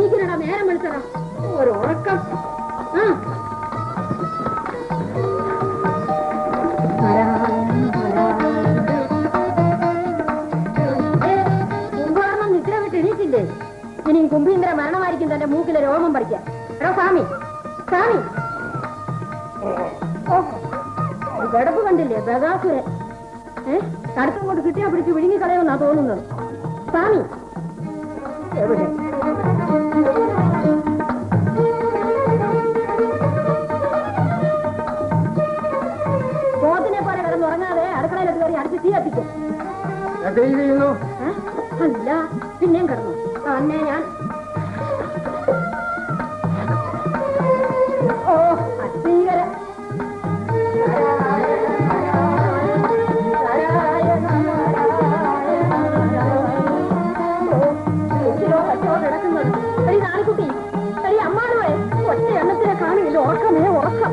എണീക്കണടാ, നേരം വിളിച്ചടാ. ഒരു ഉറക്കം. കുംഭകർണം നിദ്ര വിട്ട് എണീറ്റില്ലേ? ഇനി കുംഭീന്ദ്ര മരണമായിരിക്കും തന്റെ മൂക്കിലെ രോമം പറിക്കാൻ. എടോ സ്വാമി, സ്വാമി, കിടപ്പ് കണ്ടില്ലേ? ബഗാസുരൻ കടുത്തം കൊണ്ട് കിട്ടിയാ പിടിച്ച് വിഴുങ്ങിക്കളയുമെന്നാ തോന്നുന്നത്. സ്വാമി എവിടെ? പോത്തിനെ പോലെ കിടന്നുറങ്ങാതെ അടുക്കളയിലെത്തി കയറി അടുത്ത് തീ കത്തിക്കും. അല്ല, പിന്നെയും കിടന്നു തന്നെ ഞാൻ. ഓ അത്തീകര കിടക്കുന്നത്. എടി നാലുകുട്ടി, എടി അമ്മാണുവേ, ഒറ്റ എണ്ണത്തിനെ കാണില്ല. ഉറക്കമേ ഉറക്കം.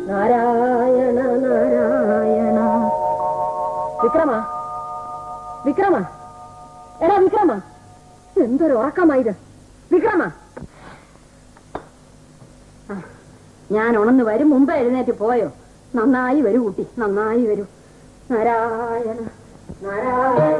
നാരായണ നാരായണ. വിക്രമ, വിക്രമ, എടാ വിക്രമ, എന്തൊരു ഉറക്കമായത് വിക്രമ. ഞാൻ ഉണർന്ന് വരും മുമ്പ് എഴുന്നേറ്റ് പോയോ? നന്നായി വരൂ കുട്ടി, നന്നായി വരൂ. നാരായണ നാരായണ.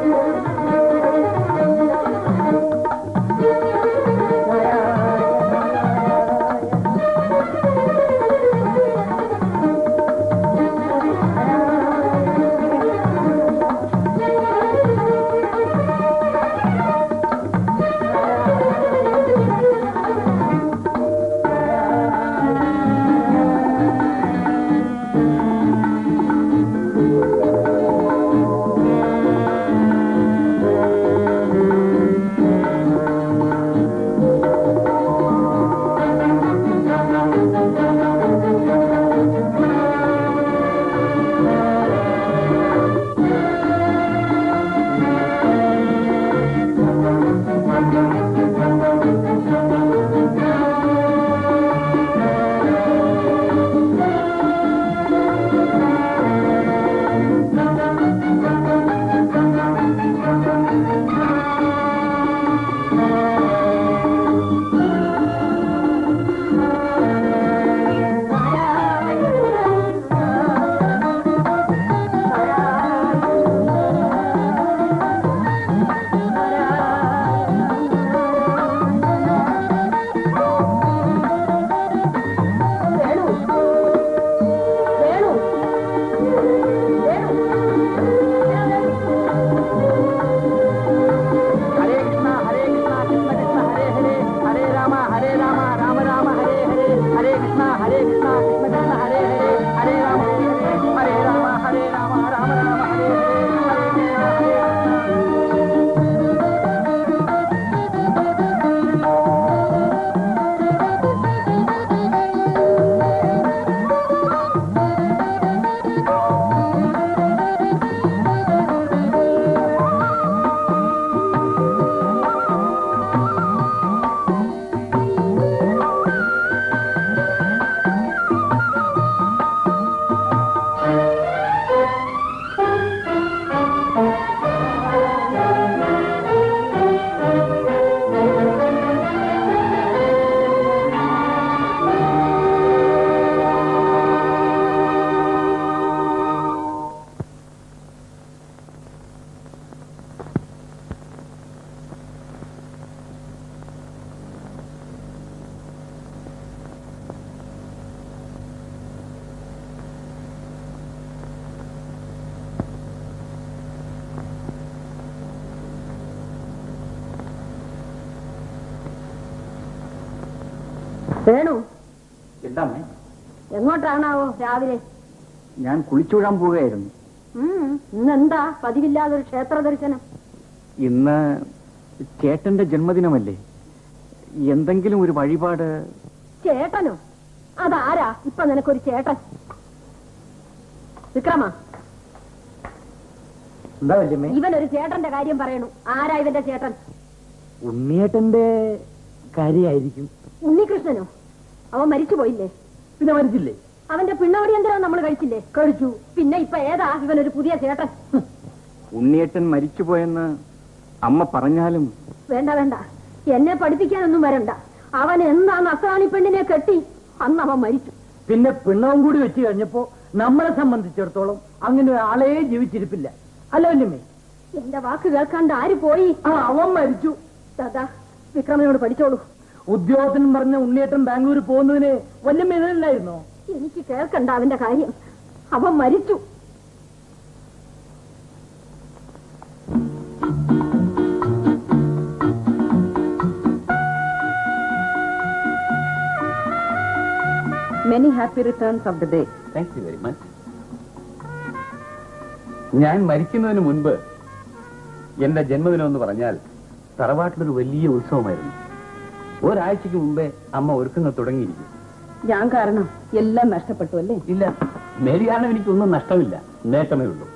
വേണു, എങ്ങോട്ടാണാവോ രാവിലെ? ഞാൻ കുളിച്ചൂഴാൻ പോവുകയായിരുന്നു. ഇന്നെന്താ പതിവില്ലാതൊരു ക്ഷേത്ര ദർശനം? ഇന്ന് ചേട്ടന്റെ ജന്മദിനമല്ലേ, എന്തെങ്കിലും ഒരു വഴിപാട്. ചേട്ടനോ? അതാരാ ഇപ്പൊ നിനക്കൊരു ചേട്ടൻ? വിക്രമ, എന്താ വല്യമ്മേ? ഇവനൊരു ചേട്ടന്റെ കാര്യം പറയണു. ആരാ ഇവന്റെ ചേട്ടൻ? ഉണ്ണിയേട്ടന്റെ കാര്യമായിരിക്കും. ഉണ്ണികൃഷ്ണനോ? അവൻ മരിച്ചു പോയില്ലേ? പിന്നെ മരിച്ചില്ലേ? അവന്റെ പിണ്ണോടി എന്തിനാ നമ്മൾ കഴിച്ചില്ലേ? കഴിച്ചു. പിന്നെ ഇപ്പൊ ഏതാ ഇവനൊരു പുതിയ ചേട്ടൻ? ഉണ്ണിയേട്ടൻ മരിച്ചുപോയെന്ന് അമ്മ പറഞ്ഞാലും വേണ്ട വേണ്ട, എന്നെ പഠിപ്പിക്കാനൊന്നും വരണ്ട. അവൻ എന്താ നസ്രാണി പെണ്ണിനെ കെട്ടി അന്ന് അവൻ മരിച്ചു. പിന്നെ പിണ്ണവും കൂടി വെച്ച് കഴിഞ്ഞപ്പോ നമ്മളെ സംബന്ധിച്ചിടത്തോളം അങ്ങനെ ആളെ ജീവിച്ചിരിപ്പില്ല. അല്ല വല്യമ്മേ? എന്റെ വാക്ക് കേൾക്കാണ്ട് ആര് പോയി? അവൻ മരിച്ചു. ദാദാ, വിക്രമനോട് പഠിച്ചോളൂ. ഉദ്യോഗത്തിനും പറഞ്ഞ ഉണ്ണിയേട്ടൻ ബാംഗ്ലൂർ പോകുന്നതിന് വല്യമ്മ ഇതില്ലായിരുന്നോ? എനിക്ക് കേൾക്കണ്ട അവന്റെ കാര്യം. അവൻ മരിച്ചു. Many happy returns of the day. Thank you very much. ഞാൻ മരിക്കുന്നതിന് മുൻപ് എന്റെ ജന്മദിനം എന്ന് പറഞ്ഞാൽ തറവാട്ടിലൊരു വലിയ ഉത്സവമായിരുന്നു. ഒരാഴ്ചക്ക് മുമ്പേ അമ്മ ഒരുക്കങ്ങൾ തുടങ്ങിയിരിക്കും. ഞാൻ കാരണം എല്ലാം നഷ്ടപ്പെട്ടു അല്ലേ? ഇല്ല, മേരി കാരണം എനിക്കൊന്നും നഷ്ടമില്ല, നേട്ടമേ ഉള്ളൂ.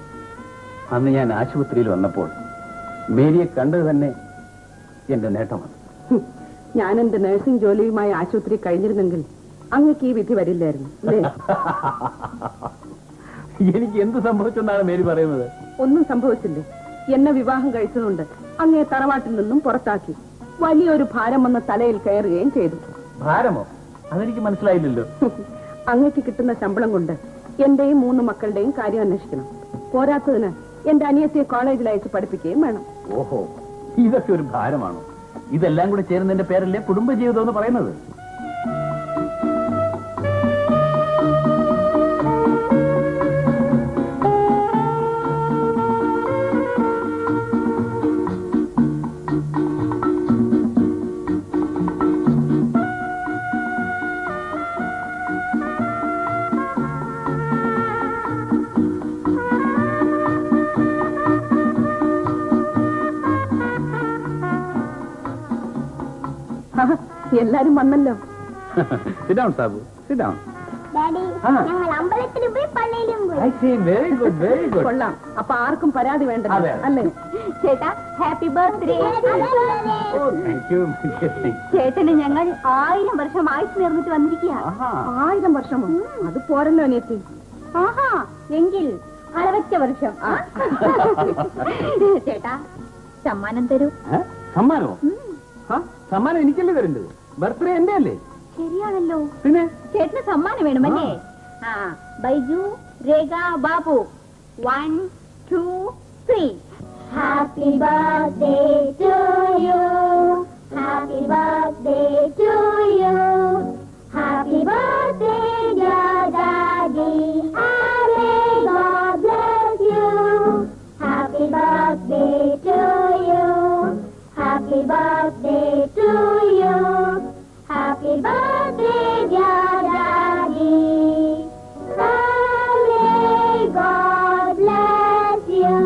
അന്ന് ഞാൻ ആശുപത്രിയിൽ വന്നപ്പോൾ മേരിയെ കണ്ടത് തന്നെ എന്റെ നേട്ടമാണ്. ഞാൻ എന്റെ നഴ്സിംഗ് ജോലിയുമായി ആശുപത്രി കഴിഞ്ഞിരുന്നെങ്കിൽ അങ്ങക്ക് ഈ വിധി വരില്ലായിരുന്നു അല്ലേ? എനിക്ക് എന്ത് സംഭവിച്ചെന്നാണ് മേരി പറയുന്നത്? ഒന്നും സംഭവിച്ചില്ലേ? എന്നെ വിവാഹം കഴിച്ചതുകൊണ്ട് അങ്ങേ തറവാട്ടിൽ നിന്നും പുറത്താക്കി വലിയൊരു ഭാരം വന്ന തലയിൽ കയറുകയും ചെയ്തു. ഭാരമോ? അതെനിക്ക് മനസ്സിലായില്ലല്ലോ. അങ്ങക്ക് കിട്ടുന്ന ശമ്പളം കൊണ്ട് എന്റെയും 3 മക്കളുടെയും കാര്യം അന്വേഷിക്കണം. പോരാത്തതിന് എന്റെ അനിയത്തിയെ കോളേജിൽ അയച്ച് പഠിപ്പിക്കുകയും വേണം. ഓഹോ, ഇതൊക്കെ ഒരു ഭാരമാണോ? ഇതെല്ലാം കൂടെ ചേരുന്നതിന്റെ പേരല്ലേ കുടുംബജീവിതം എന്ന് പറയുന്നത്? എല്ലാരും വന്നല്ലോ. Sit down, Sabu. Sit down. Daddy, ഞങ്ങൾ അമ്പലത്തിലും പോയി പള്ളിയിലും പോയി. I see. Very good, very good. കൊള്ളാം. അപ്പൊ ആർക്കും പരാതി വേണ്ടല്ലോ അല്ലേ? ചേട്ടാ, happy birthday. Oh, thank you. ചേട്ടന് ഞങ്ങൾ 1000 വർഷം ആയുസ് നേർന്നിട്ട് വന്നിരിക്കുക. 1000 വർഷമോ? അത് പോരല്ലോ അനിയത്തി. ആഹാ, എങ്കിൽ 60 വർഷം. ചേട്ടാ, സമ്മാനം തരൂ. സമ്മാനോ? സമ്മാനം എനിക്കല്ലേ തരേണ്ടത്? ബർത്ത്ഡേ എന്റെ അല്ലേ? ശരിയാണല്ലോ. പിന്നെ ചേട്ടന് സമ്മാനം വേണമല്ലേ? ബൈജു, രേഖ, Babu. 1, 2, 3. Happy birthday to you. Happy birthday to you. Happy birthday, dear Daddy. And may God bless you. Happy birthday to you. Happy birthday to you. Happy birthday, dear Daddy. And may God bless you.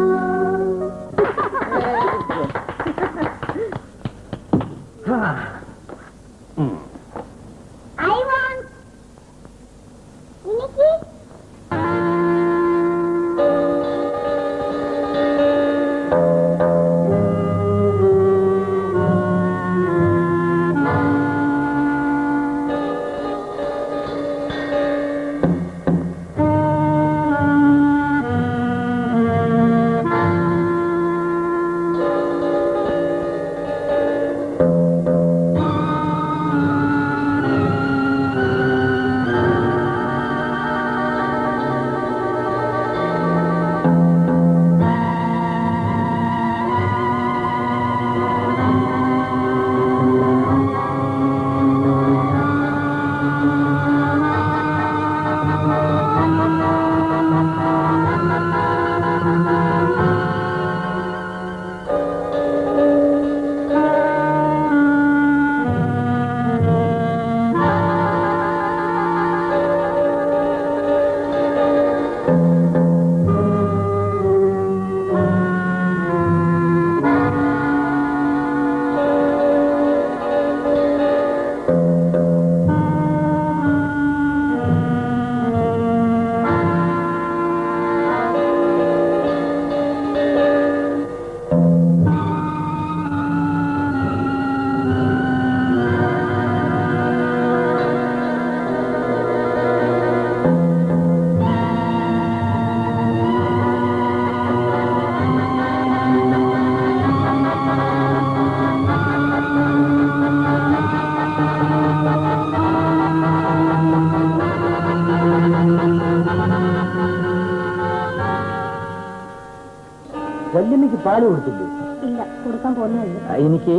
വല്യമ്മയ്ക്ക് പാല് കൊടുത്തില്ലേ? ഇല്ല, കൊടുക്കാൻ പോകുന്നതല്ലേ. എനിക്ക്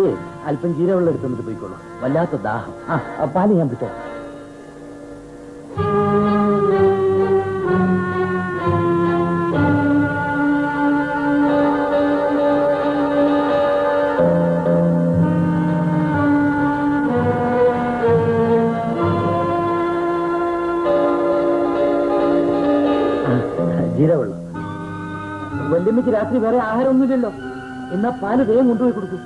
അല്പം ജീരവെള്ളം എടുത്തുന്നിട്ട് പോയിക്കോളൂ. വല്ലാത്ത ദാഹം. പാല് ഞാൻ പിടിച്ചോ. ജീരവെള്ളം. വല്യമ്മയ്ക്ക് രാത്രി വേറെ ആഹാരമൊന്നുമില്ലല്ലോ. എന്നാ പാല് വേഗം കൊണ്ടുപോയി കൊടുക്കൂ.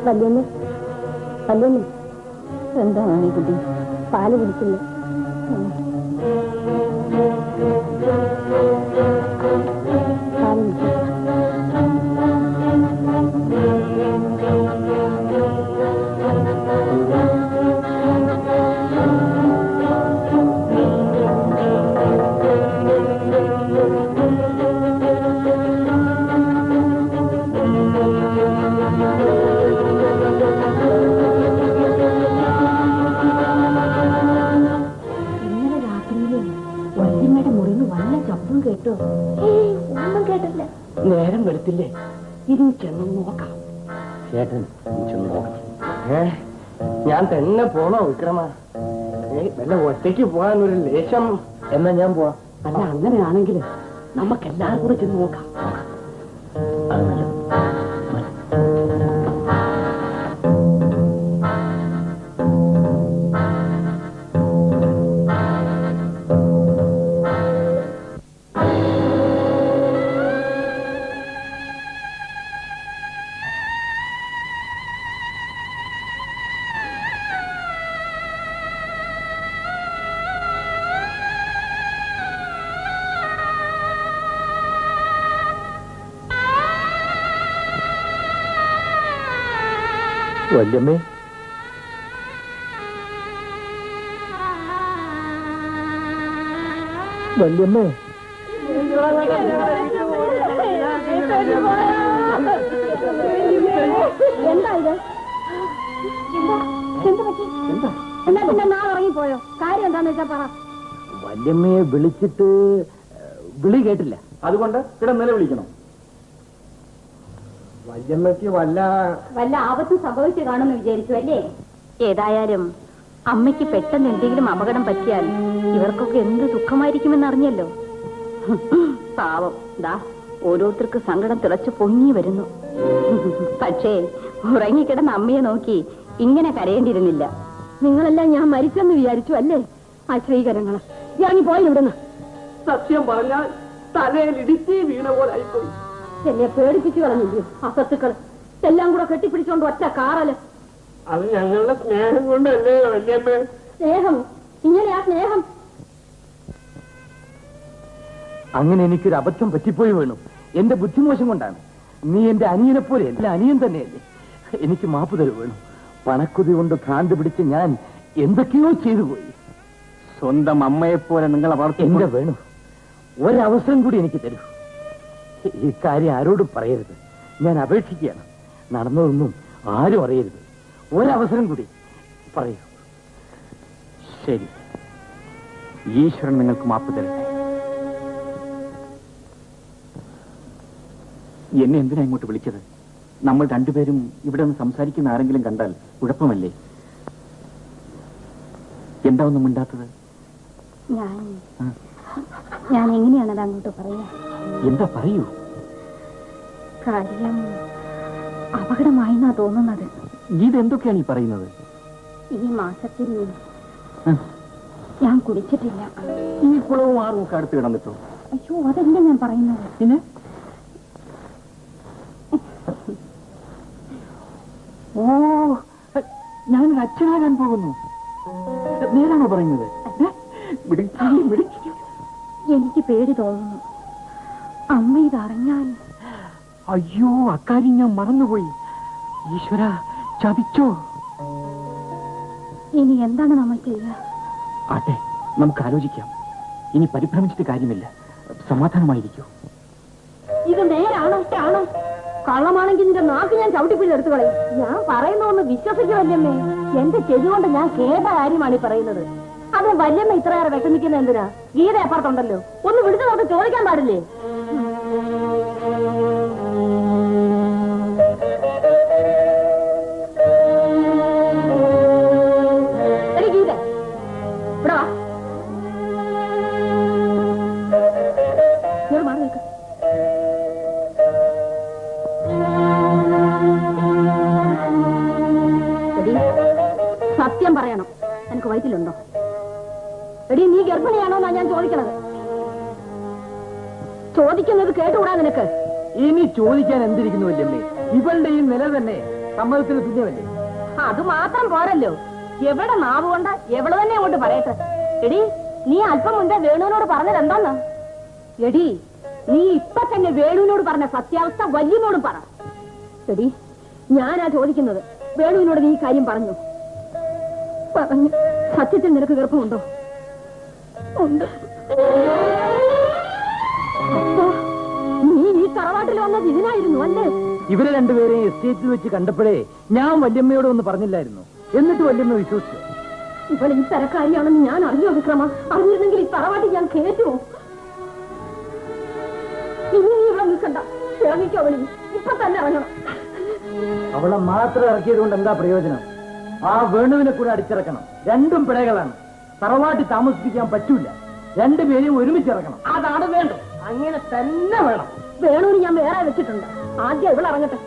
വല്യമ്മ, വല്യമ്മ, എന്താണ് ഈ കുട്ടി? പാല് കുടിക്കില്ലേ? പാല് കുടിക്കും. കേട്ടോ? ഒന്നും കേട്ടില്ല. നേരം വെളുത്തില്ലേ? ഇത് ചെന്ന് നോക്കാം. ചേട്ടൻ ചെന്ന് നോക്കാം. ഞാൻ തന്നെ പോണോ വിക്രമ? വല്ല ഒറ്റയ്ക്ക് പോകാൻ ഒരു ലേശം. എന്നാ ഞാൻ പോവാ. അല്ല, അങ്ങനെയാണെങ്കിൽ നമുക്കെല്ലാവരും കൂടെ ചെന്ന് നോക്കാം. വല്യമ്മേ, വല്യമ്മേ, എന്താ ഇത്? എന്നാ പിന്നെ നാളെ ഇറങ്ങിപ്പോയോ? കാര്യം എന്താന്ന് വെച്ചാ പറ. വല്യമ്മയെ വിളിച്ചിട്ട് വിളി കേട്ടില്ല. അതുകൊണ്ട് ഇവിടെ നിലവിളിക്കണം. വല്യമ്മയ്ക്ക് വല്ല ആപത്തും സംഭവിച്ചു കാണുമെന്ന് വിചാരിച്ചു അല്ലേ? ഏതായാലും അമ്മയ്ക്ക് പെട്ടെന്ന് എന്തെങ്കിലും അപകടം പറ്റിയാൽ ഇവർക്കൊക്കെ എന്ത് ദുഃഖമായിരിക്കുമെന്ന് അറിഞ്ഞല്ലോ. പാവം ദാ ഓരോരുത്തർക്ക് സങ്കടം തിളച്ചു പൊങ്ങി വരുന്നു. പക്ഷേ ഉറങ്ങിക്കിടന്ന അമ്മയെ നോക്കി ഇങ്ങനെ കരയേണ്ടിയിരുന്നില്ല. നിങ്ങളെല്ലാം ഞാൻ മരിച്ചെന്ന് വിചാരിച്ചു അല്ലേ? ആ ശ്രീകരങ്ങള് ഇറങ്ങി പോയി ഇവിടുന്ന്. സത്യം പറഞ്ഞാൽ തലയിലിടിച്ച് വീണ പോലായിപ്പോയി. എന്നെ പേടിപ്പിച്ചു കളഞ്ഞില്ലേ അസത്തുക്കൾ? എല്ലാം കൂടെ കെട്ടിപ്പിടിച്ചോണ്ട് ഒറ്റ കാറല്. അത് ഞങ്ങളുടെ സ്നേഹം കൊണ്ടല്ലേ വല്യമ്മ? സ്നേഹം? ഇങ്ങനെയാ സ്നേഹം? അങ്ങനെ എനിക്കൊരു അബദ്ധം പറ്റിപ്പോയി വേണം. എന്റെ ബുദ്ധിമോശം കൊണ്ടാണ്. നീ എന്റെ അനിയനെ പോലെ എന്റെ അനിയൻ തന്നെയല്ലേ. എനിക്ക് മാപ്പ് തരു വേണം. പണക്കുതി കൊണ്ട് ഭ്രാന്ത് പിടിച്ച് ഞാൻ എന്തൊക്കെയോ ചെയ്തു പോയി. സ്വന്തം അമ്മയെപ്പോലെ നിങ്ങൾ എന്റെ വേണം, ഒരവസരം കൂടി എനിക്ക് തരൂ. ഈ കാര്യം ആരോടും പറയരുത്. ഞാൻ അപേക്ഷിക്കുകയാണ്. നടന്നതൊന്നും ആരും അറിയരുത്. ഒരവസരം കൂടി പറയൂ. ശരി, ഈശ്വരൻ നിങ്ങൾക്ക് മാപ്പ് തരട്ടെ. എന്നെ എന്തിനാ ഇങ്ങോട്ട് വിളിച്ചത്? നമ്മൾ രണ്ടുപേരും ഇവിടെ നിന്ന് സംസാരിക്കുന്ന ആരെങ്കിലും കണ്ടാൽ കുഴപ്പമല്ലേ? എന്താ ഒന്നും മിണ്ടാത്തത്? ഞാൻ എങ്ങനെയാണത് അങ്ങോട്ട് പറയാ? എന്താ പറയൂ. കാര്യം അപകടമായിന്നാ തോന്നുന്നത്. ഇതെന്തൊക്കെയാണ് ഈ പറയുന്നത്? ഈ മാസത്തിൽ ഞാൻ കുടിച്ചിട്ടില്ല. ഈ കുളവും ആറും ഒക്കെ അടുത്ത് കിടന്നിട്ടോ? അയ്യോ, അതല്ല ഞാൻ പറയുന്നത്. പിന്നെ ഓ, ഞാനൊരു അച്ഛനാകാൻ പോകുന്നു. നേരാണോ പറയുന്നത്? എനിക്ക് പേടി തോന്നുന്നു. അമ്മ ഇതറിഞ്ഞാൽ. അയ്യോ, അക്കാര്യം ഞാൻ മറന്നുപോയി. ഈശ്വര, ചതിച്ചോ? ഇനി എന്താണ് നമ്മൾ ചെയ്യുക? ആട്ടെ, നമുക്ക് ആലോചിക്കാം. ഇനി പരിഭ്രമിച്ചിട്ട് കാര്യമില്ല. സമാധാനമായിരിക്കൂ. ഇത് നേരാണോ? കള്ളമാണെങ്കിൽ നിന്റെ നാക്ക് ഞാൻ ചവിട്ടി വീട് എടുത്തു കളയും. ഞാൻ പറയുന്ന ഒന്ന് വിശ്വസിക്കും വല്യമ്മേ. എന്റെ ചെവി കൊണ്ട് ഞാൻ കേട്ട കാര്യമാണ് ഈ പറയുന്നത്. അത് വല്യമ്മ ഇത്രയേറെ വിഷമിക്കുന്ന എന്തിനാ? ഗീത അപ്പുറത്തുണ്ടല്ലോ, ഒന്ന് വിളിച്ചു നോക്കി ചോദിക്കാൻ പാടില്ലേ? ഗീത ഇവിടെ വാ. ഞാൻ മാറി നിൽക്കാം. സത്യം പറയണം, എനിക്ക് വയറ്റിലുണ്ടോ? എടി, നീ ഗർഭിണിയാണോ എന്നാ ഞാൻ ചോദിക്കണത്. ചോദിക്കുന്നത് കേട്ടുകൂടാ നിനക്ക്? ഇനി ചോദിക്കാൻ എന്തിരിക്കുന്നു വല്യമ്മേ? ഇവളുടെ ഈ നില തന്നെ സമ്മതത്തിന് തുല്യമല്ലേ? അത് മാത്രം പോരല്ലോ, എവിടെ നാവ് കൊണ്ട എവിടെ തന്നെ അങ്ങോട്ട് പറയട്ടെ. എടി, നീ അല്പം മുൻപേ വേണുവിനോട് പറഞ്ഞത് എന്താന്ന്? എടി, നീ ഇപ്പൊ തന്നെ വേണുവിനോട് പറഞ്ഞ സത്യാവസ്ഥ വല്യനോടും പറ. എടി, ഞാനാ ചോദിക്കുന്നത്. വേണുവിനോട് നീ കാര്യം പറഞ്ഞു? പറഞ്ഞു. സത്യത്തിൽ നിനക്ക് ഗർഭമുണ്ടോ? ഉണ്ട്. നീ ഈ തറവാട്ടിൽ വന്നത് ഇതിനായിരുന്നു അല്ലേ? ഇവരെ രണ്ടുപേരെയും എസ്റ്റേറ്റിൽ വെച്ച് കണ്ടപ്പോഴേ ഞാൻ വല്യമ്മയോട് ഒന്ന് പറഞ്ഞില്ലായിരുന്നു. എന്നിട്ട് വല്യമ്മ വിശ്വസിച്ചു. ഇവിടെ ഈ തരക്കാരിയാണെന്ന് ഞാൻ അറിഞ്ഞോ വിക്രമ? അറിഞ്ഞിരുന്നെങ്കിൽ ഈ തറവാട്ടിൽ ഞാൻ കേറ്റുമോ? ഇനി നീ ഇവിടെ നിൽക്കണ്ട, ഇറങ്ങിക്കോ. അവളി ഇപ്പൊ തന്നെ ഇറങ്ങണം. അവളെ മാത്രം ഇറക്കിയത് കൊണ്ട് എന്താ പ്രയോജനം? ആ വേണുവിനെ കൂടെ അടിച്ചിറക്കണം. രണ്ടും പിഴകളാണ്. തറവാട്ടിൽ താമസിപ്പിക്കാൻ പറ്റൂല. രണ്ടുപേരെയും ഒരുമിച്ചിറക്കണം. അതാണ് വേണ്ടത്. അങ്ങനെ തന്നെ വേണം. വേണുവിന് ഞാൻ വേറെ വെച്ചിട്ടുണ്ട്. ആദ്യം ഇവിടെ ഇറങ്ങട്ടെ.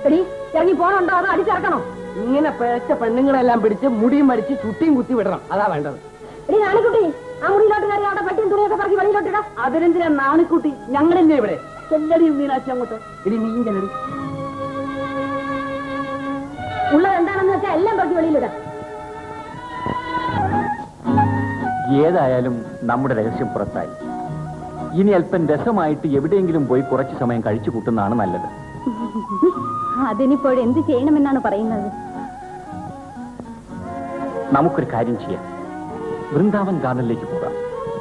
എടി, ഇറങ്ങി പോണുണ്ടോ അതോ അടിച്ചിറക്കണോ? ഇങ്ങനെ പിഴച്ച പെണ്ണുങ്ങളെല്ലാം പിടിച്ച് മുടിയും മടിച്ച് ചുട്ടിയും കുത്തി വിടണം. അതാ വേണ്ടത്. എടി നാണിക്കുട്ടി, ആ മുറിയിലോട്ട് കയറി അവിടെ പട്ടിയും തുണിയൊക്കെ പറക്കി വെളിയിലോട്ടിടാം. അതിനെന്തിനാ നാണിക്കുട്ടി? ഞങ്ങളില്ലേ ഇവിടെ? ചെല്ലടിയും മീനാച്ചി അങ്ങോട്ട്. ഇനി നീയും ചെല്ലടി. ഉള്ളത് എന്താണെന്ന് വെച്ചാൽ എല്ലാം പറക്കി വെളിയിലിടാം. ഏതായാലും നമ്മുടെ രഹസ്യം പുറത്തായി. ഇനി അല്പം രസമായിട്ട് എവിടെയെങ്കിലും പോയി കുറച്ചു സമയം കഴിച്ചു കൂട്ടുന്നതാണ് നല്ലത്. അതിനിപ്പോൾ എന്ത് ചെയ്യണമെന്നാണ് പറയുന്നത്? നമുക്കൊരു കാര്യം ചെയ്യാം. വൃന്ദാവൻ ഗാർഡനിലേക്ക് പോകാം.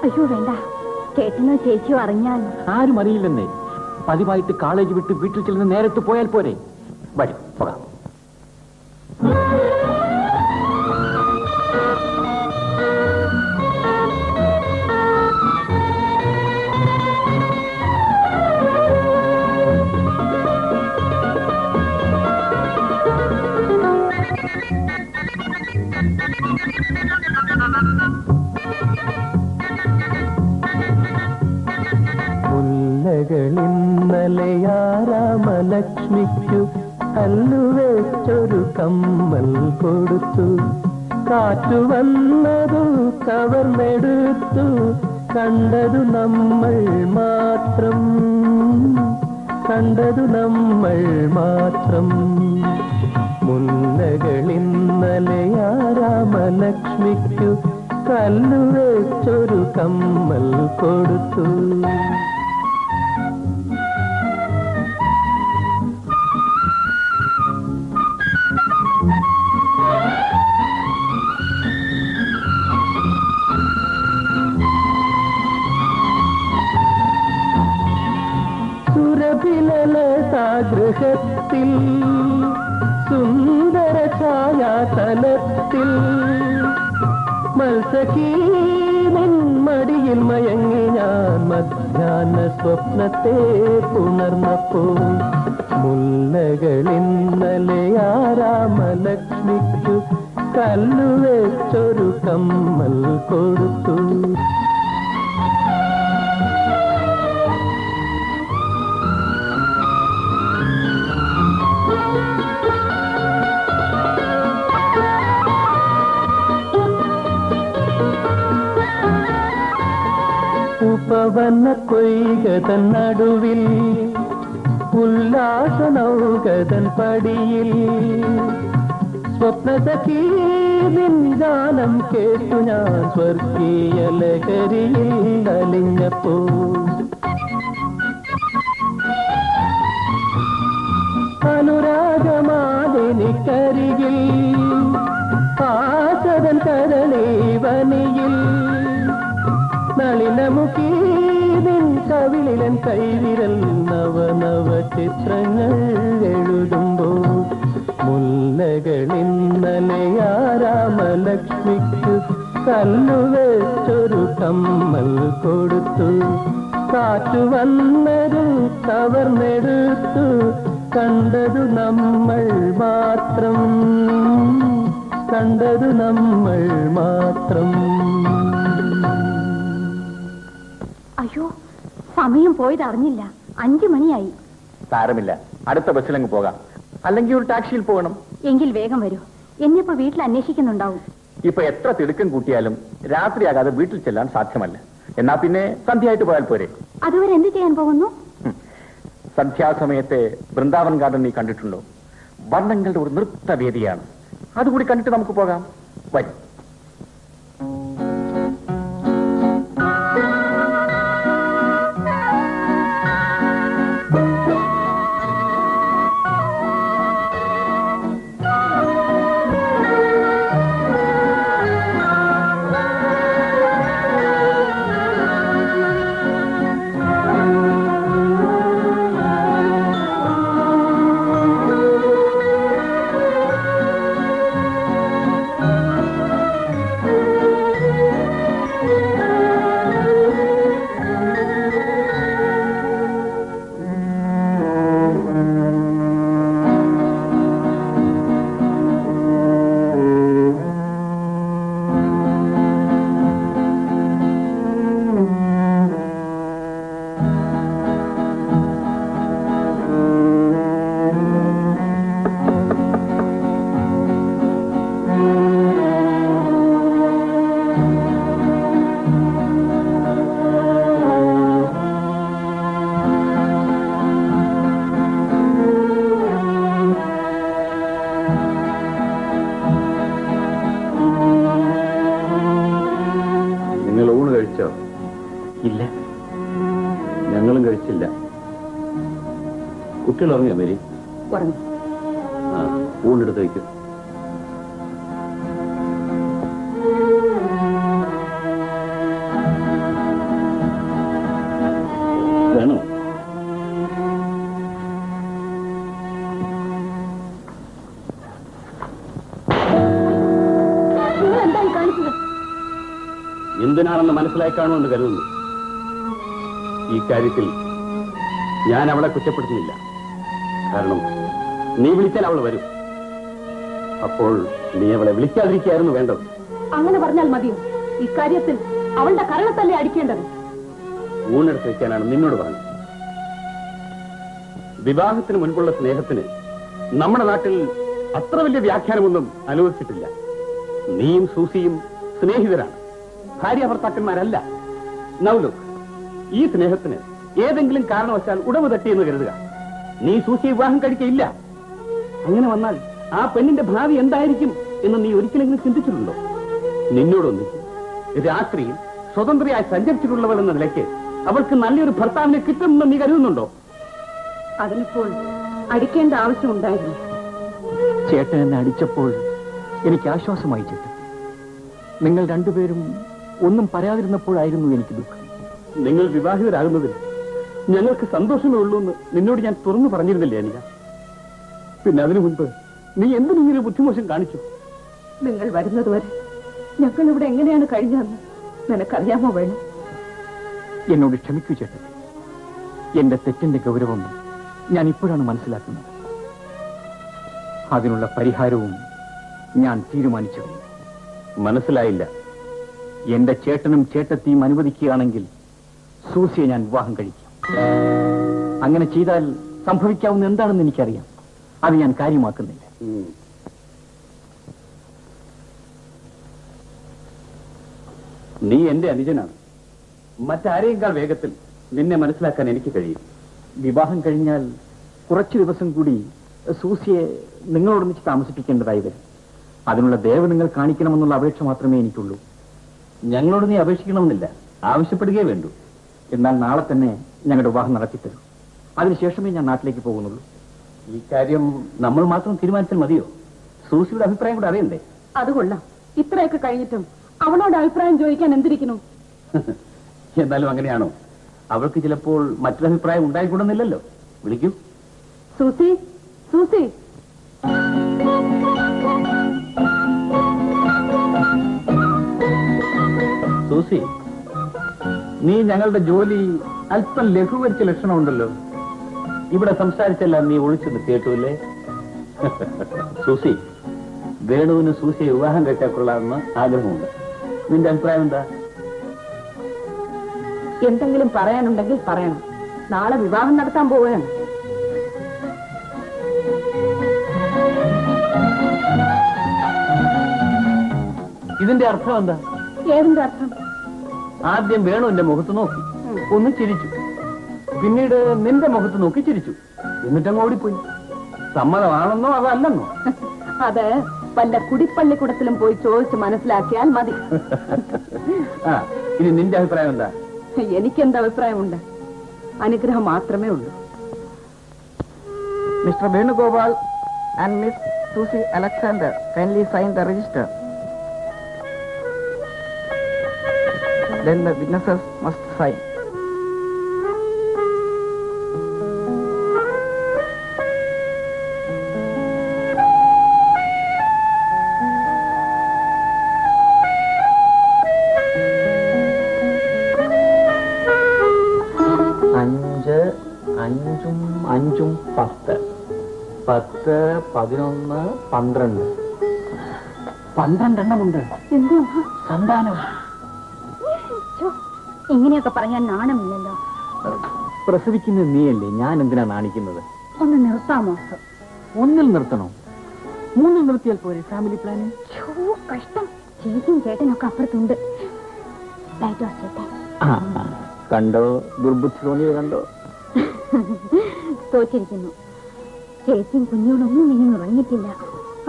അയ്യോ വേണ്ട, ചേട്ടനോ ചേച്ചിയോ അറിഞ്ഞാൽ? ആരും അറിയില്ലെന്നേ. പതിവായിട്ട് കോളേജ് വിട്ട് വീട്ടിൽ ചെല്ലുന്ന നേരത്ത് പോയാൽ പോരെ? വരും, പോകാം. രാമലക്ഷ്മിക്കു കല്ലുവെച്ചൊരു കമ്മൽ കൊടുത്തു. കാറ്റു വന്നതു കവർന്നെടുത്തു. കണ്ടതു നമ്മൾ മാത്രം, കണ്ടതു നമ്മൾ മാത്രം. മുല്ലകളിന്നലെ രാമലക്ഷ്മിക്കു കല്ലുവെച്ചൊരു കമ്മൽ കൊടുത്തു. സുരഭിലലതാഗൃഹത്തിൽ സുന്ദര ഛായാതലത്തിൽ മത്സഖീ നിൻമടിയിൽ മയങ്ങി ഞാൻ മധ്യാഹ്ന സ്വപ്നത്തെ പുണർന്നപ്പോൾ. മുല്ലകളിന്നലെ രാമലക്ഷ്മിക്കു കല്ലുവെച്ചൊരു കമ്മൽ കൊടുത്തു. ഉപവന കൊയ്കതൻ നടുവിൽ ഉല്ലാസ നൗകതൻ പടിയിൽ സ്വപ്നസഖീ നിൻ ഗാനം കേട്ടു ഞാൻ സ്വർഗീയ ലഹരിയിൽ അലിഞ്ഞപ്പോൾ. അനുരാഗമാലിനിക്കരികിൽ ആസതൻ കരളീവനിയിൽ നളിനമുഖീ നിൻ കവിളിലൻ കൈവിരൽ നവനവ ചിത്രങ്ങൾ എഴുതുമ്പോൾ. കല്ലുവെച്ചൊരു കമ്മൽ കൊടുത്തു, കാറ്റു വന്നതും കവർന്നെടുത്തു, കണ്ടതു നമ്മൾ മാത്രം, കണ്ടതു നമ്മൾ മാത്രം. അയ്യോ, സമയം പോയത് അറിഞ്ഞില്ല. 5 മണിയായി. സാരമില്ല, അടുത്ത ബസ്സിലങ്ങ് പോകാം. അല്ലെങ്കിൽ ഒരു ടാക്സിയിൽ പോകണം. എങ്കിൽ വേഗം വരൂ. എന്നിപ്പോ വീട്ടിൽ അന്വേഷിക്കുന്നുണ്ടാവും. ഇപ്പൊ എത്ര തിടുക്കം കൂട്ടിയാലും രാത്രിയാകാതെ വീട്ടിൽ ചെല്ലാൻ സാധ്യമല്ല. എന്നാ പിന്നെ സന്ധ്യയായിട്ട് പോയാൽ പോരെ? അതുവരെ എന്ത് ചെയ്യാൻ പോകുന്നു? സന്ധ്യാസമയത്തെ വൃന്ദാവൻ ഗാർഡൻ നീ കണ്ടിട്ടുണ്ടോ? വർണ്ണങ്ങളുടെ ഒരു നൃത്തവേദിയാണ്. അതുകൂടി കണ്ടിട്ട് നമുക്ക് പോകാം. വരും. ഇല്ല, ഞങ്ങളും കഴിച്ചില്ല. കുട്ടികൾ ഉറങ്ങിയോ മേരി? ഊണെടുത്ത് വയ്ക്കും. വേണോ? എന്തിനാണെന്ന് മനസ്സിലായി കാണുമെന്ന് കരുതുന്നു. ഈ കാര്യത്തിൽ ഞാൻ അവളെ കുറ്റപ്പെടുത്തുന്നില്ല. കാരണം നീ വിളിച്ചാൽ അവൾ വരും. അപ്പോൾ നീ അവളെ വിളിക്കാതിരിക്കുകയായിരുന്നു വേണ്ടത്. അങ്ങനെ പറഞ്ഞാൽ മതിയോ? ഇക്കാര്യത്തിൽ അവളുടെ കരണത്തല്ലേ അടിക്കേണ്ടത്? ഊണെടുത്ത് വയ്ക്കാനാണ് നിന്നോട് പറഞ്ഞത്. വിവാഹത്തിന് മുൻപുള്ള സ്നേഹത്തിന് നമ്മുടെ നാട്ടിൽ അത്ര വലിയ വ്യാഖ്യാനമൊന്നും അനുവദിച്ചിട്ടില്ല. നീയും സൂസിയും സ്നേഹിതരാണ്, ഭാര്യ ഭർത്താക്കന്മാരല്ല. നൗലുക്ക്, ഈ സ്നേഹത്തിന് ഏതെങ്കിലും കാരണവശാൽ ഉടവ് തട്ടിയെന്ന് കരുതുക. നീ സൂസിയെ വിവാഹം കഴിക്കയില്ല. അങ്ങനെ വന്നാൽ ആ പെണ്ണിന്റെ ഭാവി എന്തായിരിക്കും എന്ന് നീ ഒരിക്കലെങ്കിലും ചിന്തിച്ചിട്ടുണ്ടോ? നിന്നോടൊന്നിച്ച് രാത്രിയിൽ സ്വതന്ത്രയായി സഞ്ചരിച്ചിട്ടുള്ളവൾ എന്ന നിലയ്ക്ക് അവൾക്ക് നല്ലൊരു ഭർത്താവിനെ കിട്ടുമെന്ന് നീ കരുതുന്നുണ്ടോ? അതിനിപ്പോൾ അടിക്കേണ്ട ആവശ്യമുണ്ടായിരുന്നു. ചേട്ടൻ എന്നെ അടിച്ചപ്പോൾ എനിക്ക് ആശ്വാസമായി ചേട്ടൻ. നിങ്ങൾ രണ്ടുപേരും ഒന്നും പറയാതിരുന്നപ്പോഴായിരുന്നു എനിക്ക് ദുഃഖം. നിങ്ങൾ വിവാഹിതരാകുന്നതിൽ ഞങ്ങൾക്ക് സന്തോഷമേ ഉള്ളൂ എന്ന് നിന്നോട് ഞാൻ തുറന്നു പറഞ്ഞിരുന്നില്ലേ അനിക? പിന്നെ അതിനു മുൻപ് നീ എന്തിനു ഇങ്ങനെ ബുദ്ധിമോശം കാണിച്ചു? നിങ്ങൾ വരുന്നതുവരെ ഞങ്ങൾ ഇവിടെ എങ്ങനെയാണ് കഴിഞ്ഞതെന്ന് നിനക്കറിയാമോ വേണം? എന്നോട് ക്ഷമിക്കൂ ചേട്ടൻ. എന്റെ തെറ്റിന്റെ ഗൗരവം ഞാൻ ഇപ്പോഴാണ് മനസ്സിലാക്കുന്നത്. അതിനുള്ള പരിഹാരവും ഞാൻ തീരുമാനിച്ചു. മനസ്സിലായില്ല. എന്റെ ചേട്ടനും ചേട്ടത്തിയും അനുവദിക്കുകയാണെങ്കിൽ സൂസിയെ ഞാൻ വിവാഹം കഴിക്കാം. അങ്ങനെ ചെയ്താൽ സംഭവിക്കാവുന്ന എന്താണെന്ന് എനിക്കറിയാം. അത് ഞാൻ കാര്യമാക്കുന്നില്ല. നീ എന്റെ അനുജനാണ്. മറ്റാരെയേക്കാൾ വേഗത്തിൽ നിന്നെ മനസ്സിലാക്കാൻ എനിക്ക് കഴിയും. വിവാഹം കഴിഞ്ഞാൽ കുറച്ചു ദിവസം കൂടി സൂസിയെ നിങ്ങളോടൊന്നിച്ച് താമസിപ്പിക്കേണ്ടതായി വരും. അതിനുള്ള ദയവ് നിങ്ങൾ കാണിക്കണമെന്നുള്ള അപേക്ഷ മാത്രമേ എനിക്കുള്ളൂ. ഞങ്ങളോട് നീ അപേക്ഷിക്കണമെന്നില്ല, ആവശ്യപ്പെടുകയേ വേണ്ടൂ. എന്നാൽ നാളെ തന്നെ ഞങ്ങളുടെ വിവാഹം നടത്തിത്തരും. അതിനുശേഷമേ ഞാൻ നാട്ടിലേക്ക് പോകുന്നുള്ളൂ. ഈ കാര്യം നമ്മൾ മാത്രം തീരുമാനിച്ചാൽ മതിയോ? സൂസിയുടെ അഭിപ്രായം കൂടെ അറിയണ്ടേ? അതുകൊള്ളാം. ഇത്രയൊക്കെ കഴിഞ്ഞിട്ടും അവളോട് അഭിപ്രായം ചോദിക്കാൻ എന്തിരിക്കുന്നു? എന്നാലും അങ്ങനെയാണോ? അവൾക്ക് ചിലപ്പോൾ മറ്റൊരഭിപ്രായം ഉണ്ടായിക്കൂടുന്നില്ലല്ലോ. വിളിക്കൂ. Susie, Susie. സൂസി, നീ ഞങ്ങളുടെ ജോലി അല്പം ലഘൂകരിച്ച ലക്ഷണമുണ്ടല്ലോ. ഇവിടെ സംസാരിച്ചെല്ലാം നീ ഒളിച്ചത് കേട്ടുല്ലേ? സൂസി, വേണുവിന് സൂസിയെ വിവാഹം കഴിച്ചാൽ കൊള്ളാമെന്ന് ആഗ്രഹമുണ്ട്. നിന്റെ അഭിപ്രായം എന്താ? എന്തെങ്കിലും പറയാനുണ്ടെങ്കിൽ പറയണം. നാളെ വിവാഹം നടത്താൻ പോവുകയാണ്. ഇതിന്റെ അർത്ഥം എന്താ? ഏതിന്റെ അർത്ഥം? ആദ്യം വേണുവിന്റെ മുഖത്ത് നോക്കി ഒന്ന് ചിരിച്ചു, പിന്നീട് നിന്റെ മുഖത്ത് നോക്കി ചിരിച്ചു, എന്നിട്ടങ്ങ് ഓടിപ്പോയി. സമ്മതമാണെന്നോ അതല്ലെന്നോ? അത് വല്ല കുടിപ്പള്ളിക്കൂടത്തിലും പോയി ചോദിച്ച് മനസ്സിലാക്കിയാൽ മതി. ആ, ഇനി നിന്റെ അഭിപ്രായം എന്താ? എനിക്കെന്ത് അഭിപ്രായമുണ്ട്? അനുഗ്രഹം മാത്രമേ ഉള്ളൂ. Mister Venugopal and miss Susie Alexander kindly sign the register. Then the witnesses must sign. അഞ്ചും 10, 10, 11, 12. 12 എണ്ണമുണ്ട്. എന്തോ സന്താനം. ഇങ്ങനെയൊക്കെ പറഞ്ഞാൽ നാണമില്ലല്ലോ. പ്രസവിക്കുന്നത് നീയല്ലേ, ഞാൻ എന്തിനാ നാണിക്കുന്നത്? ഒന്ന് നിർത്താമോ? ഒന്നിൽ നിർത്തണോ? 3 നിർത്തിയാൽ പോരെ? Family planning. കഷ്ടം. ചേച്ചിയും ചേട്ടനൊക്കെ അപ്പുറത്തുണ്ട്. ലൈറ്റ് ഓഫ് ചെയ്തേ. കണ്ടോ, ദുർബുദ്ധി തോന്നിയത് കണ്ടോ? തോറ്റിരിക്കുന്നു. ചേച്ചിയും കുഞ്ഞോടൊന്നും ഇനി ഉറങ്ങിയിട്ടില്ല.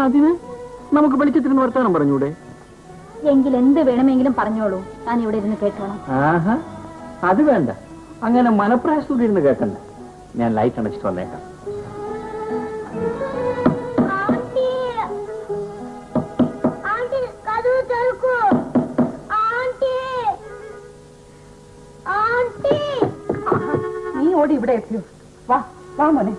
അതിന് നമുക്ക് വെളിച്ചത്തിരുന്ന് വർത്താനം പറഞ്ഞൂടെ? എങ്കിൽ എന്ത് വേണമെങ്കിലും പറഞ്ഞോളൂ, ഞാൻ ഇവിടെ ഇരുന്ന് കേട്ടോളാം. ആഹാ, അത് വേണ്ട. അങ്ങനെ മനപ്രായസ്തൂടി ഇരുന്ന് കേൾക്കണ്ട. ഞാൻ ലൈറ്റ് അണച്ചിട്ട് വന്നേക്കാം. നീ ഓടി ഇവിടെ എത്തിയോ? വാ വാ മോനെ.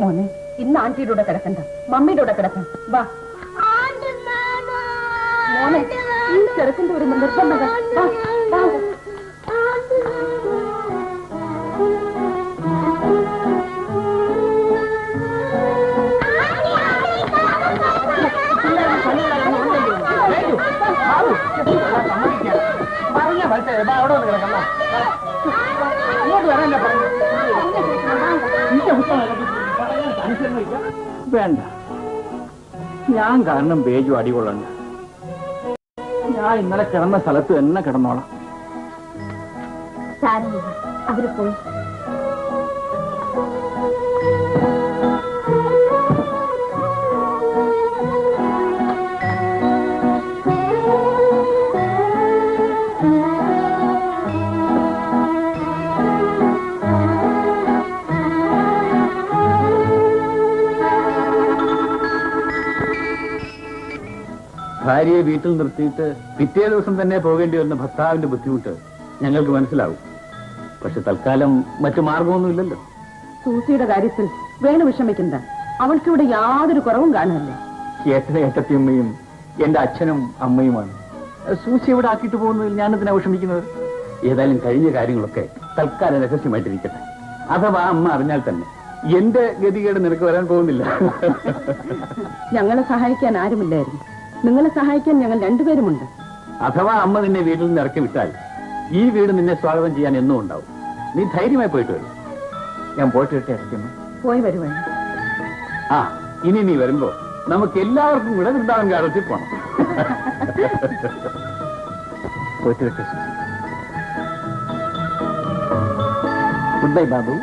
മോനെ, ഇന്ന് ആന്റിയുടെ കൂടെ കിടക്കണ്ട, മമ്മിയുടെ കൂടെ കിടക്കാം. വാ മോനെ, ഈ ചെറുക്കന്റെ ഒരു നിർബന്ധം. വാ വാ. വേണ്ട, ഞാൻ കാരണം ബേജു അടികൊള്ളണ്ട. ഞാൻ ഇന്നലെ കിടന്ന സ്ഥലത്ത് തന്നെ കിടന്നോളാം. സാരമില്ല, അവര് പോയി. ഭാര്യയെ വീട്ടിൽ നിർത്തിയിട്ട് പിറ്റേ ദിവസം തന്നെ പോകേണ്ടി വരുന്ന ഭർത്താവിന്റെ ബുദ്ധിമുട്ട് ഞങ്ങൾക്ക് മനസ്സിലാവും. പക്ഷെ തൽക്കാലം മറ്റു മാർഗമൊന്നുമില്ലല്ലോ. സൂസിയുടെ കാര്യത്തിൽ വേണു വിഷമിക്കണ്ട. അവൾക്കിവിടെ യാതൊരു കുറവും കാണുമല്ലേ. ഏട്ടനെ ഏട്ടത്തിയമ്മയും എന്റെ അച്ഛനും അമ്മയുമാണ്. സൂസി ഇവിടെ ആക്കിയിട്ട് പോകുന്നതിൽ ഞാനെന്തിനാ വിഷമിക്കുന്നത്? ഏതായാലും കഴിഞ്ഞ കാര്യങ്ങളൊക്കെ തൽക്കാലം രഹസ്യമായിട്ടിരിക്കട്ടെ. അഥവാ അമ്മ അറിഞ്ഞാൽ തന്നെ എന്റെ ഗതികേട് നിനക്ക് വരാൻ പോകുന്നില്ല. ഞങ്ങളെ സഹായിക്കാൻ ആരുമില്ലായിരുന്നു. നിങ്ങളെ സഹായിക്കാൻ ഞങ്ങൾ രണ്ടുപേരുമുണ്ട്. അഥവാ അമ്മ നിന്നെ വീട്ടിൽ നിന്ന് ഇറക്കി വിട്ടാൽ ഈ വീട് നിന്നെ സ്വാഗതം ചെയ്യാൻ എന്നും ഉണ്ടാവും. നീ ധൈര്യമായി പോയിട്ട് വരും. ഞാൻ പോയിട്ട് വിട്ടേ ഇറക്കുന്നു. പോയി വരുവാണ്. ആ, ഇനി നീ വരുമ്പോ നമുക്ക് എല്ലാവർക്കും കൂടെ വൃന്ദാവൻ ഗാർഡനിൽ പോണം. പോയിട്ട് വിട്ടേ. Good bye Babu.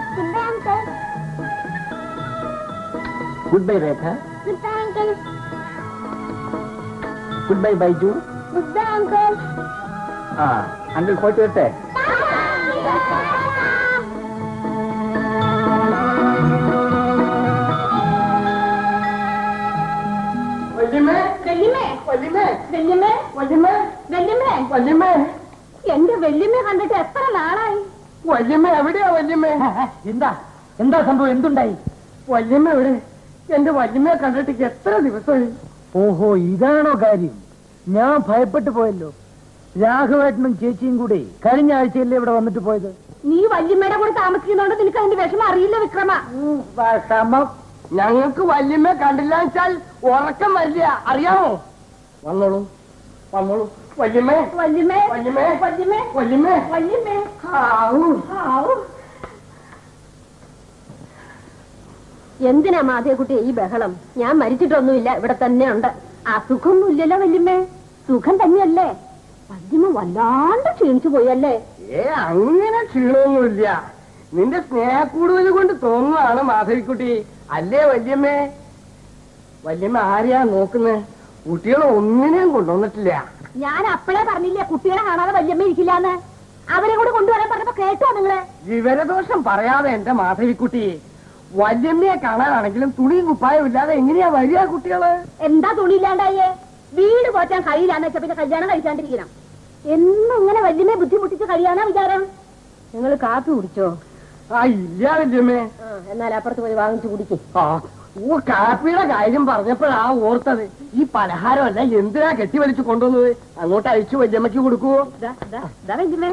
Good bye Rekha. Good bye Baiju. ആ, അങ്കിൾ പോയിട്ട് വരട്ടെ. എന്റെ വല്യമ്മ കണ്ടിട്ട് എത്ര നാളായി? വല്യമ്മ എവിടെയാ? വല്യമ്മ എന്താ സംഭവം? എന്തുണ്ടായി? വല്യമ്മ എവിടെ? എന്റെ വല്യമ്മയെ കണ്ടിട്ട് എത്ര ദിവസമായി? ഓഹോ, ഇതാണോ കാര്യം? ഞാൻ ഭയപ്പെട്ടു പോയല്ലോ. രാഘവേട്ടനും ചേച്ചിയും കൂടി കഴിഞ്ഞ ആഴ്ചയല്ലേ ഇവിടെ വന്നിട്ട് പോയത്? നീ വല്യമ്മയുടെ കൂടെ താമസിക്കുന്നോണ്ട് നിനക്ക് അതിന്റെ വിഷമം അറിയില്ല വിക്രമ. വിഷമം ഞങ്ങൾക്ക് വല്യമ്മ കണ്ടില്ല വെച്ചാൽ ഉറക്കം വരില്ല, അറിയാമോ? വന്നോളൂ വന്നോളൂ. വല്യമ്മേ വല്യമ്മേ വല്യമ്മേ വല്യമ്മേ വല്യമ്മേ വല്യമ്മേ. എന്തിനാ മാധവക്കുട്ടിയെ ഈ ബഹളം? ഞാൻ മരിച്ചിട്ടൊന്നുമില്ല, ഇവിടെ തന്നെ ഉണ്ട്. അസുഖമൊന്നുമില്ലല്ലോ വല്യമ്മേ? സുഖം തന്നെയല്ലേ? വല്യമ്മ വല്ലാണ്ട് ക്ഷീണിച്ചു പോയല്ലേ? അങ്ങനെ ക്ഷീണമൊന്നുമില്ല. നിന്റെ സ്നേഹക്കൂടുതൽ കൊണ്ട് തോന്നുന്നതാണ് മാധവിക്കുട്ടി, അല്ലേ വല്യമ്മേ? വല്യമ്മ ആരെയാ നോക്കുന്നത്? കുട്ടികളെ ഒന്നിനെയും കൊണ്ടുവന്നിട്ടില്ല. ഞാൻ അപ്പളേ പറഞ്ഞില്ലേ കുട്ടികളെ കാണാതെ വല്യമ്മ ഇരിക്കില്ലാന്ന്? അവരെ കൂടെ കൊണ്ടുവരാൻ പറഞ്ഞപ്പോ കേട്ടോ നിങ്ങള്? വിവരദോഷം പറയാതെ എന്റെ മാധവിക്കുട്ടി, വല്യമ്മയെ കാണാനാണെങ്കിലും തുണിയും കുപ്പായം ഇല്ലാതെ എങ്ങനെയാ വരിക കുട്ടികള്? എന്താ തുണിയില്ലാണ്ടായേ? വീട് പോറ്റാൻ കഴിയില്ലാന്ന് വെച്ചാ പിന്നെ കല്യാണം കഴിക്കാണ്ടിരിക്കണം. എന്നും ഇങ്ങനെ വല്യമ്മയെ ബുദ്ധിമുട്ടിച്ച് കഴിയാനാ വിചാരം? നിങ്ങൾ കാപ്പി കുടിച്ചോ? ഇല്ല വല്യമ്മേ. എന്നാൽ അപ്പുറത്ത് പോയി വാങ്ങിച്ചു കുടിക്കും. കാപ്പിയുടെ കാര്യം പറഞ്ഞപ്പോഴാ ഓർത്തത്, ഈ പലഹാരമല്ല എന്തിനാ കെട്ടിവലിച്ചു കൊണ്ടുവന്നത്? അങ്ങോട്ട് അയച്ചു വല്യമ്മയ്ക്ക് കൊടുക്കുവോ? വല്യമ്മേ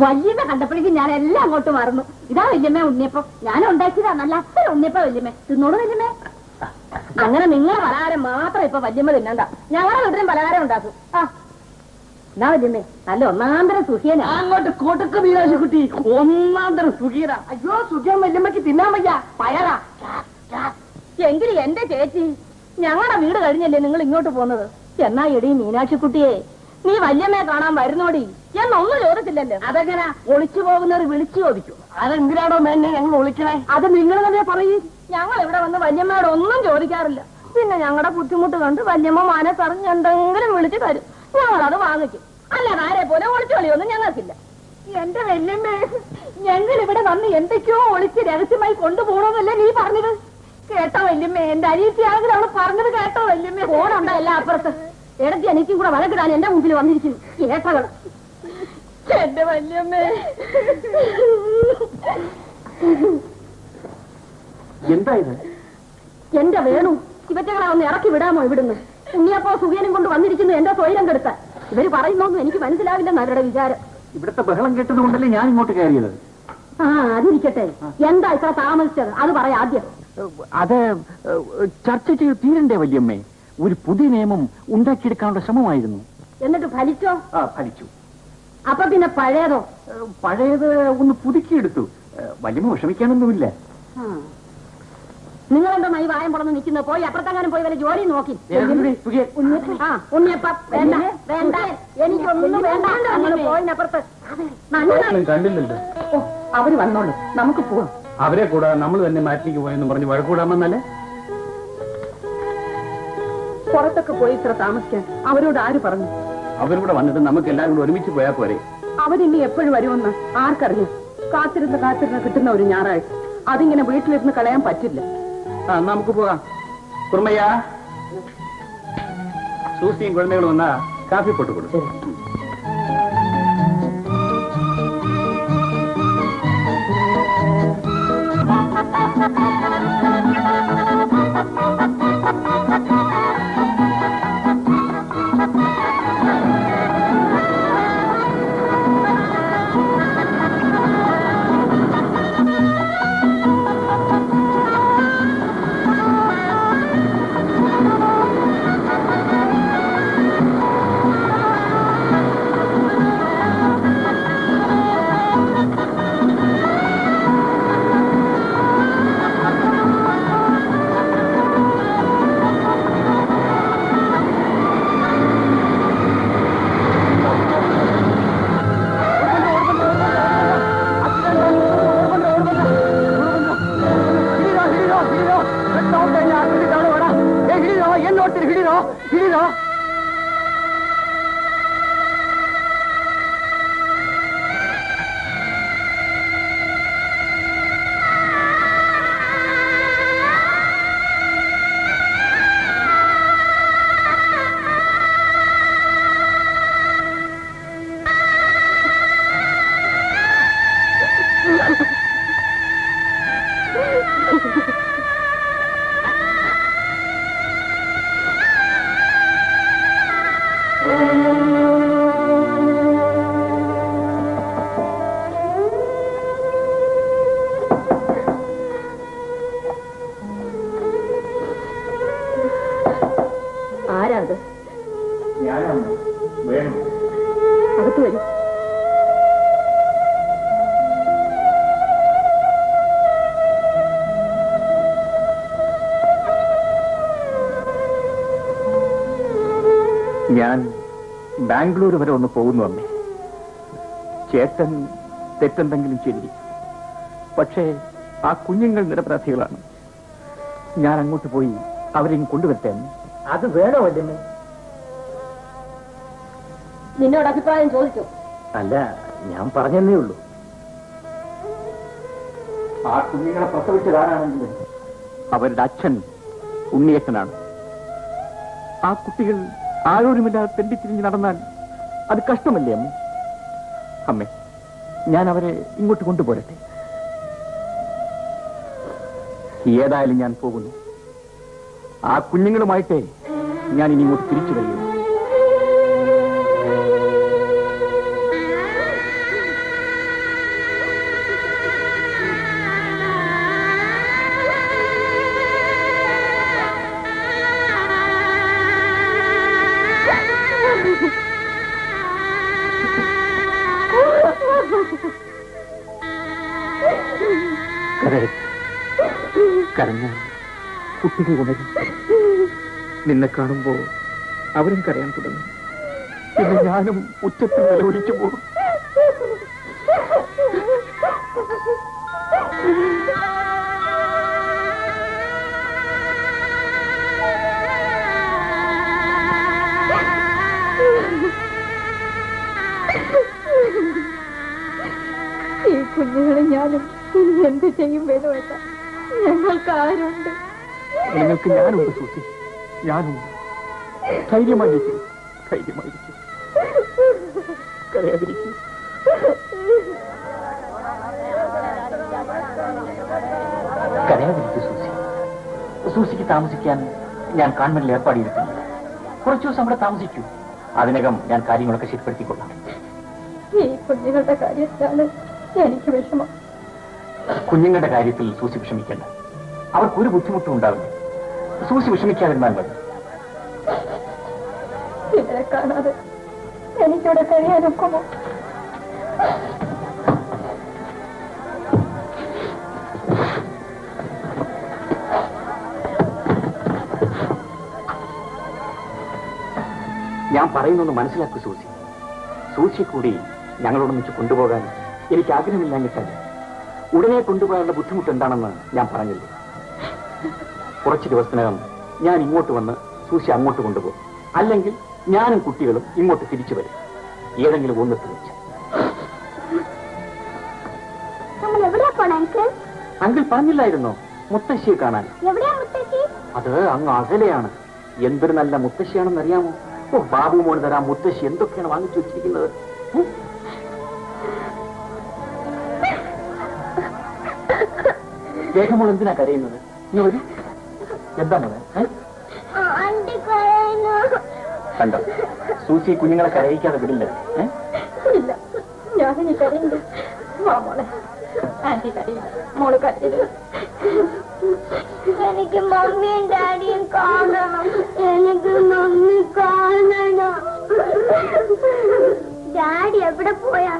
വല്യമ്മ കണ്ടപ്പോഴേക്കും ഞാൻ എല്ലാം അങ്ങോട്ട് മറന്നു. ഇതാ വല്യമ്മ ഉണ്ണിയപ്പം, ഞാൻ ഉണ്ടാക്കിയതാ. നല്ല അത്ര ഉണ്ണിയപ്പം വല്യമ്മ തിന്നോളൂ വല്യമ്മേ. അങ്ങനെ നിങ്ങളെ പലഹാരം മാത്രം ഇപ്പൊ വല്യമ്മ തിന്നണ്ട, ഞങ്ങളുടെ വീട്ടിലും പലഹാരം ഉണ്ടാക്കും. എന്നാ വല്യമ്മേ നല്ല ഒന്നാന്തരം സുഖിയനാ. അങ്ങോട്ട് കൊടുക്ക് മീനാശിക്കുട്ടി, ഒന്നാന്തരം സുഖീര. അയ്യോ സുഖം വല്യമ്മയ്ക്ക് തിന്നാൻ വയ്യ, പയറാ. എങ്കിലും എന്റെ ചേച്ചി, ഞങ്ങളുടെ വീട് കഴിഞ്ഞല്ലേ നിങ്ങൾ ഇങ്ങോട്ട് പോകുന്നത്? എന്നാ എടി മീനാക്ഷിക്കുട്ടിയെ, നീ വല്യമ്മയെ കാണാൻ വരുന്നോടി എന്നൊന്നും ചോദിച്ചില്ലല്ലോ. അതെങ്ങനെ ഒളിച്ചു പോകുന്നവർ വിളിച്ചു ചോദിക്കും? അതെന്തിനാണോ മേന്നെ ഞങ്ങൾ വിളിക്കണേ? അത് നിങ്ങൾ തന്നെ പറയും. ഞങ്ങൾ ഇവിടെ വന്ന് വല്യമ്മയോട് ഒന്നും ചോദിക്കാറില്ല. പിന്നെ ഞങ്ങളുടെ ബുദ്ധിമുട്ട് കണ്ട് വല്യമ്മ മനസ്സറിഞ്ഞ് എന്തെങ്കിലും വിളിച്ചു തരും, ഞങ്ങളത് വാങ്ങിക്കും. അല്ലാതെ ആരെ പോലെ ഒളിച്ചു കളിയൊന്നും ഞങ്ങൾക്കില്ല. എന്റെ വല്യമ്മേ, ഞങ്ങൾ ഇവിടെ വന്ന് എന്തൊക്കെയോ ഒളിച്ച് രഹസ്യമായി കൊണ്ടുപോകണമെന്നല്ലേ നീ പറഞ്ഞത്? കേട്ടോ വല്യമ്മേ? എന്റെ അനിയത്തിയാണെങ്കിൽ അവള് പറഞ്ഞത് കേട്ടോ വല്യമ്മേ? ഫോണുണ്ടോ എല്ലാം അപ്പുറത്ത്? ഇടത്തി എനിക്കും കൂടെ വഴക്കിടാൻ എന്റെ മുമ്പിൽ വന്നിരിക്കുന്നു ഏട്ടകൾ. എന്റെ വല്യമ്മേ, എന്താ ഇത്? എന്റെ വേണു, ഇവറ്റകളെ ഒന്ന് ഇറക്കി വിടാമോ ഇവിടുന്ന്? ഉണ്ണിയപ്പോ സുഖേനും കൊണ്ട് വന്നിരിക്കുന്നു എന്റെ സ്വൈരം കെടുത്താൻ. ഇവര് പറയുന്നൊന്നും എനിക്ക് മനസ്സിലാവില്ലെന്ന് അവരുടെ വിചാരം. ഇവിടുത്തെ ബഹളം കേട്ടത് കൊണ്ടല്ലേ ഞാൻ ഇങ്ങോട്ട് കയറിയത്. അതിരിക്കട്ടെ, എന്താ ഇത്ര താമസിച്ചത് അത് പറയാം ആദ്യം. അത് ചർച്ച ചെയ്ത് തീരണ്ടേ വല്യമ്മേ? ഒരു പുതിയ നിയമം ഉണ്ടാക്കിയെടുക്കാനുള്ള ശ്രമമായിരുന്നു. എന്നിട്ട് ഫലിച്ചോ? ഫലിച്ചു. അപ്പൊ പിന്നെ പഴയതോ? പഴയത് ഒന്ന് പുതുക്കിയെടുത്തു. വല്യമ്മ വിഷമിക്കാനൊന്നുമില്ല. നിങ്ങളെന്താ ഈ വായം പുറന്ന് നിൽക്കുന്നത്? പോയി അപ്പുറത്തെങ്ങാനും പോയി വല്ല ജോലി നോക്കി. ഉണ്ണിയപ്പം വേണ്ട വേണ്ട, എനിക്കൊന്നും വേണ്ട. പോയിനപ്പുറത്ത് കണ്ടില്ലല്ലോ. അവര് വന്നോളൂ, നമുക്ക് പോവാം. അവരെ കൂടാ നമ്മൾ തന്നെ മാറ്റിക്ക് പോയെന്ന് പറഞ്ഞ് വഴക്കൂടാമെന്നല്ലേ? പുറത്തൊക്കെ പോയി ഇത്ര താമസിക്കാൻ അവരോട് ആര് പറഞ്ഞു? അവരിവിടെ വന്നിട്ട് നമുക്ക് എല്ലാവരും കൂടെ ഒരുമിച്ച് പോയാൽ പോരെ? അവരിനി എപ്പോഴും വരുമെന്ന് ആർക്കറിയാം? കാത്തിരുന്ന് കിട്ടുന്ന ഒരു ഞായറാഴ്ച അതിങ്ങനെ വീട്ടിലിരുന്ന് കളയാൻ പറ്റില്ല. നമുക്ക് പോകാം. കുറുമയ്യ, സൂസിയും കുഴമകളും വന്നാ കാഫി പൊട്ട് കൊടുക്കും. ഞാനാണ് വേണം. അകത്ത് വരും. ഞാൻ ബാംഗ്ലൂർ വരെ ഒന്ന് പോകുന്നു അമ്മേ. ചേട്ടൻ തെറ്റെന്തെങ്കിലും ചെയ്തിരിക്കും. പക്ഷേ ആ കുഞ്ഞുങ്ങൾ നിരപരാധികളാണ്. ഞാൻ അങ്ങോട്ട് പോയി അവരെയും കൊണ്ടുവരട്ടെ. അത് വേണോ വല്യമ്മേ? നിന്നോട് അഭിപ്രായം ചോദിച്ചു. അല്ല, ഞാൻ പറഞ്ഞതേ ഉള്ളൂ. ആ കുഞ്ഞുങ്ങളെ പ്രസവിച്ചതാരാണെങ്കിലും അവരുടെ അച്ഛൻ ഉണ്ണിയേട്ടനാണ്. ആ കുട്ടികൾ ആരോരുമില്ലാതെ തെണ്ടിത്തിരിഞ്ഞ് നടന്നാൽ അത് കഷ്ടമല്ലേ അമ്മ? അമ്മേ, ഞാൻ അവരെ ഇങ്ങോട്ട് കൊണ്ടുപോരട്ടെ? ഏതായാലും ഞാൻ പോകുന്നു. ആ കുഞ്ഞുങ്ങളുമായിട്ടേ ഞാൻ ഇനി ഇങ്ങോട്ട് തിരിച്ചു വരികയുള്ളൂ. കരഞ്ഞ കുട്ടികൾ ഉണരും. നിന്നെ കാണുമ്പോ അവരും കരയാൻ തുടങ്ങും. പിന്നെ ഞാനും ഉച്ചത്തിൽ നിലവിളിച്ചു പോകും. ഈ കുഞ്ഞുങ്ങളെ ഞാനും ഇനി എന്ത് ചെയ്യും വേണമല്ല. ഞങ്ങൾക്ക് ആരുണ്ട്? നിങ്ങൾക്ക് ഞാനുണ്ട് സൂസി, ഞാനുണ്ട്. ധൈര്യമായിരിക്കും, ധൈര്യമായിരിക്കും. കരയാതിരിക്കും. കരയാതിരിക്കും സൂസി. സൂസിക്ക് താമസിക്കാൻ ഞാൻ കാൺമനിൽ ഏർപ്പാട് ചെയ്തിട്ടില്ല. കുറച്ചു ദിവസം അവിടെ താമസിക്കൂ. അതിനകം ഞാൻ കാര്യങ്ങളൊക്കെ ശരിപ്പെടുത്തിക്കൊള്ളാം. ഈ കുഞ്ഞുങ്ങളുടെ കാര്യത്തിലാണ് എനിക്ക് വിഷമം. കുഞ്ഞുങ്ങളുടെ കാര്യത്തിൽ സൂസി വിഷമിക്കണ്ട. അവർക്കൊരു ബുദ്ധിമുട്ടും ഉണ്ടാവില്ല. സൂസി വിഷമിക്കാതിരുന്നാൽ മതി. ഇവരെ കാണാതെ എനിക്കിവിടെ കഴിയാനൊക്കുമോ? ഞാൻ പറയുന്നൊന്ന് മനസ്സിലാക്കൂ സൂസി. സൂസി കൂടി ഞങ്ങളോടൊന്നിച്ച് കൊണ്ടുപോകാൻ എനിക്ക് ആഗ്രഹമില്ലാഞ്ഞിട്ടല്ല. ഉടനെ കൊണ്ടുപോകാനുള്ള ബുദ്ധിമുട്ട് എന്താണെന്ന് ഞാൻ പറഞ്ഞില്ല. കുറച്ച് ദിവസത്തിനകം ഞാൻ ഇങ്ങോട്ട് വന്ന് സൂസി അങ്ങോട്ട് കൊണ്ടുപോകും. അല്ലെങ്കിൽ ഞാനും കുട്ടികളും ഇങ്ങോട്ട് തിരിച്ചു വരും. ഏതെങ്കിലും ഒന്നിട്ട് വെച്ച്. അങ്കിൾ പറഞ്ഞില്ലായിരുന്നോ മുത്തശ്ശിയെ കാണാൻ? അത് അങ്ങ് അകലെയാണ്. എന്തൊരു നല്ല മുത്തശ്ശിയാണെന്ന് അറിയാമോ? ഓ, ബാബു മോൻ തരാം മുത്തശ്ശി എന്തൊക്കെയാണ് വാങ്ങിച്ചു വെച്ചിരിക്കുന്നത്. വേഗമോൾ എന്തിനാ കരയുന്നത്? നീ വരൂ. എന്താണ് കണ്ടോ? സൂസി കുഞ്ഞുങ്ങളെ കരയിക്കാതെ വിടില്ല. ഇല്ല, ഞാനിനി കരയില്ല. മോളെ, ആന്റി കരയില്ല, മോള് കരയില്ല. എനിക്ക് മമ്മിയും ഡാഡിയും കാണണം. എനിക്ക് മമ്മി കാണണം. ഡാഡി എവിടെ പോയാ?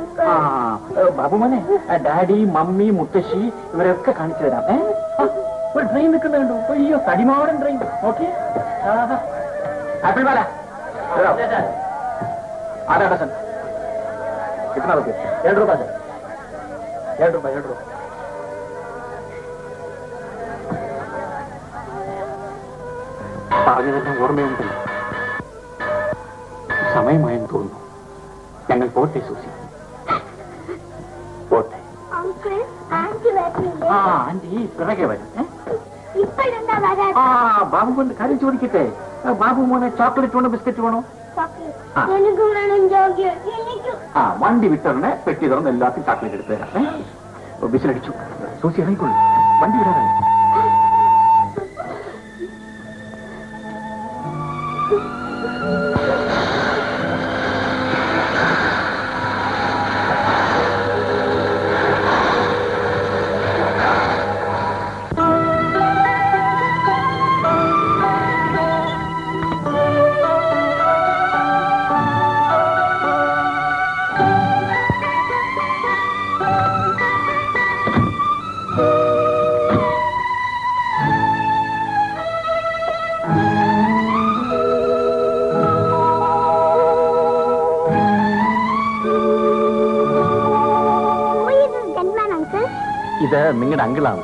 ബാബുമോനെ, ഡാഡി, മമ്മി, മുത്തശ്ശി ഇവരെയൊക്കെ കാണിച്ചു തരാം. ഒരു ട്രെയിൻ നിൽക്കുന്നുണ്ടോ? അയ്യോ, തടിമാടൻ ട്രെയിൻ. ഓക്കെ, ആപ്പിൾ വാല. आधा डजन। कितना रुपये? 1.5 रुपये सर। 1.5 रुपये 1.5 रुपये। പറഞ്ഞതെല്ലാം ഓർമ്മയുണ്ടല്ലോ. സമയമായെന്ന് തോന്നുന്നു. ഞങ്ങൾ പോട്ടെ സൂസി, പോട്ടെ. ആ ആന്റി പിറകെ വരും. ബാബു കൊണ്ട് കാര്യം ചോദിക്കട്ടെ. ബാബു മോനെ ചോക്ലേറ്റ് വേണോ ബിസ്ക്കറ്റ് വേണോ? ആ വണ്ടി വിട്ടറിനെ പെട്ടി തുറന്ന് എല്ലാത്തിനും ചോക്ലേറ്റ് എടുത്ത് തരാം. ബിസിലടിച്ചു. സൂസി ഇറങ്ങിക്കൊള്ളു, വണ്ടി വിടാതെ. ഇത് നിങ്ങളുടെ അങ്കിളാണ്.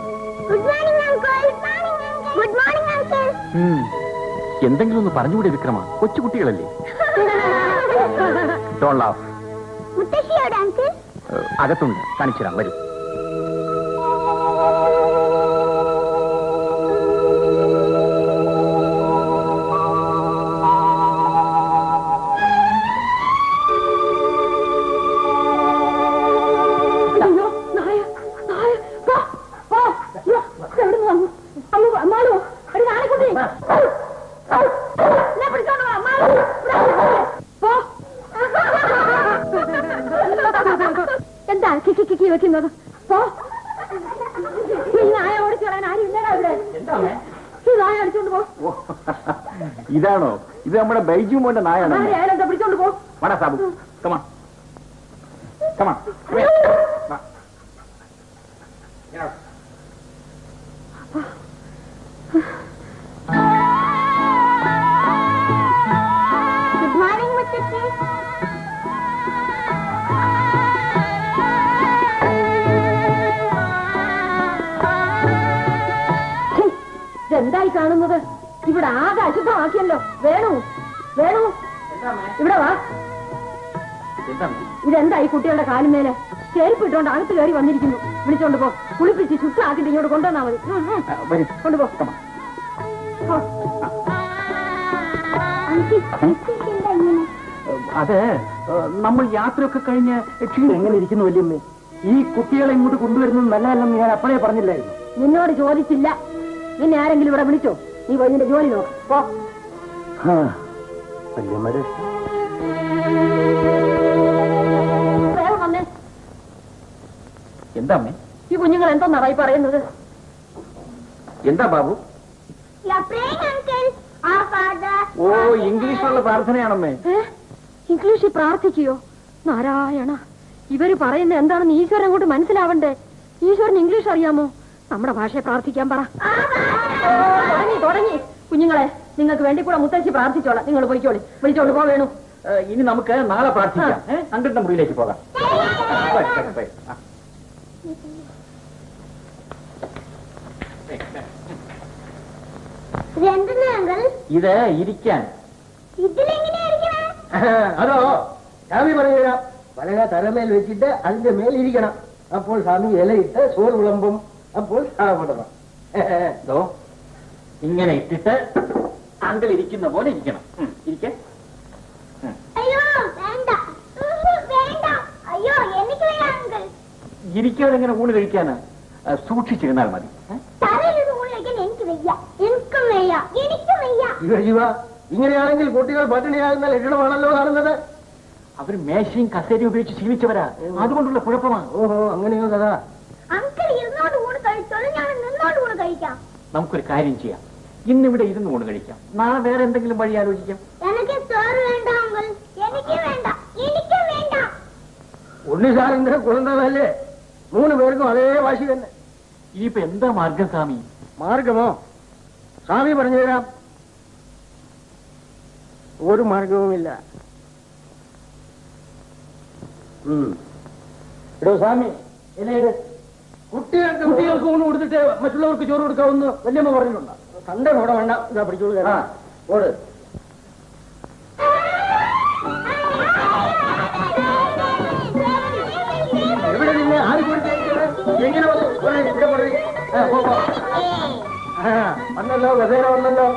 എന്തെങ്കിലും ഒന്ന് പറഞ്ഞുകൂടെ വിക്രമ? കൊച്ചുകുട്ടികളല്ലേ. അകത്തുണ്ട്, കാണിച്ചുതരാം. വരൂ. എന്താ കിക്കി വെക്കുന്നത്? നായ ഓടിച്ചു കളയാൻ ആരും ഇല്ലടാ ഇവിടെ. നായ അടിച്ചോണ്ട് പോ. ഇതാണോ? ഇത് നമ്മുടെ ബൈജു മോന്റെ നായാണ്. എന്താ പിടിച്ചോണ്ട് പോ. വാടാ സാബു, കമാ കമാ. ഗുഡ് മോർണിംഗ് മുത്തശ്ശി. എന്തായി കാണുന്നത്? ഇവിടെ ആകെ അശുദ്ധമാക്കിയല്ലോ. വേണു വേണു ഇവിടെ വാ. ഇതെന്തായി കുട്ടികളുടെ കാലുമേലെ ചേരിപ്പിട്ടോണ്ട് അകത്ത് കയറി വന്നിരിക്കുന്നു. വിളിച്ചോണ്ട് പോ. കുളിപ്പിച്ച് ശുദ്ധമാക്കിട്ട് ഇങ്ങോട്ട് കൊണ്ടുവന്നാ മതി. കൊണ്ടുപോ. അത് നമ്മൾ യാത്രയൊക്കെ കഴിഞ്ഞ് എങ്ങനെ ഇരിക്കുന്നു വല്യമ്മേ? ഈ കുട്ടികളെ ഇങ്ങോട്ട് കൊണ്ടുവരുന്നത് നല്ലതല്ലെന്ന് ഞാൻ അപ്പോഴേ പറഞ്ഞില്ലായിരുന്നു. നിന്നോട് ചോദിച്ചില്ല. നിന്നെ ആരെങ്കിലും ഇവിടെ വിളിച്ചോ? നീ പോയി നിന്റെ ജോലി നോക്ക്. വല്യമ്മയുടെ വേഗം വന്നേ. എന്താ അമ്മേ? ഈ കുഞ്ഞുങ്ങൾ എന്തോന്നായി പറയുന്നത്? എന്താ ബാബു? ഓ, ഇംഗ്ലീഷിലുള്ള പ്രാർത്ഥനയാണമ്മേ. ഇംഗ്ലീഷിൽ പ്രാർത്ഥിക്കുകയോ? നാരായണ, ഇവര് പറയുന്ന എന്താണെന്ന് ഈശ്വരൻ അങ്ങോട്ട് മനസ്സിലാവണ്ടേ? ഈശ്വരൻ ഇംഗ്ലീഷ് അറിയാമോ? നമ്മുടെ ഭാഷയെ പ്രാർത്ഥിക്കാൻ പറ. തുടങ്ങി. കുഞ്ഞുങ്ങളെ, നിങ്ങൾക്ക് വേണ്ടി കൂടെ മുത്തശ്ശി പ്രാർത്ഥിച്ചോളാം. നിങ്ങൾ പോയിക്കോളി. വിളിച്ചോണ്ട് പോ വേണു. ഇനി നമുക്ക് നാളെ പ്രാർത്ഥിക്കാം. അങ്കിളിന്റെ മുറിയിലേക്ക് പോകാം. ഇത് ഇരിക്കാൻ. അതോ സ്വാമി പറഞ്ഞു തരാം. പലക തലമേൽ വെച്ചിട്ട് അതിന്റെ മേലിരിക്കണം. അപ്പോൾ സ്വാമി ഇലയിട്ട് ചോറ് വിളമ്പും. അപ്പോൾ സാധപ്പെടണം. ഇങ്ങനെ ഇട്ടിട്ട് അങ്കിൾ ഇരിക്കുന്ന പോലെ ഇരിക്കണം. ഇരിക്കേ. ഇരിക്കാതെ എങ്ങനെ ഊണ് കഴിക്കാന്? സൂക്ഷിച്ചിരുന്നാൽ മതി. ഇങ്ങനെയാണെങ്കിൽ കുട്ടികൾ പട്ടിണിയാകുന്ന ലക്ഷണമാണല്ലോ കാണുന്നത്. അവർ മേശയും കസേരയും ഉപയോഗിച്ച് ശീലിച്ചവരാ. അതുകൊണ്ടുള്ള കുഴപ്പമാണ്. ഓഹോ, അങ്ങനെയോ കഥ. നമുക്കൊരു കാര്യം ചെയ്യാം. ഇന്നിവിടെ ഇരുന്ന് ഊണ് കഴിക്കാം. നാളെ വേറെ എന്തെങ്കിലും വഴി ആലോചിക്കാം. ഉണ്ണിസാറിന്റെ കുഴന്തല്ലേ? 3 പേർക്കും അതേ വാശി തന്നെ. ഇനിയിപ്പോ എന്താ മാർഗം സ്വാമി? മാർഗമോ? സ്വാമി പറഞ്ഞു തരാം. ഒരു മാർഗവുമില്ല. എടോ സ്വാമി, കുട്ടികൾക്ക് ഊണ് കൊടുത്തിട്ട് മറ്റുള്ളവർക്ക് ചോറ് കൊടുക്കാവുന്ന വല്യമ്മ പറഞ്ഞിട്ടുണ്ടോ? കണ്ട നോടെ വേണ്ട. ഇതാ പിടിച്ചോളൂ. ഓട്. എവിടെ നിന്ന് ആര് എങ്ങനെ വന്നല്ലോ? ഗസേര വന്നല്ലോ.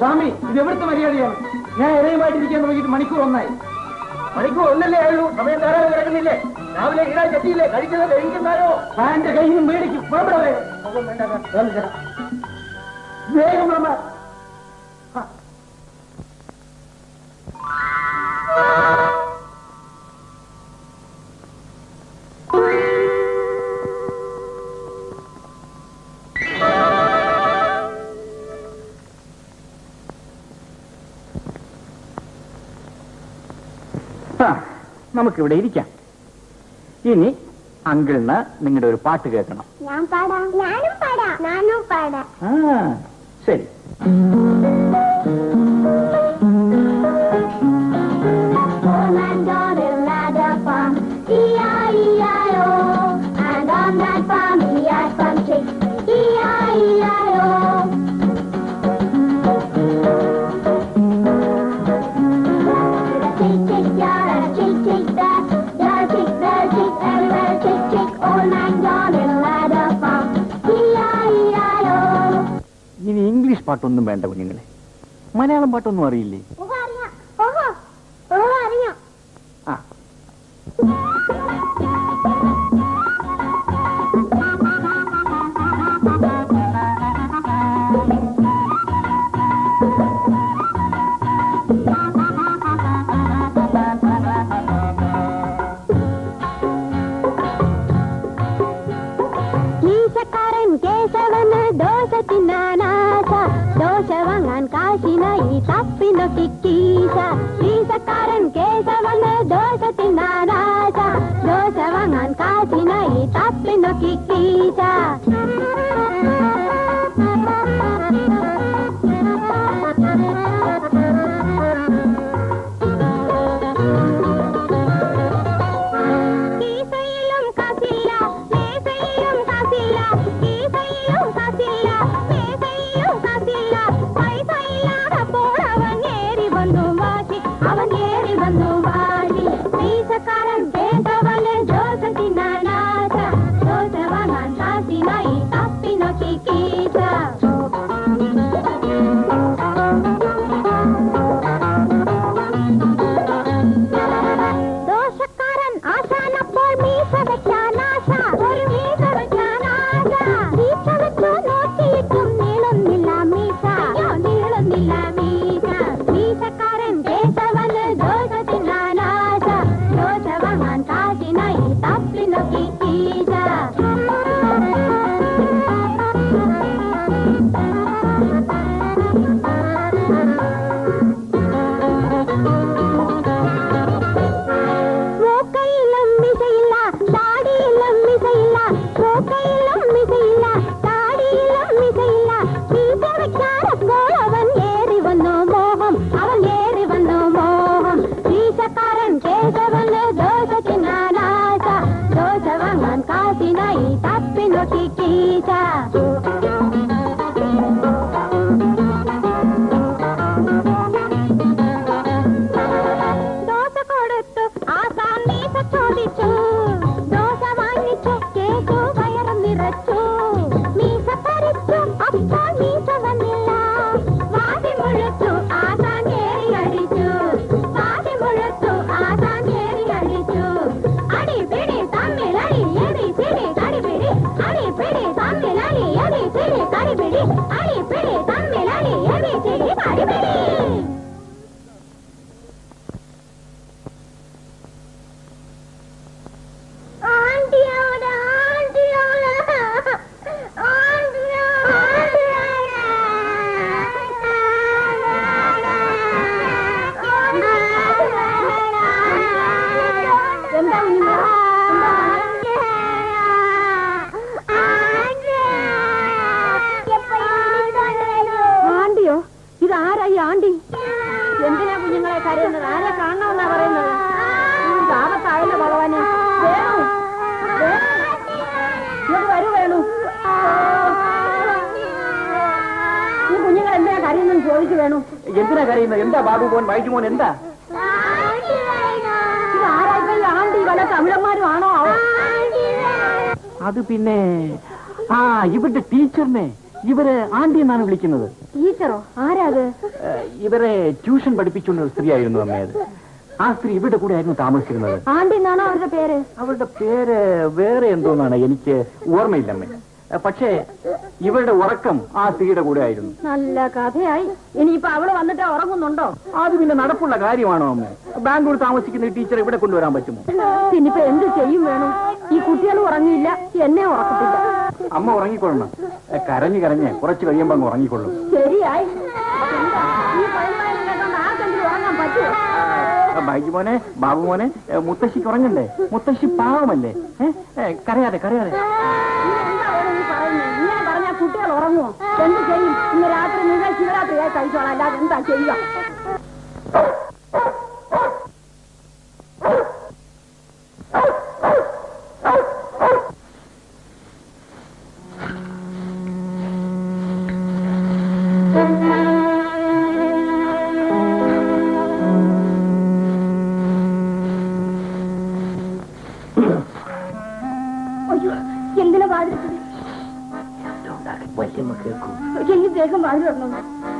സ്വാമി, ഇത് എവിടുത്തെ മര്യാദയാണ്? ഞാൻ ഇരയുമായിട്ടിരിക്കാൻ തുടങ്ങിയിട്ട് മണിക്കൂർ 1 ആയി. മണിക്കൂർ 1 ആയുള്ളൂ. സമയം ധാരാളം കിടക്കുന്നില്ലേ? രാവിലെ ഇടാൻ ചെത്തിയില്ലേ? കഴിക്കുന്നത് കഴിക്കുന്നാലോ? ഫാന്റെ കയ്യിൽ നിന്ന് മേടിക്കും. വേഗം വേണ്ട. നമുക്കിവിടെ ഇരിക്കാം. ഇനി അങ്കിളിന് നിങ്ങളുടെ ഒരു പാട്ട് കേൾക്കണം. ഞാൻ പാടാം. ഞാനും പാടാം. ഞാനും പാടാം. ശരി. ഇനി ഇംഗ്ലീഷ് പാട്ടൊന്നും വേണ്ട കുഞ്ഞുങ്ങളെ. മലയാളം പാട്ടൊന്നും അറിയില്ലേ? അറിയാം. ആ ദോശ വാങ്ങാൻ കാശിനായി തപ്പിനോ കിക്കീശ. വീസക്കാരൻ കേശവന് ദോശ തിന്നാനാശ. ദോശ വാങ്ങാൻ കാശിനായി തപ്പിനോ കിക്കീശ. കീസയിലും കാശില്ല, മേസയിലും കാശില്ല. കീസയിലും കാശില്ല, മേസയിലും കാശില്ല. പൈസ ഇല്ലാതപ്പോൾ അവൻ ഏറി വന്നു വാശി. അവൻ ഏറി വന്നു വാശി. വീസക്കാരൻ കേട്ടവന് ദോശ തിന്നാനാശ. ദോശ വാങ്ങാൻ കാശിനായി തപ്പിനോ കിക്കീശ. ദോശക്കാരൻ ആശാനപ്പോൾ മീസ വെച്ചാനാശ. ഒരു മീസ വെച്ചാനാശ. മീസ വെച്ചു നോക്കിയിട്ടും നീളുന്നില്ല മീസ. നീളുന്നില്ല മീസ. മീസക്കാരൻ കേശവന് ദോശ തിന്നാനാശ. ദോശ വാങ്ങാൻ കാശിനായി തപ്പിനോ കിക്കീശ. മൂക്കയിലും മിസയില്ല, താടിയിലും മിസയില്ല. മൂക്കയിലും മിസയില്ല, താടിയിലും മിസയില്ല. മീസ വെച്ചാനപ്പോൾ അവൻ ഏറി വന്നു മോഹം. അവൻ ഏറി വന്നു മോഹം. മീസക്കാരൻ കേശവന് ദോശ തിന്നാനാശ. ദോശ വാങ്ങാൻ കാശിനായി തപ്പിനോ കിക്കീശ. ദോശ കൊടുത്തു ആസാൻ മീസ ചോദിച്ചു. ദോശ വാങ്ങിച്ചു കേട്ടു വയറ് നിറച്ചു. മീസ പറിച്ചു അപ്പോൾ മീസ വന്നില്ല. വാതി മുഴുത്തു ആസാൻ കേറി അടിച്ചു. വാതി മുഴുത്തു ആസാൻ കേറി അടിച്ചു. അടിപിടി തമ്മിലടി എബിസിഡി കടിപിടി. അടിപിടി തമ്മിലടി എബിസിഡി കടിപിടി. അടിപിടി തമ്മിലടി എബിസിഡി കടിപിടി. ആണ്ടിയോട് ആണ്ടിയോട് എന്താ കുഞ്ഞുമേ? ആണ്ടിയോ? ഇതാരായി ആണ്ടി? എന്തിനാ കുഞ്ഞുങ്ങളെ കരയുന്നത്? ആരെ കാണണമെന്നാ പറയുന്നത്? ആപത്തായല്ലോ ഭഗവാനെ. വേണു ഇങ്ങോട്ട് വരൂ. വേണു, ഈ കുഞ്ഞുങ്ങൾ എന്തിനാ കരയുന്നെന്ന് ചോദിച്ചു. വേണു എന്തിനാ കരയുന്നത്? എന്താ ബാബു മോൻ, വൈജു മോൻ, എന്താ? ഇതാരായിപ്പോ ഈ ആണ്ടി? വല്ല തമിഴന്മാരും ആണോ? അത് പിന്നെ ഇവരുടെ ടീച്ചറിനെ ഇവര് ആണ്ടി എന്നാണ് വിളിക്കുന്നത്. ടീച്ചറോ? ആരാ അത്? ഇവരെ ട്യൂഷൻ പഠിപ്പിച്ചുകൊണ്ട സ്ത്രീയായിരുന്നു അമ്മയത്. ആ സ്ത്രീ ഇവിടെ കൂടെ ആയിരുന്നു താമസിച്ചിരുന്നത്. ആണ്ടി എന്നാണോ അവരുടെ പേര്? അവരുടെ പേര് വേറെ എന്തോന്നാണ്, എനിക്ക് ഓർമ്മയില്ലമ്മേ. പക്ഷേ ഇവരുടെ ഉറക്കം ആ സ്ത്രീയുടെ കൂടെ ആയിരുന്നു. നല്ല കഥയായി. ഇനിയിപ്പോ അവള് വന്നിട്ട് ഉറങ്ങുന്നുണ്ടോ? അത് പിന്നെ നടപ്പുള്ള കാര്യമാണോ അമ്മ? ബാംഗ്ലൂർ താമസിക്കുന്ന ഈ ടീച്ചർ ഇവിടെ കൊണ്ടുവരാൻ പറ്റുമോ? ഇനിയിപ്പോ എന്ത് ചെയ്യും? വേണം, ഈ കുട്ടികൾ ഉറങ്ങിയില്ല, എന്നെ ഉറക്കത്തില്ല. അമ്മ ഉറങ്ങിക്കൊള്ളണം. കരഞ്ഞ് കരഞ്ഞ് കുറച്ച് കഴിയുമ്പോ അങ്ങ് ഉറങ്ങിക്കൊള്ളും. ശരിയായി. ഈ പതിനായിരം കേട്ടോണ്ട് ആർക്കെങ്കിലും ഉറങ്ങാൻ പറ്റുമോ? ബൈജു മോനെ, ബാബു മോനെ, മുത്തശ്ശിക്ക് ഉറങ്ങണ്ടേ? മുത്തശ്ശി പാവമല്ലേ? കരയാതെ കരയാതെ. ഇങ്ങനെ പറഞ്ഞാൽ കുട്ടികൾ ഉറങ്ങുമോ? എന്ത് ചെയ്യും? ഇന്ന് രാത്രി നിങ്ങൾ ശിവരാത്രിയായി കഴിച്ചോളാം, അല്ലാതെ എന്താ ചെയ്യുക? എന്തിനാ വാതിൽ വല്യമ്മ കേൾക്കൂ. എനിക്ക് ദേഹം വാതിൽ വരണം.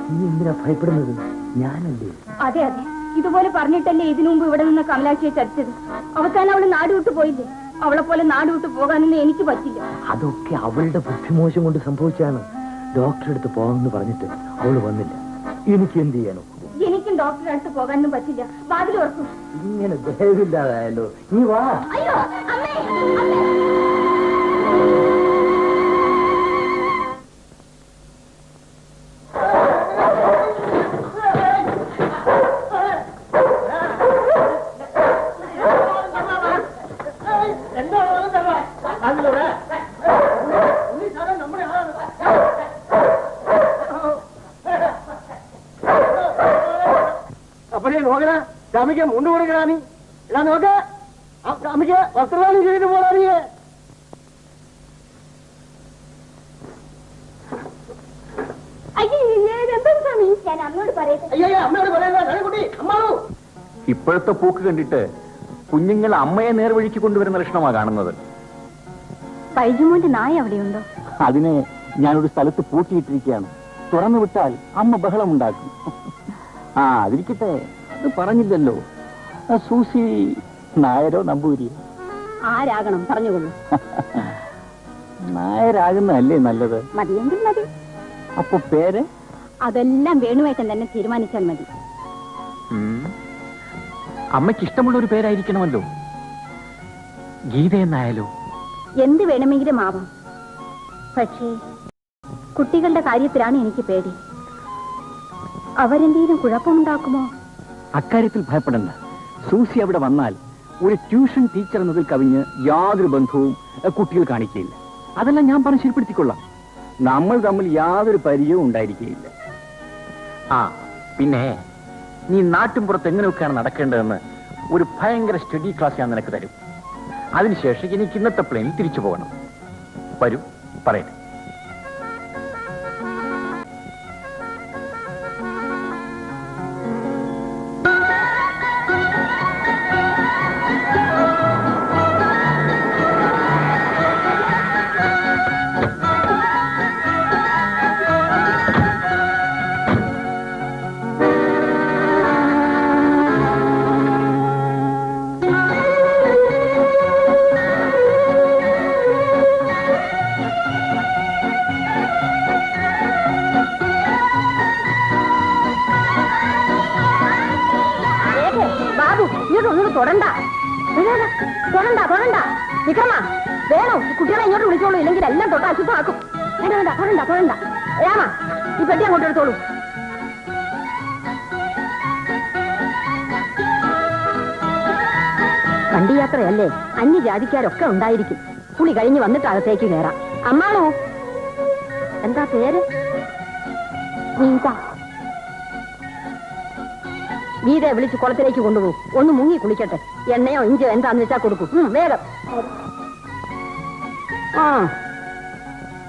നീ എന്തിനാ ഭയപ്പെടുന്നത്? ഞാനല്ലേ. അതെ അതെ, ഇതുപോലെ പറഞ്ഞിട്ടല്ലേ ഇതിനു മുമ്പ് ഇവിടെ നിന്ന് കമലാക്ഷിയെ ചതിച്ചത്. അവസാനം അവള് നാട് വിട്ടു പോയില്ലേ? അവളെ പോലെ നാട് വിട്ടു പോകാനൊന്നും എനിക്ക് പറ്റില്ല. അതൊക്കെ അവളുടെ ബുദ്ധിമോശം കൊണ്ട് സംഭവിച്ചാണ്. ഡോക്ടറെ അടുത്ത് പോകാമെന്ന് പറഞ്ഞിട്ട് അവള് വന്നില്ല. എനിക്ക് എന്ത് ചെയ്യാനോ? എനിക്കും ഡോക്ടറെ അടുത്ത് പോകാനൊന്നും പറ്റില്ല. വാതിൽ ഓർക്കും. ഇങ്ങനെ ദേഹമില്ലാതായല്ലോ. നീ വാ. അയ്യോ അമ്മേ, അമ്മേ. അപ്പഴേ നോക്കണ അമ്മയ്ക്ക് മുണ്ട് കൊടുക്കണ. നീ ഇതാ നോക്ക, അമ്മയ്ക്ക് വസ്ത്രദാനം ചെയ്തിട്ട് പോകാ. നീ ഇപ്പോഴത്തെ പോക്ക് കണ്ടിട്ട് കുഞ്ഞുങ്ങൾ അമ്മയെ നേർവഴിക്ക് കൊണ്ടുവരുന്ന ലക്ഷണമാണ് കാണുന്നത്. ബൈജുമോന്റെ നായ അവിടെയുണ്ടോ? അതിനെ ഞാനൊരു സ്ഥലത്ത് പൂട്ടിയിട്ടിരിക്കുകയാണ്. തുറന്നു വിട്ടാൽ അമ്മ ബഹളമുണ്ടാക്കും. അതിരിക്കട്ടെ, അത് പറഞ്ഞില്ലല്ലോ. സൂസി നായരോ നമ്പൂരിയോ? ആരാകണം പറഞ്ഞുകൊള്ളു. നായരാകുന്നതല്ലേ നല്ലത്? മതിയെങ്കിൽ മതി. അപ്പൊ പേര്? അതെല്ലാം വേണുവേട്ടൻ തന്നെ തീരുമാനിച്ചാൽ മതി. അമ്മയ്ക്ക് ഇഷ്ടമുള്ള ഒരു പേരായിരിക്കണമല്ലോ. ഗീത എന്നായാലോ? എന്ത് വേണമെങ്കിലും ആവാം. പക്ഷേ കുട്ടികളുടെ കാര്യത്തിലാണ് എനിക്ക് പേടി. അവരെന്തെങ്കിലും കുഴപ്പമുണ്ടാക്കുമോ? അക്കാര്യത്തിൽ ഭയപ്പെടണ്ട. സൂസി അവിടെ വന്നാൽ ഒരു ട്യൂഷൻ ടീച്ചർ എന്നതിൽ കവിഞ്ഞ് യാതൊരു ബന്ധവും കുട്ടികൾ കാണിക്കുകയില്ല. അതെല്ലാം ഞാൻ പറഞ്ഞ് ശരിപ്പെടുത്തിക്കൊള്ളാം. നമ്മൾ തമ്മിൽ യാതൊരു പരിചയവും ഉണ്ടായിരിക്കുകയില്ല. പിന്നെ നീ നാട്ടിൻപുറത്ത് എങ്ങനെയൊക്കെയാണ് നടക്കേണ്ടതെന്ന് ഒരു ഭയങ്കര സ്റ്റഡി ക്ലാസ് ഞാൻ നിനക്ക് തരും. അതിനുശേഷം എനിക്ക് ഇന്നത്തെ പ്ലെയിനിൽ തിരിച്ചു പോകണം. വരൂ, പറയട്ടെ. തൊടണ്ട തൊടണ്ട തൊടണ്ട. വിക്രമ വേണോ? കുട്ടികളെ ഇങ്ങോട്ട് വിളിച്ചോളൂ, ഇല്ലെങ്കിൽ എല്ലാം തൊട്ട് അശുദ്ധമാക്കും. വേണ്ട വേണ്ട തൊടണ്ട തൊടണ്ട. രാമ, ഈ പെട്ടി അങ്ങോട്ട് എടുത്തോളൂ. വണ്ടി യാത്രയല്ലേ, അന്യജാതിക്കാരൊക്കെ ഉണ്ടായിരിക്കും. പുളി കഴിഞ്ഞ് വന്നിട്ട് അകത്തേക്ക് കയറാം. അമ്മാണോ? എന്താ പേര്? ഗീത. ഗീതയെ വിളിച്ച് കുളത്തിലേക്ക് കൊണ്ടുപോകും. ഒന്ന് മുങ്ങി കുളിക്കട്ടെ. എണ്ണയോ ഇഞ്ചോ എന്താന്ന് വെച്ചാൽ കൊടുക്കും. വേഗം.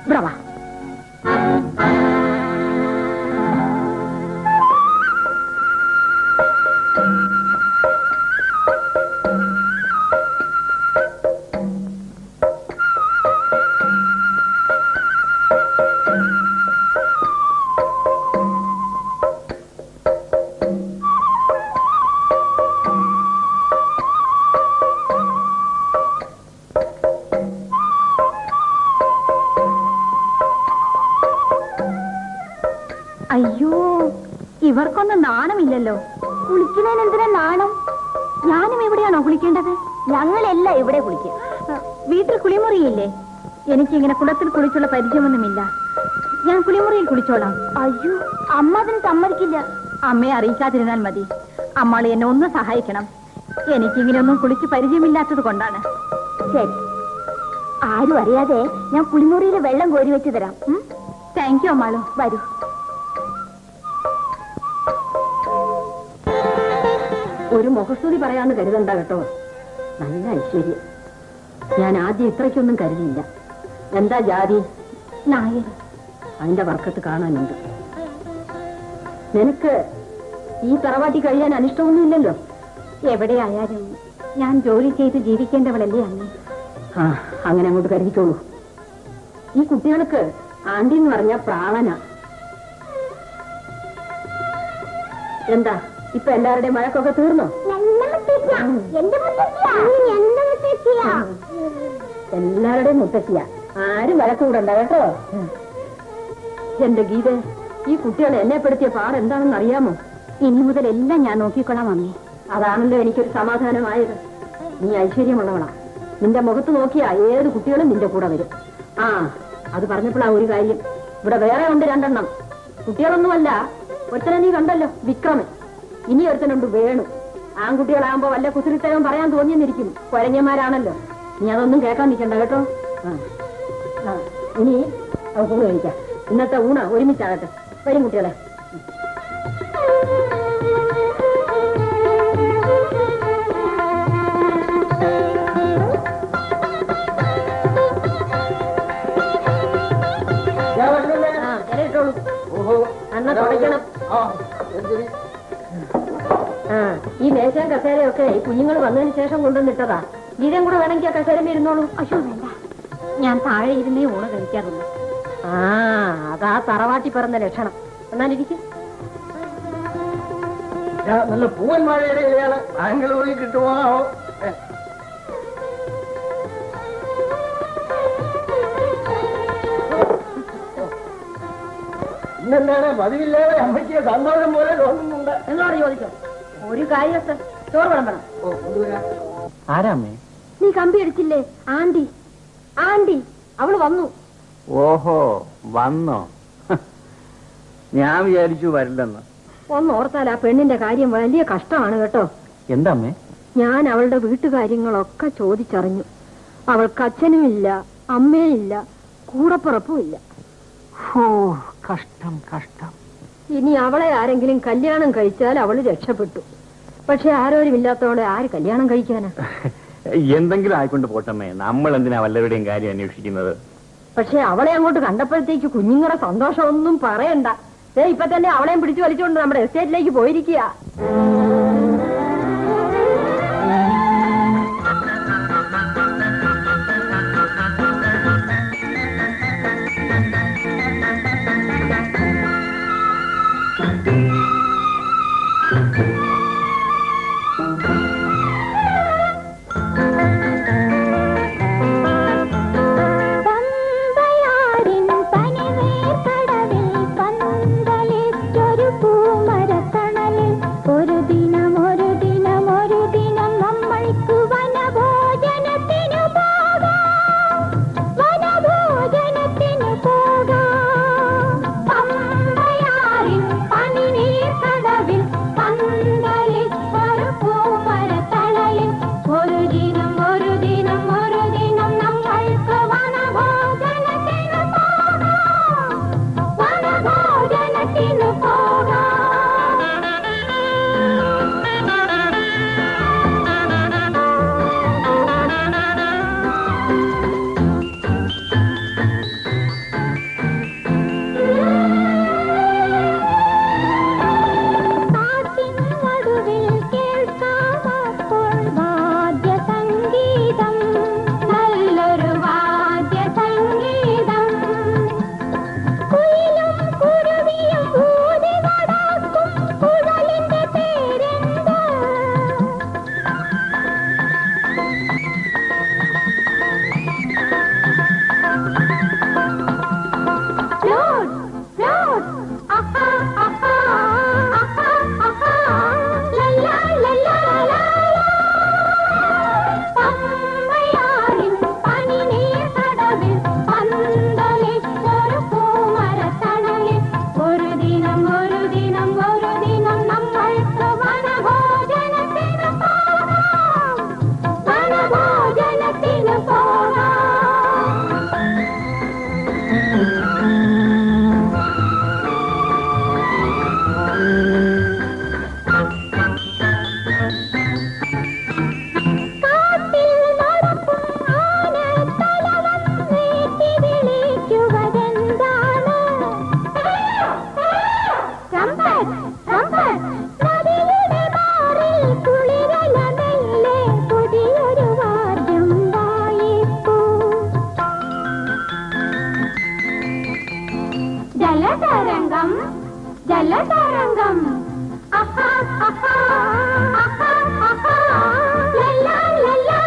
ഇവിടെ വാ. അയ്യോ, ഇവർക്കൊന്നും നാണമില്ലല്ലോ. കുളിക്കുന്നതിന് എന്തിനാ നാണം? ഞാനും എവിടെയാണോ കുളിക്കേണ്ടത്? ഞങ്ങളെല്ലാം ഇവിടെ കുളിക്കും. വീട്ടിൽ കുളിമുറിയില്ലേ? എനിക്കിങ്ങനെ കുളത്തിൽ കുളിച്ചുള്ള പരിചയമൊന്നുമില്ല. ഞാൻ കുളിമുറിയിൽ കുളിച്ചോളാം. അയ്യോ, അമ്മ അതിന് സമ്മതിക്കില്ല. അമ്മയെ അറിയിക്കാതിരുന്നാൽ മതി. അമ്മാളി എന്നെ ഒന്ന് സഹായിക്കണം. എനിക്കിങ്ങനെയൊന്നും കുളിച്ച് പരിചയമില്ലാത്തത് കൊണ്ടാണ്. ശരി, ആരും അറിയാതെ ഞാൻ കുളിമുറിയിലെ വെള്ളം കോരി വെച്ച് തരാം. Thank you Ammalu. വരൂ. ഒരു മുഖസ്തുതി പറയാന്ന് കരുതണ്ട കേട്ടോ. നല്ല ഐശ്വര്യം. ഞാൻ ആദ്യം ഇത്രയ്ക്കൊന്നും കരുതിയില്ല. എന്താ ജാതി? നായർ. അതിന്റെ വർക്കത്ത് കാണാനുണ്ട്. നിനക്ക് ഈ തറവാട്ടി കഴിയാൻ അനിഷ്ടമൊന്നുമില്ലല്ലോ. എവിടെയായാലും ഞാൻ ജോലി ചെയ്ത് ജീവിക്കേണ്ടവളല്ലേ അമ്മേ. ആ, അങ്ങനെ അങ്ങോട്ട് കരുതിക്കോളൂ. ഈ കുട്ടികൾക്ക് ആന്റി എന്ന് പറഞ്ഞ പ്രാണന. എന്താ ഇപ്പൊ എല്ലാവരുടെയും മഴക്കൊക്കെ തീർന്നോ? എല്ലാവരുടെയും മുത്തശ്ശിയ. ആരും വഴക്ക് കൂടണ്ട കേട്ടോ. എന്റെ ഗീത, ഈ കുട്ടികളെ എന്നെ പെടുത്തിയ പാടെന്താണെന്ന് അറിയാമോ? ഇനി മുതൽ എല്ലാം ഞാൻ നോക്കിക്കൊള്ളാം അമ്മേ. അതാണല്ലോ എനിക്കൊരു സമാധാനമായത്. നീ ഐശ്വര്യമുള്ളവളാ. നിന്റെ മുഖത്ത് നോക്കിയാ ഏത് കുട്ടികളും നിന്റെ കൂടെ വരും. ആ, അത് പറഞ്ഞപ്പോഴാ ഒരു കാര്യം. ഇവിടെ വേറെ ഉണ്ട് 2 എണ്ണം. കുട്ടികളൊന്നുമല്ല. ഒരുത്തനെ നീ കണ്ടല്ലോ, വിക്രമൻ. ഇനി ഒരുത്തനുണ്ട് വേണു. ആൺകുട്ടികളാകുമ്പോ വല്ല കുസൃത്തരവും പറയാൻ തോന്നിയെന്നിരിക്കും. കുരങ്ങന്മാരാണല്ലോ. നീ അതൊന്നും കേൾക്കാൻ നിൽക്കണ്ട കേട്ടോ. ഇനി ഊണ് കഴിക്കാം. ഇന്നത്തെ ഊണ് ഒരുമിച്ചാകട്ടെ. വരും കുട്ടികളെ. ഈ മേശയും കസേരയൊക്കെ ഈ കുഞ്ഞുങ്ങൾ വന്നതിന് ശേഷം കൊണ്ടുവന്നിട്ടതാ. ഗീതം കൂടെ വേണമെങ്കിൽ ആ കസേരയിൽ ഇരുന്നോളൂ. അയ്യോ വേണ്ട, ഞാൻ താഴെ ഇരുന്നേ ഊണ് കഴിക്കാറുള്ളൂ. ആ, അതാ തറവാട്ടി പറഞ്ഞ ലക്ഷണം. എന്നാലിരിക്കും. നല്ല പൂവൻ വാഴയുടെ ഇലയാണ്. ബാംഗ്ലൂരിൽ കിട്ടുമോ? ഇന്നെന്താണ് പതിവില്ലാതെ അമ്മയ്ക്ക് സന്തോഷം പോലെ തോന്നുന്നുണ്ട്? എന്നോട് ചോദിച്ചോ. ഒരു കാര്യം ചോറ് വിളമ്പണം. ആരാമ്മേ? നീ കമ്പി അടിച്ചില്ലേ? ആന്റി. ആന്റി അവള് വന്നു. ഓഹോ, വന്നോ? ഞാൻ വിചാരിച്ചു വരില്ലെന്ന്. ഒന്ന് ഓർത്താൽ ആ പെണ്ണിന്റെ കാര്യം വലിയ കഷ്ടമാണ് കേട്ടോ. എന്താമ്മേ? ഞാൻ അവളുടെ വീട്ടുകാര്യങ്ങളൊക്കെ ചോദിച്ചറിഞ്ഞു. അവൾക്ക് അച്ഛനുമില്ല, അമ്മയില്ല, കൂടപ്പുറപ്പുമില്ല. കഷ്ടം കഷ്ടം. ഇനി അവളെ ആരെങ്കിലും കല്യാണം കഴിച്ചാൽ അവള് രക്ഷപ്പെട്ടു. പക്ഷെ ആരോരുമില്ലാത്തവളെ ആര് കല്യാണം കഴിക്കാനാ? എന്തെങ്കിലും ആയിക്കൊണ്ട് പോട്ടമ്മേ, നമ്മൾ എന്തിനാ വല്ലവരുടെയും കാര്യം അന്വേഷിക്കുന്നത്? പക്ഷെ അവളെ അങ്ങോട്ട് കണ്ടപ്പോഴത്തേക്ക് കുഞ്ഞുങ്ങളുടെ സന്തോഷമൊന്നും പറയണ്ട. ഇപ്പൊ തന്നെ അവളെയും പിടിച്ചു വലിച്ചുകൊണ്ട് നമ്മുടെ എസ്റ്റേറ്റിലേക്ക് പോയിരിക്കുക. ഒരു ദിനം തരംഗം ജലതരംഗം അഹാ അഹാ അഹാ അഹാ ലല്ലാ ലല്ലാ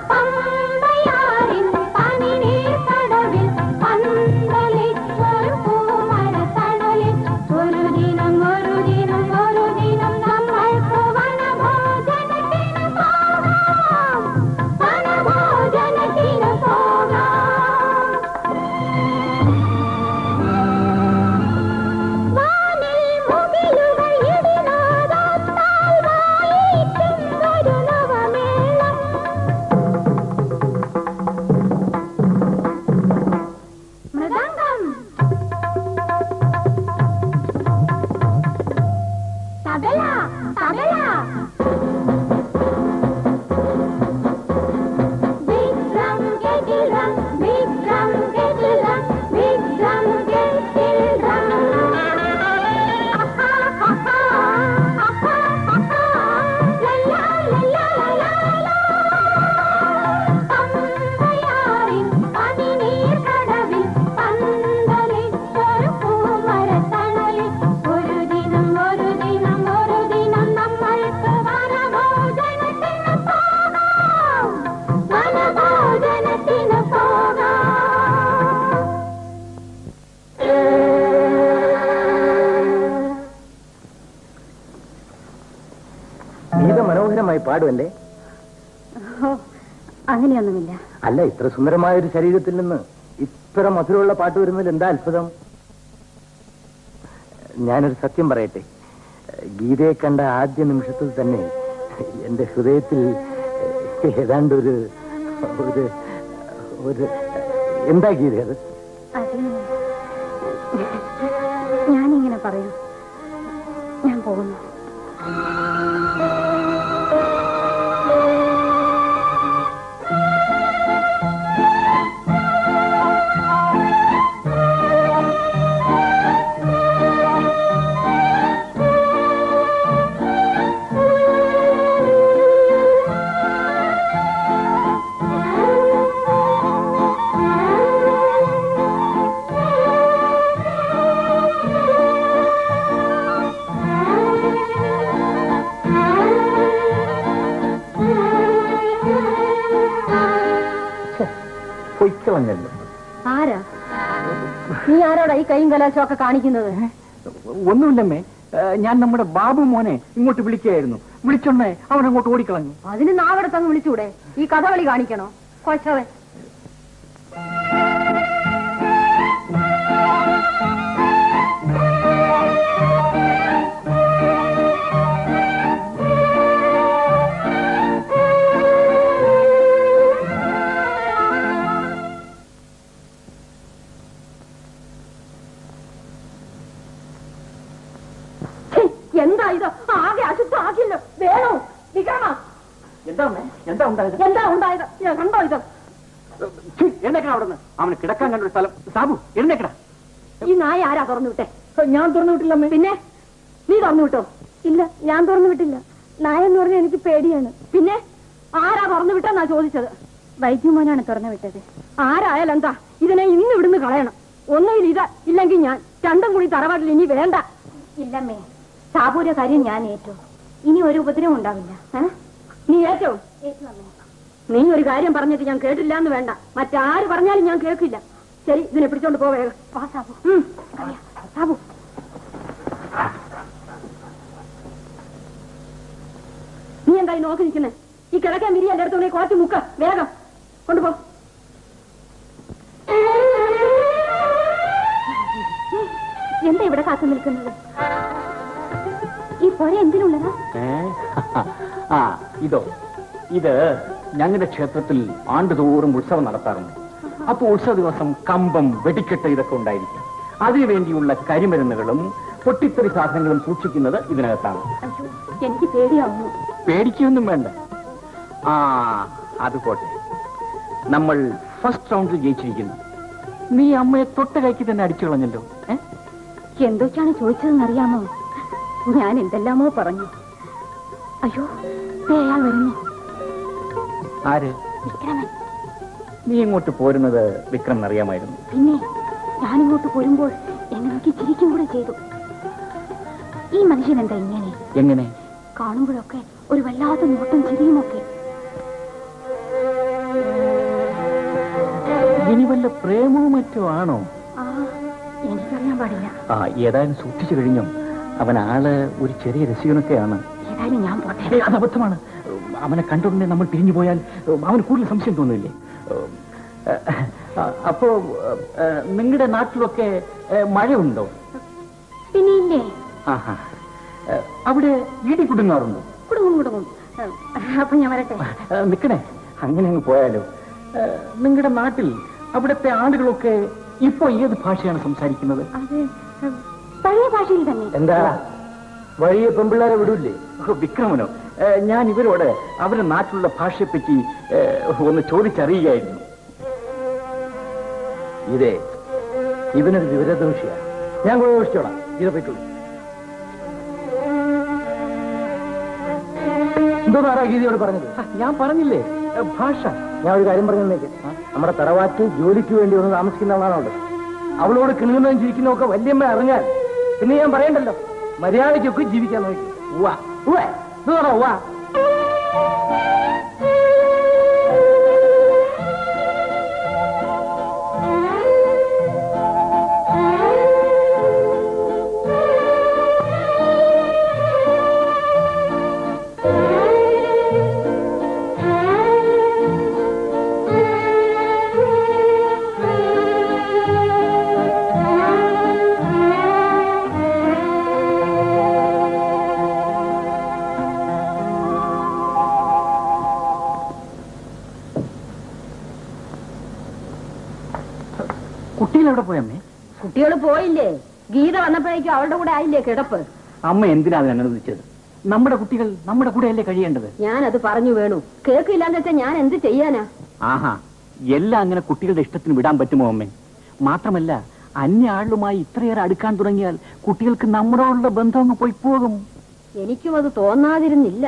പമ്പയാറിൻ പനിനീർ കടവിൽ പന്തലിച്ചൊരു പൂമരത്തണലിൽ ഒരു ദിനം ഒരു ദിനം ഒരു ദിനം നമ്മൾക്ക് വനഭോജനത്തിന് പോകാം വനഭോജനത്തിന് പോകാം വാനിൽ മുകിലുകൾ ഇടിനാദത്താൽ വായിക്കുന്നൊരു നവമേളം മൃദംഗം തബല തബല വിക്രം കെട്ടിടം വിക്രം കെട്ടിടം വിക്രം കെട്ടിടം അഹാ അഹാ അഹാ അഹാ ലല്ലാ ലല്ലാ ലല്ലാ പമ്പയാറിൻ പനിനീർ കടവിൽ പന്തലിച്ചൊരു പൂമരത്തണലിൽ ഒരു ദിനം ഒരു ദിനം ഒരു ദിനം നമ്മൾക്ക് വനഭോജനത്തിന് പോകാം വനഭോജനത്തിന് പോകാം ഗീത മനോഹരമായി പാടുമല്ലേ? അങ്ങനെയൊന്നുമില്ല. അല്ല, ഇത്ര സുന്ദരമായ ഒരു ശരീരത്തിൽ നിന്ന് ഇത്ര മധുരമുള്ള പാട്ട് വരുന്നതിൽ എന്താ അത്ഭുതം? ഞാനൊരു സത്യം പറയട്ടെ, ഗീതയെ കണ്ട ആദ്യ നിമിഷത്തിൽ തന്നെ എന്റെ ഹൃദയത്തിൽ ഏതാണ്ട് ഒരു എന്താ ഗീത അത്? അത് ഞാനിങ്ങനെ പറയൂ. ഞാൻ പോകുന്നു. പൊയ്ക്കളഞ്ഞല്ലോ. ആരാ നീ? ആരോടാ ഈ കൈയും കലാശമൊക്കെ കാണിക്കുന്നത്? ഒന്നുമില്ലമ്മേ, ഞാൻ നമ്മുടെ ബാബു മോനെ ഇങ്ങോട്ട് വിളിക്കുകയായിരുന്നു. വിളിച്ചോണ്ടേ അവൻ അങ്ങോട്ട് ഓടിക്കളഞ്ഞു. അതിന് നാവടത്തങ്ങ് വിളിച്ചൂടെ? ഈ കഥകളി കാണിക്കണോ? കൊച്ചവൻ എന്താ ഇത്? ആകെ അശുദ്ധമാക്കില്ലോ. വേണോ വിക്രമ? എന്താ ഉണ്ടായത്? എന്താ ഉണ്ടായത്? കണ്ടോ ഇത്? എഴുന്നേക്കണ അവിടെ നിന്ന്. അവന് കിടക്കാൻ കണ്ടൊരു സ്ഥലം. സാബു എഴുന്നേക്കട. ഈ നായ ആരാ തുറന്നു വിട്ടെ? ഞാൻ തുറന്നു വിട്ടില്ലമ്മേ. പിന്നെ നീ തുറന്നു വിട്ടോ? ഇല്ല, ഞാൻ തുറന്നു വിട്ടില്ല. നായെന്ന് പറഞ്ഞാൽ എനിക്ക് പേടിയാണ്. പിന്നെ ആരാ തുറന്നു വിട്ടെന്നാ ചോദിച്ചത്? വൈദ്യമോനാണ് തുറന്നു വിട്ടത്. ആരായാലും എന്താ, ഇതിനെ ഇന്ന് ഇവിടുന്ന് കളയണം. ഒന്നുകിൽ ഇത്, ഇല്ലെങ്കിൽ ഞാൻ. രണ്ടും കൂടി തറവാട്ടിൽ ഇനി വേണ്ട. ഇല്ലമ്മേ, സാബുവിന്റെ കാര്യം ഞാൻ ഏറ്റു. ഇനി ഒരു ഉപദ്രവം ഉണ്ടാവില്ല. നീ ഏറ്റോ? നീ ഒരു കാര്യം പറഞ്ഞിട്ട് ഞാൻ കേട്ടില്ല എന്ന് വേണ്ട. മറ്റാര് പറഞ്ഞാലും ഞാൻ കേൾക്കില്ല. ശരി, ഇതിനെ പിടിച്ചോണ്ട് പോവേ. സാബു, സാബു, നീ എന്തായി നോക്കി നിൽക്കുന്നേ? ഈ കിഴക്കാൻ വിരി എന്റെ അടുത്ത് കുറച്ച് മുക്ക. വേഗം കൊണ്ടുപോ. എന്താ ഇവിടെ കാത്തു നിൽക്കുന്നത്? ഈ പുര എന്തിനുള്ളതാ? ഇത് ഞങ്ങളുടെ ക്ഷേത്രത്തിൽ ആണ്ടുതോറും ഉത്സവം നടത്താറുണ്ട്. അപ്പൊ ഉത്സവ ദിവസം കമ്പം, വെടിക്കെട്ട് ഇതൊക്കെ ഉണ്ടായിരിക്കും. അതിനുവേണ്ടിയുള്ള കരിമരുന്നുകളും പൊട്ടിത്തെറി സാധനങ്ങളും സൂക്ഷിക്കുന്നത് ഇതിനകത്താണ്. എനിക്ക് പേടിയാവുന്നു. പേടിക്കൊന്നും വേണ്ട. അത് പോട്ടെ, നമ്മൾ ഫസ്റ്റ് റൗണ്ടിൽ ജയിച്ചിരിക്കുന്നു. നീ അമ്മയെ തൊട്ട കൈക്ക് തന്നെ അടിച്ചു കളഞ്ഞല്ലോ. എന്തൊക്കെയാണ് ചോദിച്ചതെന്ന് അറിയാമോ? ഞാൻ എന്തെല്ലാമോ പറഞ്ഞു. അയ്യോ, അയാൾ വരുന്നു. ആര്? വിക്രമൻ. നീ ഇങ്ങോട്ട് പോരുന്നത് വിക്രം അറിയാമായിരുന്നു. പിന്നെ ഞാനിങ്ങോട്ട് പോരുമ്പോൾ എന്നെ നോക്കി ചിരിക്കും കൂടെ ചെയ്തു. ഈ മനുഷ്യൻ എന്താ ഇങ്ങനെ? എങ്ങനെ? കാണുമ്പോഴൊക്കെ ഒരു വല്ലാത്ത നോട്ടം ചിരിയുമൊക്കെ. ഇനി വല്ല പ്രേമവും മറ്റോ ആണോ? എനിക്കറിയാൻ പാടില്ല. ഏതായാലും സൂക്ഷിച്ചു കഴിഞ്ഞു. അവൻ ആള് ഒരു ചെറിയ രസികനൊക്കെയാണ്. ഏതായാലും ഞാൻ പോട്ടെ. അത് അബദ്ധമാണ്. അവനെ കണ്ടുടനെ നമ്മൾ പിരിഞ്ഞു പോയാൽ അവന് കൂടുതൽ സംശയം തോന്നില്ലേ? അപ്പോ നിങ്ങളുടെ നാട്ടിലൊക്കെ മഴയുണ്ടോ? പിന്നെ ഇല്ലേ. അവിടെ ഇടി കുടുങ്ങാറുണ്ടോ? കുടുങ്ങും. അപ്പൊ ഞാൻ വരട്ടെ. നിക്കണേ, അങ്ങനെ അങ്ങ് പോയാലോ. നിങ്ങളുടെ നാട്ടിൽ അവിടുത്തെ ആളുകളൊക്കെ ഇപ്പൊ ഏത് ഭാഷയാണ് സംസാരിക്കുന്നത്? അത് പഴയ ഭാഷയിൽ തന്നെ. എന്താ വഴിയെ പെൺപിള്ളേരെ വിടൂല്ലേ? വിക്രമനോ? ഞാൻ ഇവരോട് അവരുടെ നാട്ടിലുള്ള ഭാഷയെപ്പറ്റി ഒന്ന് ചോദിച്ചറിയുകയായിരുന്നു. ഇവനൊരു വിവരദോഷിയാണ്. ഞാൻ ദോഷിച്ചോളാം. ഇത് പറ്റുള്ളൂ. എന്തോന്നാറാ ഗീതയോട് പറഞ്ഞത്? ഞാൻ പറഞ്ഞില്ലേ ഭാഷ. ഞാൻ ഒരു കാര്യം പറഞ്ഞേക്ക്. നമ്മുടെ തറവാറ്റ് ജോലിക്ക് വേണ്ടി ഒന്ന് താമസിക്കുന്നവളാണോട്. അവളോട് കിണുന്നതും ചിരിക്കുന്നതൊക്കെ വല്യമ്മ അറിഞ്ഞാൽ പിന്നെ ഞാൻ പറയണ്ടല്ലോ. മര്യാദയ്ക്കൊക്കെ ജീവിക്കാൻ നോക്കി. ഉവ്വാ. കുട്ടികളെവിടെ പോയമ്മേ? കുട്ടികൾ പോയില്ലേ? ഗീത വന്നപ്പോഴേക്കും അവളുടെ കൂടെ ആയില്ലേ കിടപ്പ്? അമ്മ എന്തിനാ അതിനെ അനുവദിച്ചത്? നമ്മുടെ കുട്ടികൾ നമ്മുടെ കൂടെ അല്ലേ കഴിയേണ്ടത്? ഞാനത് പറഞ്ഞു വേണു. കേൾക്കില്ലാന്ന് വെച്ചാൽ ഞാൻ എന്ത് ചെയ്യാനാ? എല്ലാം അങ്ങനെ കുട്ടികളുടെ ഇഷ്ടത്തിന് വിടാൻ പറ്റുമോ അമ്മേ? മാത്രമല്ല അന്യ ആളുമായി ഇത്രയേറെ അടുക്കാൻ തുടങ്ങിയാൽ കുട്ടികൾക്ക് നമ്മളോടുള്ള ബന്ധം അങ്ങ് പോയി പോകും. എനിക്കും അത് തോന്നാതിരുന്നില്ല.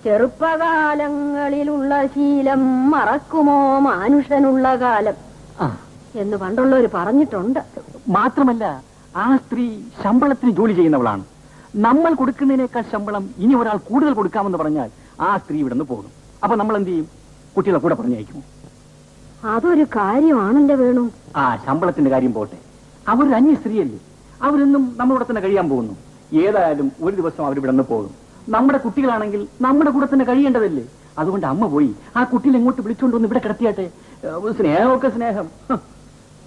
ചെറുപ്പകാലങ്ങളിലുള്ള ശീലം മറക്കുമോ മാനുഷനുള്ള കാലം എന്ന് പണ്ടുള്ളവർ പറഞ്ഞിട്ടുണ്ട്. മാത്രമല്ല ആ സ്ത്രീ ശമ്പളത്തിന് ജോലി ചെയ്യുന്നവളാണ്. നമ്മൾ കൊടുക്കുന്നതിനേക്കാൾ ശമ്പളം ഇനി ഒരാൾ കൂടുതൽ കൊടുക്കാമെന്ന് പറഞ്ഞാൽ ആ സ്ത്രീ ഇവിടെ നിന്ന് പോകും. അപ്പൊ നമ്മൾ എന്ത് ചെയ്യും? കുട്ടികളെ കൂടെ പറഞ്ഞയക്കും. അതൊരു കാര്യമാണല്ലോ വേണു. ശമ്പളത്തിന്റെ കാര്യം പോട്ടെ. അവരൊരു അന്യ സ്ത്രീയല്ലേ. അവരൊന്നും നമ്മളിവിടെ തന്നെ കഴിയാൻ പോകുന്നു. ഏതായാലും ഒരു ദിവസം അവരിവിടെ നിന്ന് പോകും. നമ്മുടെ കുട്ടികളാണെങ്കിൽ നമ്മുടെ കൂടെ തന്നെ കഴിയേണ്ടതല്ലേ. അതുകൊണ്ട് അമ്മ പോയി ആ കുട്ടികളെ എങ്ങോട്ട് വിളിച്ചുകൊണ്ടൊന്ന് ഇവിടെ കിടത്തിയാട്ടെ. സ്നേഹമൊക്കെ സ്നേഹം.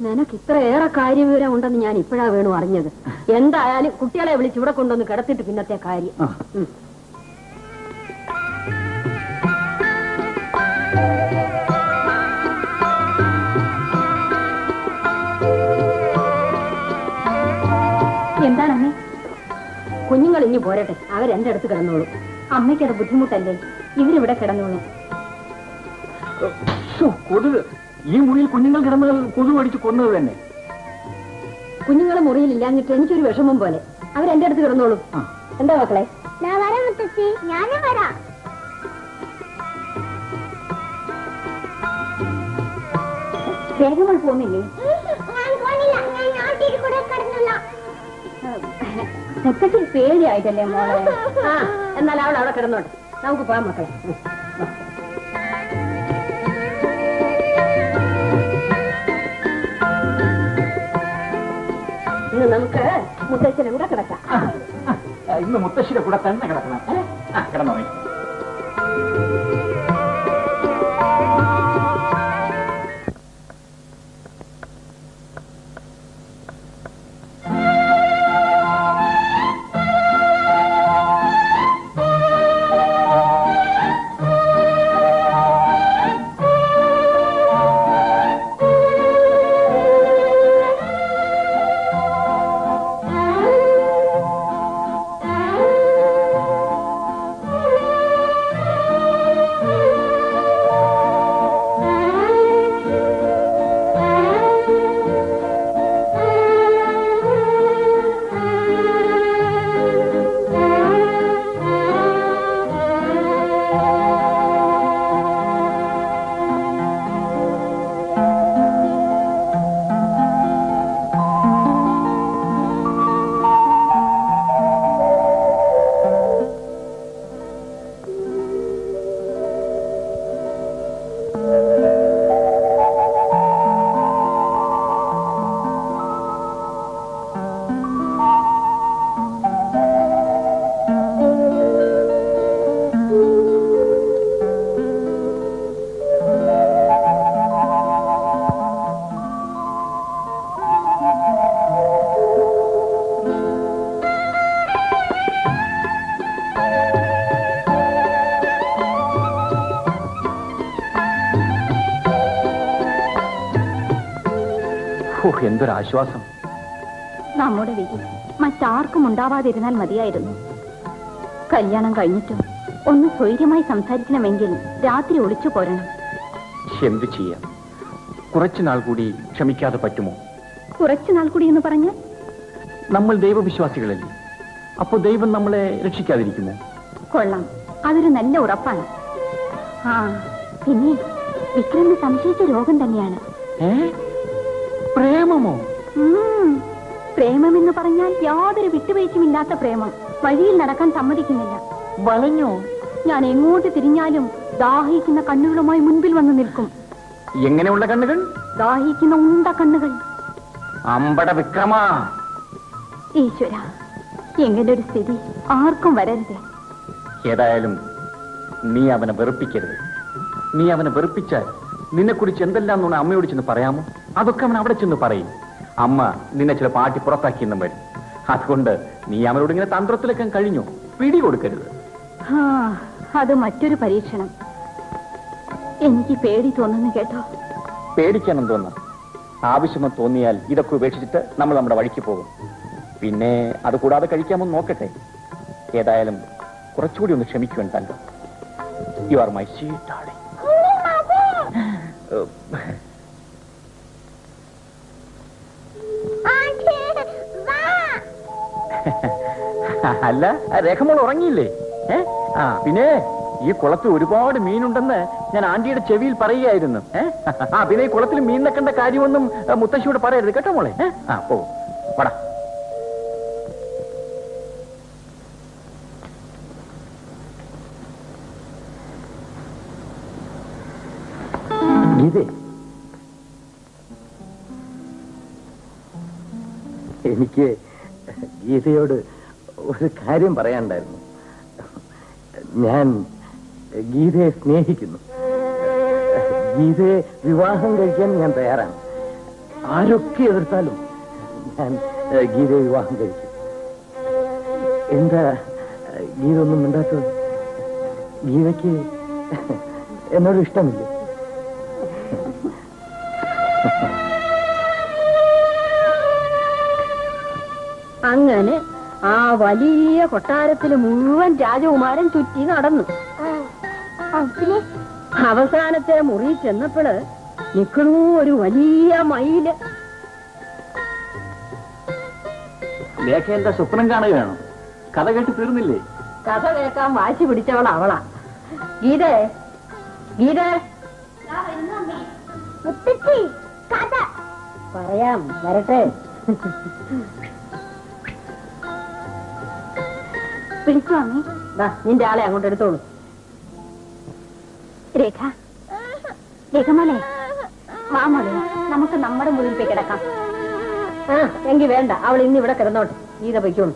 നിനക്ക് ഇത്രയേറെ കാര്യവിവരം ഉണ്ടെന്ന് ഞാൻ ഇപ്പോഴാ വേണു അറിഞ്ഞത്. എന്തായാലും കുട്ടികളെ വിളിച്ച് ഇവിടെ കൊണ്ടൊന്ന് കിടത്തിട്ട് പിന്നത്തെ കാര്യം. എന്താണമ്മേ? കുഞ്ഞുങ്ങൾ ഇനി പോരട്ടെ. അവരെന്റെ അടുത്ത് കിടന്നോളൂ. അമ്മയ്ക്കത് ബുദ്ധിമുട്ടല്ലേ? ഇവരിവിടെ കിടന്നോളൂ. കൊതുക് ഈ മുറിയിൽ കുഞ്ഞുങ്ങൾ കിടന്ന് കൊതുക് അടിച്ച് കൊന്നത് തന്നെ. കുഞ്ഞുങ്ങളെ മുറിയിലില്ലാഞ്ഞിട്ട് എനിക്കൊരു വിഷമം പോലെ. അവരെന്റെ അടുത്ത് കിടന്നോളൂ. എന്താ മക്കളെ? ഞാനും വരാം. വേഗങ്ങൾ പോന്നില്ലേ? മുത്തച്ഛൻ പേടിയായിട്ടല്ലേ മോളെ? എന്നാൽ അവൾ അവിടെ കിടന്നോട്ടെ. നമുക്ക് പോകാം മക്കളെ. ഇന്ന് നമുക്ക് മുത്തച്ഛനെ കൂടെ കിടക്കാം. ഇന്ന് മുത്തശ്ശിയുടെ കൂടെ തന്നെ കിടക്കണം. കിടന്നോ? എന്തൊരാശ്വാസം. നമ്മുടെ വിധി മറ്റാർക്കും ഉണ്ടാവാതിരുന്നാൽ മതിയായിരുന്നു. കല്യാണം കഴിഞ്ഞിട്ടും ഒന്ന് സ്വൈര്യമായി സംസാരിക്കണമെങ്കിൽ രാത്രി ഒളിച്ചു പോരണം. എന്ത് ചെയ്യാം? കുറച്ചുനാൾ കൂടി ക്ഷമിക്കാതെ പറ്റുമോ? കുറച്ചുനാൾ കൂടി എന്ന് പറഞ്ഞാൽ നമ്മൾ ദൈവവിശ്വാസികളല്ലേ, അപ്പോ ദൈവം നമ്മളെ രക്ഷിക്കാതിരിക്കുമോ? കൊള്ളാം, അതൊരു നല്ല ഉറപ്പാണ്. ആ പിന്നെ വിക്രമിന് സംശയിച്ച രോഗം തന്നെയാണ്. പ്രേമമോ? പ്രേമമെന്ന് പറഞ്ഞാൽ യാതൊരു വിട്ടുവീഴ്ചയുമില്ലാത്ത പ്രേമം. വഴിയിൽ നടക്കാൻ സമ്മതിക്കുന്നില്ല. വളഞ്ഞോ? ഞാൻ എങ്ങോട്ട് തിരിഞ്ഞാലും ദാഹിക്കുന്ന കണ്ണുകളുമായി മുൻപിൽ വന്ന് നിൽക്കും. എങ്ങനെയുള്ള കണ്ണുകൾ? ദാഹിക്കുന്ന ഉണ്ട കണ്ണുകൾ. അമ്പട വിക്രമ! ഈശ്വര, എങ്ങനെ ഒരു സ്ഥിതി ആർക്കും വരരുത്. ഏതായാലും നീ അവനെ വെറുപ്പിക്കരുത്. നീ അവനെ വെറുപ്പിച്ചാൽ നിന്നെക്കുറിച്ച് എന്തെല്ലാം നുണ അമ്മയോട് ചെന്ന് പറയാമോ? അതൊക്കെ അവൻ അവിടെ ചെന്ന് പറയും. അമ്മ നിന്നെ ചില പാട്ടി പുറത്താക്കിയെന്നും വരും. അതുകൊണ്ട് നീ അവനോട് ഇങ്ങനെ തന്ത്രത്തിലൊക്കെ കഴിഞ്ഞു. പിടി കൊടുക്കരുത്. അത് മറ്റൊരു പരീക്ഷണം. എനിക്ക് പേടി തോന്നുന്നു കേട്ടോ. പേടിക്കാനും തോന്നാം. ആവശ്യമോ തോന്നിയാൽ ഇതൊക്കെ ഉപേക്ഷിച്ചിട്ട് നമ്മൾ നമ്മുടെ വഴിക്ക് പോകും. പിന്നെ അത് കൂടാതെ കഴിക്കാമെന്ന് നോക്കട്ടെ. ഏതായാലും കുറച്ചുകൂടി ഒന്ന് ക്ഷമിക്കുവാൻ തല്ലോ. You are my sweet darling. അല്ല, രേഖമോൾ ഉറങ്ങിയില്ലേ? പിന്നെ ഈ കുളത്തിൽ ഒരുപാട് മീനുണ്ടെന്ന് ഞാൻ ആന്റിയുടെ ചെവിയിൽ പറയുകയായിരുന്നു. പിന്നെ ഈ കുളത്തിൽ മീൻ വെക്കേണ്ട കാര്യമൊന്നും മുത്തശ്ശിയോട് പറയരുത് കേട്ടോ മോളെ. പോ പടാ. ഗീതേ, എനിക്ക് ഗീതയോട് ഒരു കാര്യം പറയാനുണ്ടായിരുന്നു. ഞാൻ ഗീതയെ സ്നേഹിക്കുന്നു. ഗീതയെ വിവാഹം കഴിക്കാൻ ഞാൻ തയ്യാറാണ്. ആരൊക്കെ എതിർത്താലും ഞാൻ ഗീതയെ വിവാഹം കഴിക്കും. എന്താ ഗീത ഒന്നും മിണ്ടാത്തത്? ഗീതയ്ക്ക് എന്നോട് ഇഷ്ടമില്ലേ? അങ്ങനെ ആ വലിയ കൊട്ടാരത്തിൽ മുഴുവൻ രാജകുമാരൻ ചുറ്റി നടന്നു. അവസാനത്തെ മുറി ചെന്നപ്പോള് നിൽക്കണു ഒരു വലിയ മയില്. ലേഖ എന്താ സ്വപ്നം കാണുകയാണോ? കഥ കേട്ട് തീർന്നില്ലേ? കഥ കേൾക്കാൻ വാശി പിടിച്ചവൾ അവളാ. ഗീതേ, ഗീതേ, പറയാം, വരട്ടെ. വിളിച്ചു അമ്മേ. നിന്റെ ആളെ അങ്ങോട്ട് എടുത്തോളൂ. രേഖ, രേഖമോളെ, വാ മോളെ, നമുക്ക് നമ്മുടെ മുറിയിൽ പോയി കിടക്കാം. എങ്കിൽ വേണ്ട, അവൾ ഇന്ന് ഇവിടെ കിടന്നോട്ടെ. ഗീത പൊയ്ക്കോളൂ.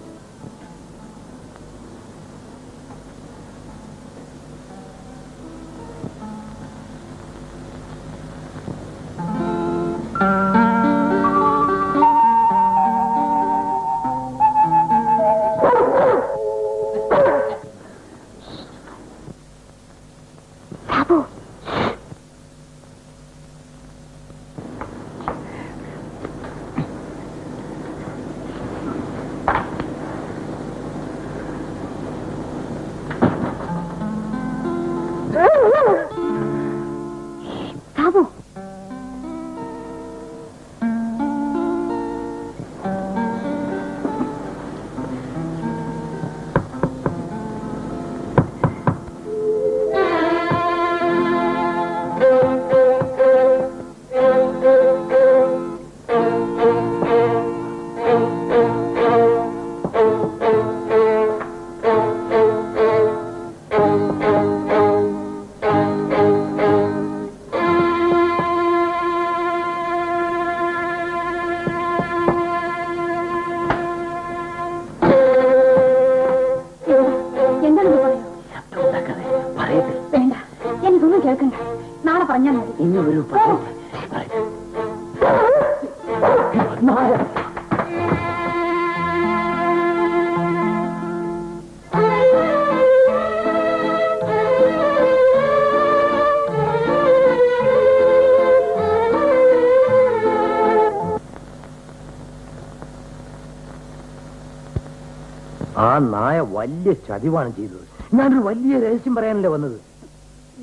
ആ നായ വലിയ ചതിവാണ് ചെയ്തത്. ഞാനൊരു വലിയ രഹസ്യം പറയാനല്ലേ വന്നത്.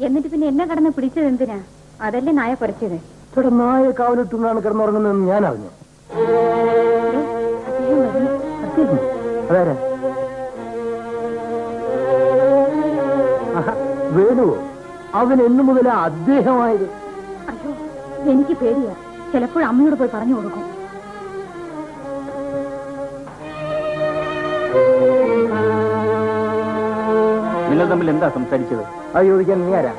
എന്നിട്ട് പിന്നെ എന്നെ കടന്ന് പിടിച്ചത് എന്തിനാ? അതല്ലേ നായ കുറച്ചത്. ചേട്ടാ, നായ കാവലിട്ടുകൊണ്ടാണ് കിടന്നുറങ്ങുന്നതെന്ന് ഞാൻ അറിഞ്ഞു. അതാരാ? വേണുവോ? അവൻ എന്നു മുതലാ അദ്ദേഹമായത്? അയ്യോ, എനിക്ക് പേടിയാ. ചിലപ്പോൾ അമ്മയോട് പോയി പറഞ്ഞു കൊടുക്കും. നിങ്ങൾ തമ്മിൽ എന്താ സംസാരിച്ചത്? അത് ചോദിക്കാൻ നീ ആരാ?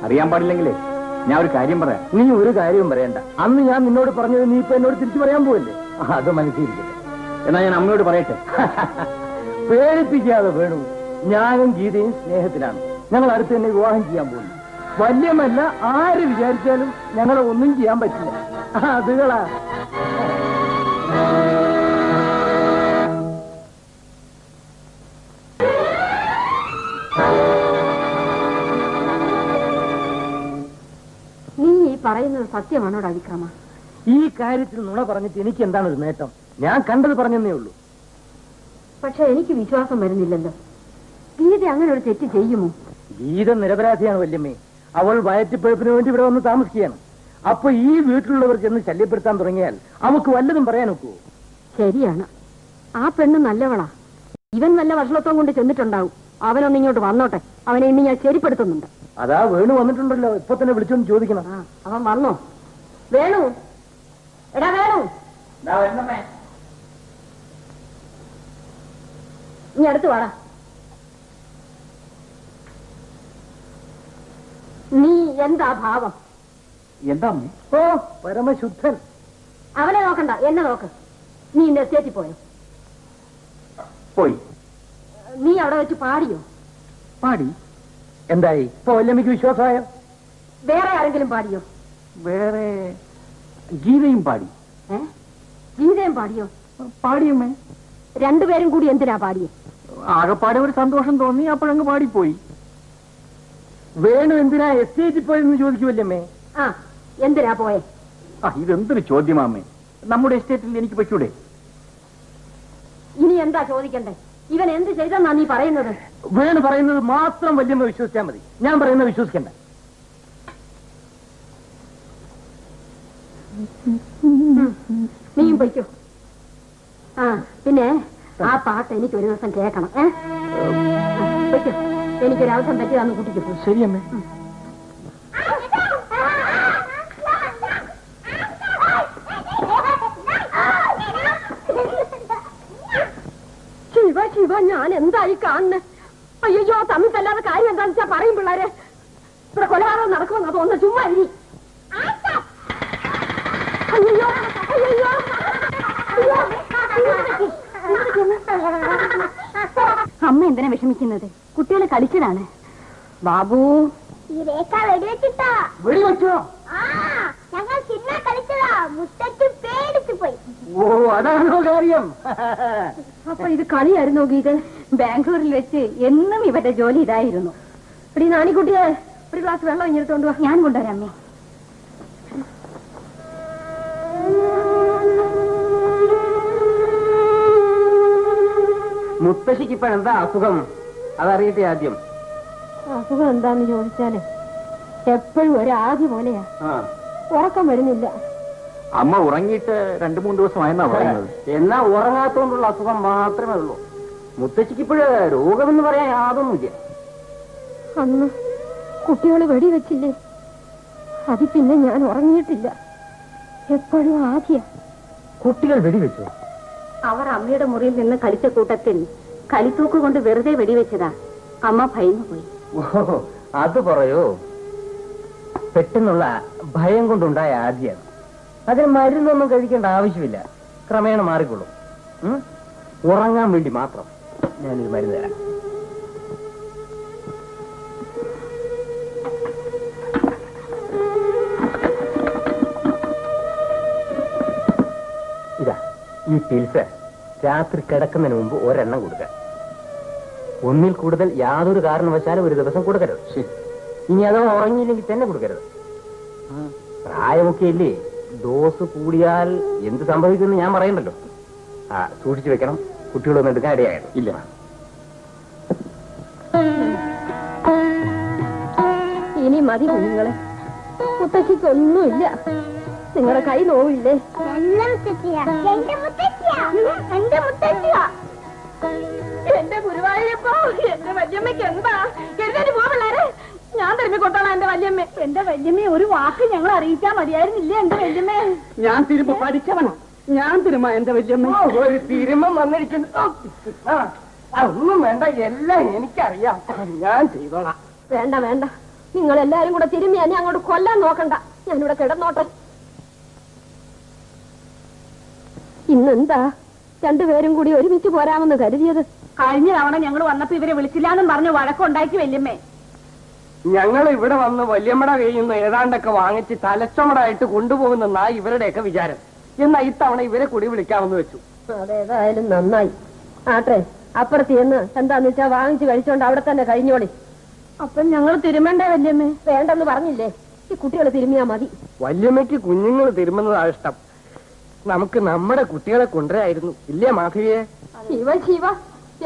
അറിയാൻ പാടില്ലെങ്കിലേ ഞാൻ ഒരു കാര്യം പറയാം. നീ ഒരു കാര്യവും പറയണ്ട. അന്ന് ഞാൻ നിന്നോട് പറഞ്ഞത് നീ ഇപ്പൊ എന്നോട് തിരിച്ചു പറയാൻ പോവല്ലേ? അത് മനസ്സിലിരിക്കട്ടെ. എന്നാ ഞാൻ അമ്മയോട് പറയട്ടെ. പേടിപ്പിക്കാതെ വേണു. ഞാനും ഗീതയും സ്നേഹത്തിലാണ്. ഞങ്ങൾ അടുത്ത് തന്നെ വിവാഹം ചെയ്യാൻ പോകുന്നു. വല്യമല്ല, ആര് വിചാരിച്ചാലും ഞങ്ങളെ ഒന്നും ചെയ്യാൻ പറ്റില്ല. അതുകളാ. നീ ഈ പറയുന്നത് സത്യമാണോടാ വിക്രമ? ഈ കാര്യത്തിൽ നുണ പറഞ്ഞിട്ട് എനിക്ക് എന്താണ് ഒരു നേട്ടം? ഞാൻ കണ്ടത് പറഞ്ഞതേ ഉള്ളൂ. പക്ഷെ എനിക്ക് വിശ്വാസം വരുന്നില്ലല്ലോ. ഗീത അങ്ങനെ ഒരു തെറ്റ് ചെയ്യുമോ? ഗീത നിരപരാധിയാണ് വല്യമ്മേ. അവൾ വയറ്റിപ്പഴപ്പിന് വേണ്ടി ഇവിടെ വന്ന് താമസിക്കുകയാണ്. അപ്പൊ ഈ വീട്ടിലുള്ളവർ ചെന്ന് ശല്യപ്പെടുത്താൻ തുടങ്ങിയാൽ അവക്ക് വല്ലതും പറയാൻ ഒക്കുവോ? ശരിയാണ്. ആ പെണ്ണ് നല്ലവളാ. ഇവൻ വല്ല വഷളത്വം കൊണ്ട് ചെന്നിട്ടുണ്ടാവും. അവനൊന്ന് ഇങ്ങോട്ട് വന്നോട്ടെ. അവനെ ഇന്ന് ഞാൻ ശരിപ്പെടുത്തുന്നുണ്ട്. അതാ വേണു വന്നിട്ടുണ്ടല്ലോ. ഇപ്പൊ തന്നെ വിളിച്ചോണ്ട് ചോദിക്കണം. അവൻ വന്നോ? വേണു, എടാ വേണു, നീ അടുത്ത് വാടാ. നീ എന്താ ഭാവം? എന്താ? ഓ, പരമശുദ്ധൻ. അവനെ നോക്കണ്ട, എന്നെ നോക്ക്. നീ ഇന്ന് എസ്റ്റേറ്റിൽ പോയോ? പോയി. നീ അവിടെ വെച്ച് പാടിയോ? പാടി. എന്തായി? ഇപ്പൊ വല്യമ്മയ്ക്ക് വിശ്വാസമായോ? വേറെ ആരെങ്കിലും പാടിയോ? വേറെ ഗീതയും പാടി. ഗീതയും പാടിയോ? പാടിയമ്മേ. രണ്ടുപേരും കൂടി എന്തിനാ പാടിയേ? ആകെപ്പാടെ ഒരു സന്തോഷം തോന്നി, അപ്പോഴങ്ങ് പാടിപ്പോയി. വേണു എന്തിനാ എസ്റ്റേറ്റിൽ പോയെന്ന് ചോദിക്കുമല്ലേ? ആ, എന്തിനാ പോയെ? ഇതെന്തൊരു ചോദ്യമാമേ. നമ്മുടെ എസ്റ്റേറ്റിൽ എനിക്ക് പറ്റൂടെ? ഇനി എന്താ ചോദിക്കണ്ടേ? ഇവൻ എന്ത് ചെയ്തെന്നാ നീ പറയുന്നത്? വേണു പറയുന്നത് മാത്രം വല്യമ്മ വിശ്വസിച്ചാൽ മതി. ഞാൻ പറയുന്നത് വിശ്വസിക്കണ്ട. നീയും പൊയ്ക്കോ. ആ, പിന്നെ ആ പാട്ട് എനിക്ക് ഒരു ദിവസം കേൾക്കണം. പൊയ്ക്കോ. എനിക്കൊരവസരം പറ്റിയതാന്ന് കൂട്ടിക്ക് പോയി. ശരിയമ്മേ. ശിവ ശിവ, ഞാൻ എന്തായി കാണുന്നത്? അയ്യോ, തമ്മിൽ തല്ലാതെ കാര്യം എന്താണെന്ന് വെച്ചാ പറയും പിള്ളേരെ. ഇവിടെ കൊലപാതകം നടക്കുമെന്നാ തോന്നുന്നു. ചുമ്മാ ഇരി. അയ്യോ അയ്യോ, അമ്മ എന്തിനാ വിഷമിക്കുന്നത്? കുട്ടികളെ കളിച്ചതാണ്. ബാബു, ഈ രേഖ വെടിവെച്ചിട്ടാ. വെടിവെച്ചോ? ഞങ്ങൾ ചിന്ന കളിച്ചതാ. മുത്തച്ഛൻ പേടിച്ചു പോയി. ഓ, അതാണോ കാര്യം? അപ്പൊ ഇത് കളിയായിരുന്നോ ഗീത? ബാംഗ്ലൂരിൽ വെച്ച് എന്നും ഇവരുടെ ജോലി ഇതായിരുന്നു. എടീ നാണിക്കുട്ടിയെ, ഒരു ഗ്ലാസ് വെള്ളം ഇങ്ങോട്ട് വാ. ഞാൻ കൊണ്ടുവരാം അമ്മേ. മുത്തശ്ശിക്ക് ഇപ്പൊ എന്താ അസുഖം? അതറിയട്ടെ ആദ്യം. അസുഖം എന്താന്ന് ചോദിച്ചാല് എപ്പോഴും ഒരാദ്യ പോലെയാ. ഉറക്കം വരുന്നില്ല. അമ്മ ഉറങ്ങിയിട്ട് 2-3 ദിവസമായെന്നാ പറയുന്നത്. എന്നാ ഉറങ്ങാത്തോണ്ടുള്ള അസുഖം മാത്രമേ ഉള്ളൂ. മുത്തശ്ശിക്ക് ഇപ്പോഴ് രോഗമെന്ന് പറയാൻ യാതൊന്നുമില്ല. അന്ന് കുട്ടികൾ വെടിവെച്ചില്ലേ, അത് പിന്നെ ഞാൻ ഉറങ്ങിയിട്ടില്ല. എപ്പോഴും ആദ്യ. കുട്ടികൾ വെടിവെച്ചോ? അവർ അമ്മയുടെ മുറിയിൽ നിന്ന് കളിച്ച കൂട്ടത്തിൽ കളിത്തൂക്ക് കൊണ്ട് വെറുതെ വെടിവെച്ചതാ. അമ്മ ഭയന്നു പോയി. ഓ, അത് പറയോ? പെട്ടെന്നുള്ള ഭയം കൊണ്ടുണ്ടായ ആദ്യാണ്. അതിന് മരുന്നൊന്നും കഴിക്കേണ്ട ആവശ്യമില്ല. ക്രമേണ മാറിക്കൊള്ളും. ഉറങ്ങാൻ വേണ്ടി മാത്രം ഞാനൊരു മരുന്ന് തരാം. ഇതാ ഈ പിൽസ് രാത്രി കിടക്കുന്നതിന് മുമ്പ് ഒരെണ്ണം കൊടുക്കുക. ഒന്നിൽ കൂടുതൽ യാതൊരു കാരണവശാലും ഒരു ദിവസം കൊടുക്കരുത്. ശരി. ഇനി അഥവാ ഉറങ്ങിയില്ലെങ്കിൽ തന്നെ കൊടുക്കരുത്. പ്രായമൊക്കെ ഇല്ലേ, ഡോസ് കൂടിയാൽ എന്ത് സംഭവിക്കുമെന്ന് ഞാൻ പറയണ്ടല്ലോ. സൂക്ഷിച്ചു വെക്കണം. കുട്ടികളൊന്നും എടുക്കാൻ ഇടയായത് ഇല്ല. ഇനി മതി കുഞ്ഞുങ്ങളെ, മുത്തശ്ശിക്കൊന്നുമില്ല. നിങ്ങളുടെ കൈ നോവില്ലേ? എന്റെ ഗുരുവായൂരപ്പോ, എന്റെ വല്യമ്മയ്ക്ക് എന്താ? എഴുന്നേറ്റ് പോ പിള്ളേരെ, ഞാൻ തിരുമ്മിക്കൊട്ടോളാം എന്റെ വല്യമ്മ. എന്റെ വല്യമ്മയെ ഒരു വാക്ക് ഞങ്ങൾ അറിയിച്ചാൽ മതിയായിരുന്നില്ലേ എന്റെ വല്യമ്മ? ഞാൻ തിരുമ്പ പഠിച്ചവനാ, ഞാൻ തിരുമ്മ എന്റെ വല്യമ്മ. ഒരു തിരുമ്മം വന്നിരിക്കുന്നു. ഒന്നും വേണ്ട, എല്ലാം എനിക്കറിയാം, ഞാൻ ചെയ്തോളാം. വേണ്ട വേണ്ട, നിങ്ങൾ എല്ലാരും കൂടെ തിരുമ്മി എന്നെ അങ്ങോട്ട് കൊല്ലാൻ നോക്കണ്ട. ഞാനിവിടെ കിടന്നോട്ടെ. ഇന്നെന്താ രണ്ടുപേരും കൂടി ഒരുമിച്ച് പോരാമെന്ന് കരുതിയത്? കഴിഞ്ഞ തവണ ഞങ്ങൾ വന്നപ്പോ ഇവരെ വിളിച്ചില്ലാന്നും പറഞ്ഞു വഴക്കുണ്ടാക്കി വല്യമ്മേ. ഞങ്ങൾ ഇവിടെ വന്ന് വല്യമ്മയുടെ കയ്യിൽ നിന്ന് ഏതാണ്ടൊക്കെ വാങ്ങിച്ച് തലച്ചമടായിട്ട് കൊണ്ടുപോകുന്നെന്നാ ഇവരുടെയൊക്കെ വിചാരം. എന്നാ ഇത്തവണ ഇവരെ കൂടി വിളിക്കാമെന്ന് വെച്ചു. അതേതായാലും നന്നായി. ആട്ടെ, അപ്പുറത്ത് ചെന്ന് എന്താന്ന് വെച്ചാ വാങ്ങിച്ച് കഴിച്ചോണ്ട് അവിടെ തന്നെ കഴിഞ്ഞോളി. അപ്പം ഞങ്ങൾ തിരുമണ്ടേ വല്യമ്മേ? വേണ്ടെന്ന് പറഞ്ഞില്ലേ, ഈ കുട്ടികൾ തിരുമിയാ മതി. വല്യമ്മയ്ക്ക് കുഞ്ഞുങ്ങൾ തിരുമുന്നതാ ഇഷ്ടം. നമുക്ക് നമ്മുടെ കുട്ടികളെ കൊണ്ടുവരായിരുന്നു, ഇല്ലേ മാധവിയെ? ശിവ ശിവ,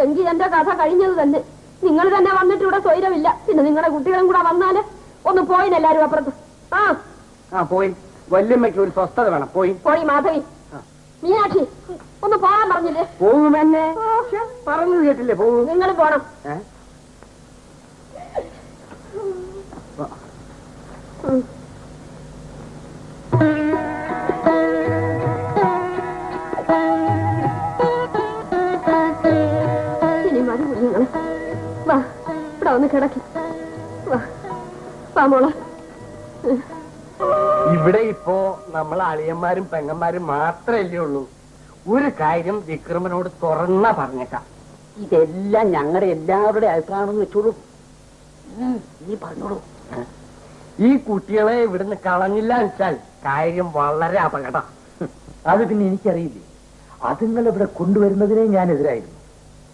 എങ്കിൽ എന്റെ കഥ കഴിഞ്ഞത് തന്നെ. നിങ്ങൾ തന്നെ വന്നിട്ട് ഇവിടെ സ്വൈരമില്ല, പിന്നെ നിങ്ങളുടെ കുട്ടികളും കൂടെ വന്നാല് ഒന്ന് പോയിനെല്ലാരും അപ്പുറത്ത്. ആ പോയി, വല്യമ്മയ്ക്ക് ഒരു സ്വസ്ഥത വേണം. പോയി പോയി മാധവി, മീനാക്ഷി ഒന്ന് പോകാൻ പറഞ്ഞില്ലേ? പോകുമെന്നെ പറഞ്ഞു കേട്ടില്ലേ? പോകും. നിങ്ങൾ പോണം. ഇനി മതി കുഞ്ഞുങ്ങളെ, വാ ഇവിടെ ഒന്ന് കിടക്കി. വാ മോളെ. ഇവിടെ ഇപ്പോ നമ്മൾ അളിയന്മാരും പെങ്ങന്മാരും മാത്രമല്ലേ ഉള്ളൂ. ഒരു കാര്യം വിക്രമനോട് തുറന്നാ പറഞ്ഞേക്കാം, ഇതെല്ലാം ഞങ്ങളുടെ എല്ലാവരുടെ അഭിപ്രായമാണെന്ന് വെച്ചോളൂ. നീ പറഞ്ഞോളൂ. ഈ കുട്ടികളെ ഇവിടുന്ന് കളഞ്ഞില്ല വെച്ചാൽ കാര്യം വളരെ അപകടം. അത് പിന്നെ എനിക്കറിയില്ലേ. അതുങ്ങൾ ഇവിടെ കൊണ്ടുവരുന്നതിനെ ഞാൻ എതിരായിരുന്നു.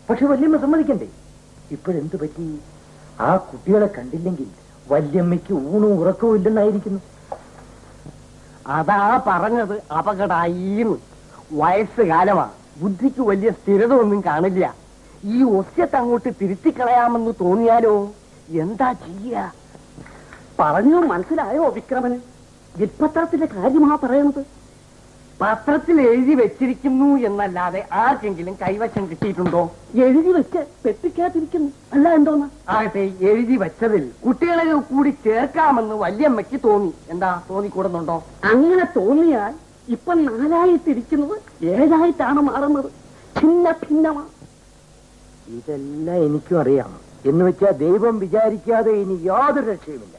പക്ഷെ വല്യമ്മ സമ്മതിക്കണ്ടേ? ഇപ്പോഴെന്ത് പറ്റി? ആ കുട്ടികളെ കണ്ടില്ലെങ്കിൽ വല്യമ്മയ്ക്ക് ഊണും ഉറക്കവും ഇല്ലെന്നായിരിക്കുന്നു. അതാ പറഞ്ഞത്, അപകടമായിരുന്നു. വയസ്സുകാലമാ, ബുദ്ധിക്ക് വലിയ സ്ഥിരത ഒന്നും കാണില്ല. ഈ ഒസ്യത്ത് അങ്ങോട്ട് തിരുത്തിക്കളയാമെന്ന് തോന്നിയാലോ എന്താ ചെയ്യ? പറഞ്ഞു മനസ്സിലായോ വിക്രമന്? വിൽപ്പത്രത്തിന്റെ കാര്യമാ പറയണത്. പത്രത്തിൽ എഴുതി വെച്ചിരിക്കുന്നു എന്നല്ലാതെ ആർക്കെങ്കിലും കൈവശം കിട്ടിയിട്ടുണ്ടോ? എഴുതി വെച്ച് പെട്ടിക്കാതിരിക്കുന്നു, അല്ല എന്തോന്ന്? ആകട്ടെ, എഴുതി വെച്ചതിൽ കുട്ടികളെ കൂടി ചേർക്കാമെന്ന് വല്യമ്മയ്ക്ക് തോന്നി. എന്താ തോന്നിക്കൂടുന്നുണ്ടോ? അങ്ങനെ തോന്നിയാൽ ഇപ്പൊ 4ആയിട്ടിരിക്കുന്നത് 7ആയിട്ടാണ് മാറുന്നത്. ഭിന്ന ഭിന്നമാ. ഇതെല്ലാം എനിക്കും അറിയാം. എന്ന് വെച്ചാൽ ദൈവം വിചാരിക്കാതെ ഇനി യാതൊരു രക്ഷയുമില്ല.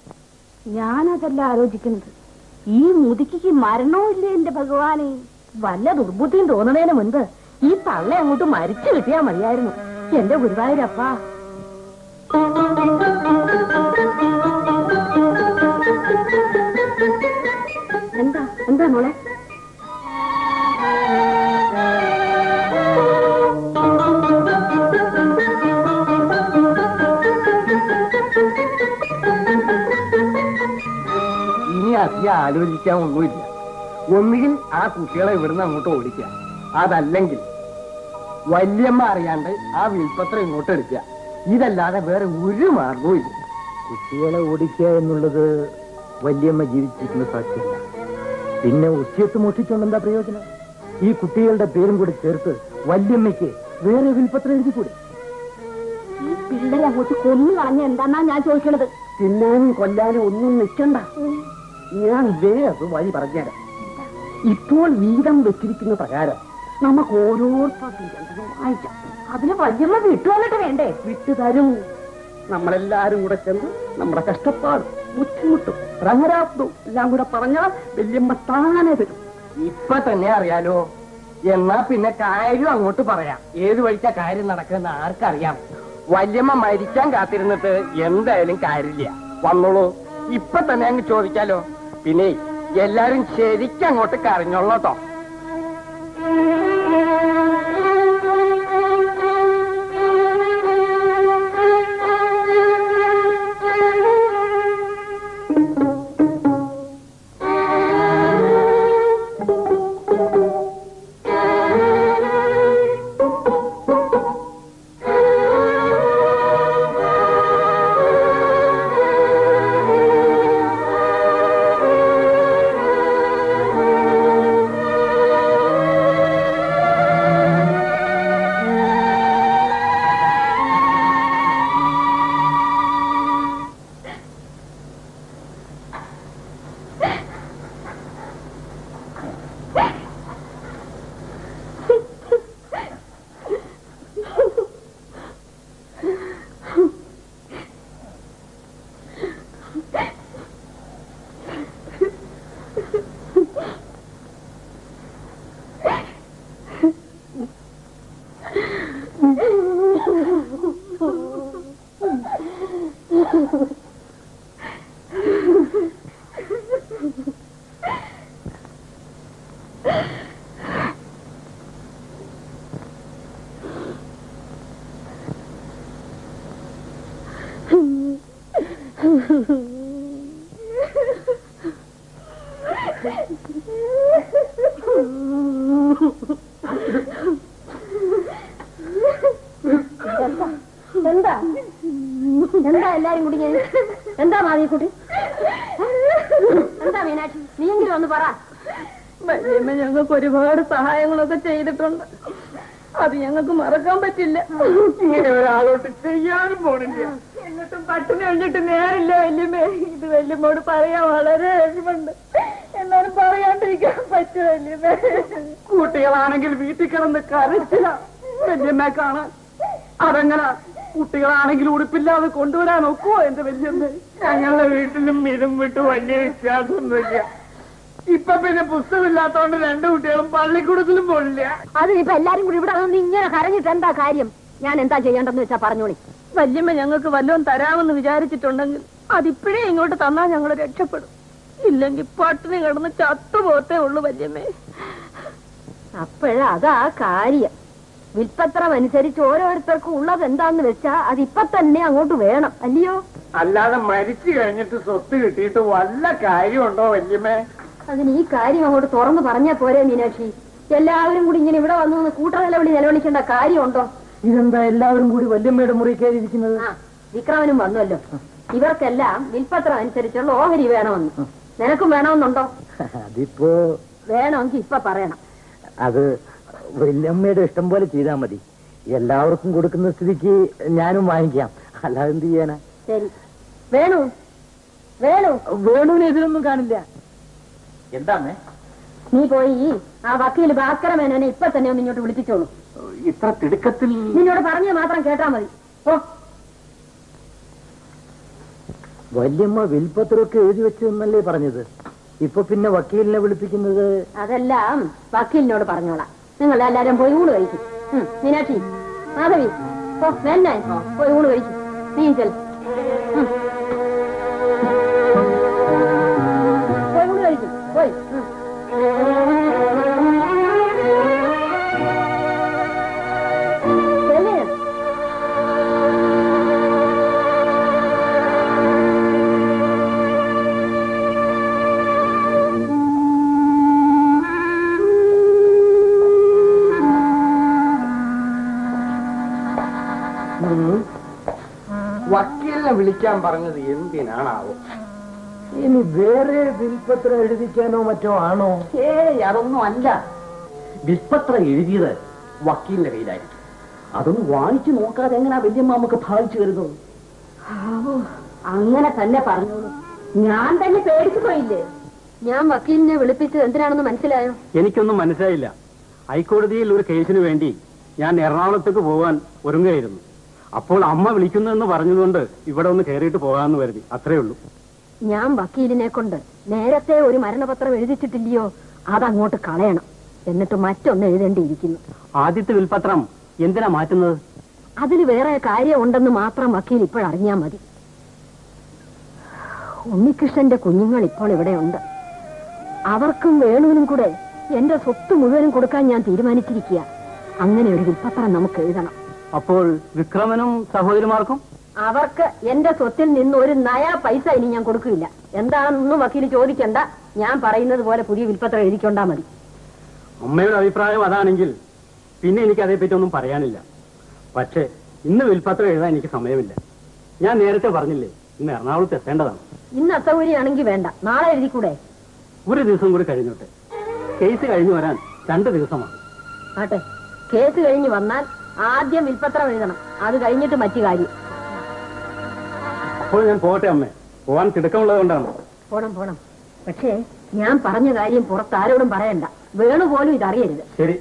ഞാനതല്ല ആലോചിക്കുന്നത്. ഈ മുതുക്കിക്ക് മരണവും ഇല്ലേ എന്റെ ഭഗവാനെ? വല്ല ദുർബുദ്ധിയും തോന്നണേന് മുൻപ് ഈ തള്ള അങ്ങോട്ട് മരിച്ചു കിട്ടിയാ മതിയായിരുന്നു എന്റെ ഗുരുവായൂരപ്പ. എന്താ എന്താ മോളെ? ഇനി അധികം ആലോചിക്കാൻ ഒന്നുമില്ല. ഒന്നുകിൽ ആ കുട്ടികളെ ഇവിടുന്ന് അങ്ങോട്ട് ഓടിക്കുക, അതല്ലെങ്കിൽ വല്യമ്മ അറിയാണ്ട് ആ വിൽപ്പത്രം ഇങ്ങോട്ട് എടുക്കുക. ഇതല്ലാതെ വേറെ ഒരു മാർഗവും ഇല്ല. കുട്ടികളെ ഓടിക്കുക എന്നുള്ളത് വല്യമ്മ ജീവിച്ചിരിക്കുന്ന സാധ്യതയില്ല. പിന്നെ ഉച്ചയത്ത് മോഷ്ടിച്ചുകൊണ്ടെന്താ പ്രയോജനം? ഈ കുട്ടികളുടെ പേരും കൂടി ചേർത്ത് വല്യമ്മയ്ക്ക് വേറെ വിൽപ്പത്രം എഴുതിക്കൂടെ? ഈ പിള്ളേരെ അങ്ങോട്ട് കൊന്നു കളഞ്ഞ എന്താന്നാ ഞാൻ ചോദിക്കണത്. തിന്നാനും കൊല്ലാനും ഒന്നും നിൽക്കണ്ട. ഞാൻ വേറെ വഴി പറഞ്ഞുതരാം. ഇപ്പോൾ വീതം വെച്ചിരിക്കുന്ന പ്രകാരം നമുക്ക് ഓരോരുത്തർക്കും വായിക്കാം. അതിന് വല്യമ്മ വിട്ടുവന്നിട്ട് വേണ്ടേ? വിട്ടുതരും. നമ്മളെല്ലാരും കൂടെ ചെന്ന് നമ്മുടെ കഷ്ടപ്പാടും ബുദ്ധിമുട്ടും പ്രഹരാബ്ദവും എല്ലാം കൂടെ പറഞ്ഞാൽ വല്യമ്മ താനെ തരും. ഇപ്പൊ തന്നെ അറിയാലോ. എന്നാ പിന്നെ കാര്യം അങ്ങോട്ട് പറയാം. ഏത് വഴിക്കാ കാര്യം നടക്കുന്ന ആർക്കറിയാം? വല്യമ്മ മരിക്കാൻ കാത്തിരുന്നിട്ട് എന്തായാലും കാര്യമില്ല. വന്നോളൂ, ഇപ്പൊ തന്നെ അങ്ങ് ചോദിക്കാലോ. പിന്നെ എല്ലാരും ശരിക്കും അങ്ങോട്ട് കരഞ്ഞോളൂട്ടോ. എന്താ എന്താ എല്ലാരും കൂടി എന്താ മാതിക്കുട്ടി? എന്താ മീനാക്ഷി, നീയെങ്കിലും ഒന്ന് പറ. വല്യമ്മ ഞങ്ങൾക്ക് ഒരുപാട് സഹായങ്ങളൊക്കെ ചെയ്തിട്ടുണ്ട്. അത് ഞങ്ങൾക്ക് മറക്കാൻ പറ്റില്ല. ഇങ്ങനെ ഒരാളോട്ട് ചെയ്യാനും പോണില്ല. എന്നിട്ടും പട്ടിണി കഴിഞ്ഞിട്ട് നേരില്ല വല്യമ്മേ. ഇത് വല്യമ്മോട് പറയാൻ വളരെ വിഷമുണ്ട്. എന്നാലും പറയാണ്ടിരിക്കാൻ പറ്റും വല്യമ്മേ. കുട്ടികളാണെങ്കിൽ വീട്ടിൽ കിടന്ന് കരച്ചില്ല വല്യമ്മ കാണാൻ. അതെങ്ങനെ കുട്ടികളാണെങ്കിൽ ഉടുപ്പില്ലാതെ കൊണ്ടുവരാൻ ഒക്കുവോ എന്റെ വല്യമ്മ? ഞങ്ങളുടെ വീട്ടിലും ഇതും വിട്ട് വലിയ വ്യത്യാസമൊന്നുമില്ല. ഇപ്പൊ പിന്നെ പുസ്തകമില്ലാത്തോണ്ട് 2 കുട്ടികളും പള്ളിക്കൂടത്തിലും പോണില്ല. അതിനിപ്പോ എല്ലാരും കൂടി ഇവിടെ നിന്ന് ഇങ്ങനെ കരഞ്ഞിട്ട് എന്താ കാര്യം? ഞാൻ എന്താ ചെയ്യേണ്ടെന്ന് വെച്ചാ പറഞ്ഞോളി. വല്യമ്മ ഞങ്ങൾക്ക് വല്ലതും തരാമെന്ന് വിചാരിച്ചിട്ടുണ്ടെങ്കിൽ അതിപ്പോഴേ ഇങ്ങോട്ട് തന്നാൽ ഞങ്ങൾ രക്ഷപ്പെടും. ഇല്ലെങ്കിൽ പട്ടിണി കിടന്ന് ചത്തുപോത്തേ ഉള്ളൂ വല്യമ്മേ. അപ്പോഴതാ കാര്യം. വിൽപ്പത്രം അനുസരിച്ച് ഓരോരുത്തർക്കും ഉള്ളത് എന്താന്ന് വെച്ചാ അതിപ്പൊ തന്നെ അങ്ങോട്ട് വേണം, അല്ലയോ? അല്ലാതെ മരിച്ചു കഴിഞ്ഞിട്ട് സ്വത്ത് കിട്ടിയിട്ട് വല്ല കാര്യമുണ്ടോ വല്യമ്മേ? അതിന് ഈ കാര്യം അങ്ങോട്ട് തുറന്നു പറഞ്ഞാ പോരെ മീനാക്ഷി? എല്ലാവരും കൂടി ഇങ്ങനെ ഇവിടെ വന്നു കൂട്ടനിലവിളി നിലവിളിക്കേണ്ട കാര്യമുണ്ടോ? ഇതെന്താ എല്ലാവരും കൂടി വല്യമ്മയുടെ മുറി കയറിയിരിക്കുന്നത്? ആ, വിക്രമനും വന്നല്ലോ. ഇവർക്കെല്ലാം വിൽപ്പത്രം അനുസരിച്ചുള്ള ഓഹരി വേണമെന്ന്. നിനക്കും വേണമെന്നുണ്ടോ? അതിപ്പോ വേണമെങ്കിൽ ഇപ്പൊ പറയണം. അത് വല്യമ്മയുടെ ഇഷ്ടം പോലെ ചെയ്താൽ മതി. എല്ലാവർക്കും കൊടുക്കുന്ന സ്ഥിതിക്ക് ഞാനും വാങ്ങിക്കാം. അല്ലാതെ എന്ത് ചെയ്യാനാ? ശരി. വേണു വേണു വേണുവിന് എതിരൊന്നും കാണില്ല. എന്താമേ? നീ പോയി ആ വക്കീൽ ഭാസ്കരമേനോനെ ഇപ്പൊ തന്നെ ഒന്ന് ഇങ്ങോട്ട് വിളിപ്പിച്ചോളൂ. ഇത്ര തിടുക്കത്തിൽ നിന്നോട് പറഞ്ഞ മാത്രം കേട്ടാ മതി. ഓ, വല്യമ്മ വിൽപ്പത്രമൊക്കെ എഴുതി വെച്ചെന്നല്ലേ പറഞ്ഞത്? ഇപ്പൊ പിന്നെ വക്കീലിനെ വിളിപ്പിക്കുന്നത്? അതെല്ലാം വക്കീലിനോട് പറഞ്ഞോളാം. നിങ്ങൾ എല്ലാരും പോയി ഊണ് കഴിക്കും. മീനാക്ഷി, മാധവി, ഓ വേന്നെ പോയി ഊണ് കഴിക്കും. നീ ചെൽ പോയി ഊണ് കഴിക്കും. പോയി വക്കീലിനെ വിളിക്കാൻ പറഞ്ഞത് എന്തിനാണാവോ? ഇനി വേറെ വിൽപ്പത്രം എഴുതിക്കാനോ മറ്റോ ആണോ? അതൊന്നും അല്ല. വിൽപ്പത്രം എഴുതിയത് വക്കീലിന്റെ കയ്യിലായിരിക്കും. അതൊന്നും വായിച്ചു നോക്കാതെ എങ്ങനെയാ വല്യമ്മ നമുക്ക് ഭാവിച്ചു വരുന്നത്? അങ്ങനെ തന്നെ പറഞ്ഞോളൂ. ഞാൻ തന്നെ പേടിച്ചു പോയില്ലേ? ഞാൻ വക്കീലിനെ വിളിപ്പിച്ചത് എന്തിനാണെന്ന് മനസ്സിലായോ? എനിക്കൊന്നും മനസ്സിലായില്ല. ഹൈക്കോടതിയിൽ ഒരു കേസിന് വേണ്ടി ഞാൻ എറണാകുളത്തേക്ക് പോകാൻ ഒരുങ്ങുകയായിരുന്നു. അപ്പോൾ അമ്മ വിളിക്കുന്നെന്ന് പറഞ്ഞതുകൊണ്ട് ഇവിടെ ഒന്ന് കയറിയിട്ട് പോകാമെന്ന് കരുതി. അത്രേ ഉള്ളൂ. ഞാൻ വക്കീലിനെ കൊണ്ട് നേരത്തെ ഒരു മരണപത്രം എഴുതിച്ചിട്ടില്ലയോ, അതങ്ങോട്ട് കളയണം. എന്നിട്ട് മറ്റൊന്ന് എഴുതേണ്ടിയിരിക്കുന്നു. ആദ്യത്തെ വിൽപത്രം എന്തിനാ മാറ്റുന്നത്? അതിൽ വേറെ കാര്യമുണ്ടെന്ന് മാത്രം വക്കീൽ ഇപ്പോഴറിഞ്ഞാൽ മതി. ഉണ്ണികൃഷ്ണന്റെ കുഞ്ഞുങ്ങൾ ഇപ്പോൾ ഇവിടെയുണ്ട്. അവർക്കും വേണുവിനും കൂടെ എന്റെ സ്വത്ത് മുഴുവനും കൊടുക്കാൻ ഞാൻ തീരുമാനിച്ചിരിക്കുക. അങ്ങനെ ഒരു വിൽപ്പത്രം നമുക്ക് എഴുതണം. അപ്പോൾ വിക്രമനും സഹോദരിമാർക്കും? അവർക്ക് എന്റെ സ്വത്തിൽ നിന്ന് ഒരു നയാ പൈസ ഇനി ഞാൻ കൊടുക്കില്ല. എന്താണെന്നൊന്നും വക്കീൽ ചോദിക്കണ്ട. ഞാൻ പറയുന്നത് പോലെ പുതിയ വിൽപ്പത്രം എഴുതിക്കൊണ്ടാ മതി. അമ്മയുടെ അഭിപ്രായം അതാണെങ്കിൽ പിന്നെ എനിക്ക് അതേപ്പറ്റി ഒന്നും പറയാനില്ല. പക്ഷേ ഇന്ന് വിൽപ്പത്രം എഴുതാൻ എനിക്ക് സമയമില്ല. ഞാൻ നേരത്തെ പറഞ്ഞില്ലേ, ഇന്ന് എറണാകുളത്ത് എത്തേണ്ടതാണ്. ഇന്ന് അസൗകര്യമാണെങ്കിൽ വേണ്ട, നാളെ എഴുതിക്കൂടെ? ഒരു ദിവസം കൂടി കഴിഞ്ഞോട്ടെ. കേസ് കഴിഞ്ഞു വരാൻ 2 ദിവസമാണ്. ആട്ടെ, കേസ് കഴിഞ്ഞ് വന്നാൽ ആദ്യം വിൽപ്പത്രം എഴുതണം. അത് കഴിഞ്ഞിട്ട് മറ്റു കാര്യം. അപ്പോൾ ഞാൻ പോകട്ടെ അമ്മേ. പോവാൻ തിടുക്കമുള്ളത് കൊണ്ടാണ്. പോണം പോണം. പക്ഷേ ഞാൻ പറഞ്ഞ കാര്യം പുറത്താരോടും പറയണ്ട. വേണു പോലും ഇതറിയരുത്. ശരി.